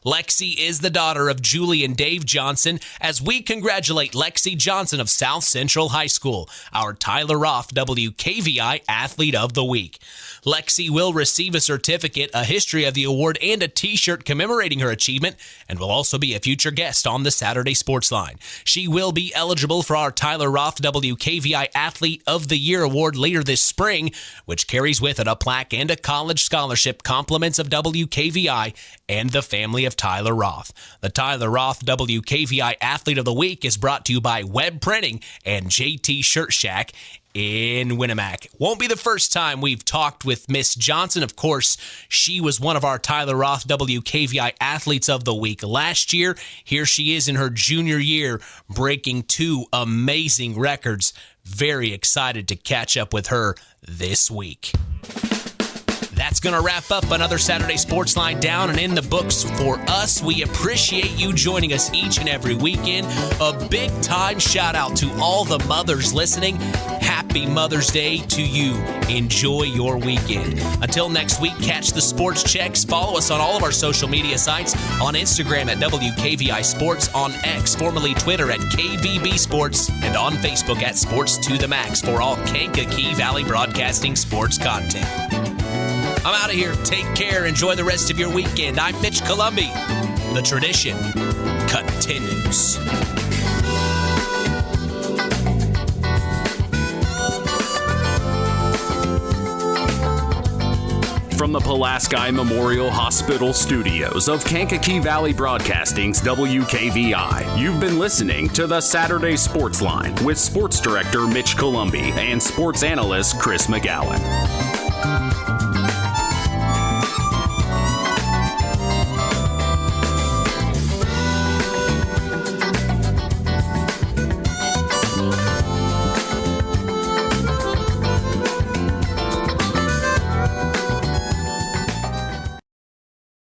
Lexi is the daughter of Julie and Dave Johnson, as we congratulate Lexi Johnson of South Central High School, our Tyler Roth WKVI Athlete of the Week. Lexi will receive a certificate, a history of the award, and a t-shirt commemorating her achievement, and will also be a future guest on the Saturday Sports Line. She will be eligible for our Tyler Roth WKVI Athlete of the Year award later this spring, which carries with it a plaque and a college scholarship, compliments of WKVI and the family of Tyler Roth. The Tyler Roth WKVI Athlete of the Week is brought to you by Web Printing and JT Shirt Shack in Winamac. Won't be the first time we've talked with Miss Johnson. Of course, she was one of our Tyler Roth WKVI Athletes of the Week last year. Here she is in her junior year, breaking 2 amazing records. Very excited to catch up with her this week. That's going to wrap up another Saturday Sports Line down and in the books for us. We appreciate you joining us each and every weekend. A big time shout out to all the mothers listening. Happy Mother's Day to you. Enjoy your weekend. Until next week, catch the Sports Checks. Follow us on all of our social media sites, on Instagram at WKVI Sports, on X, formerly Twitter at KVB Sports, and on Facebook at Sports to the Max for all Kankakee Valley Broadcasting sports content. I'm out of here. Take care. Enjoy the rest of your weekend. I'm Mitch Columbi. The tradition continues. From the Pulaski Memorial Hospital studios of Kankakee Valley Broadcasting's WKVI, you've been listening to the Saturday Sports Line with Sports Director Mitch Columbi and Sports Analyst Chris McGowen.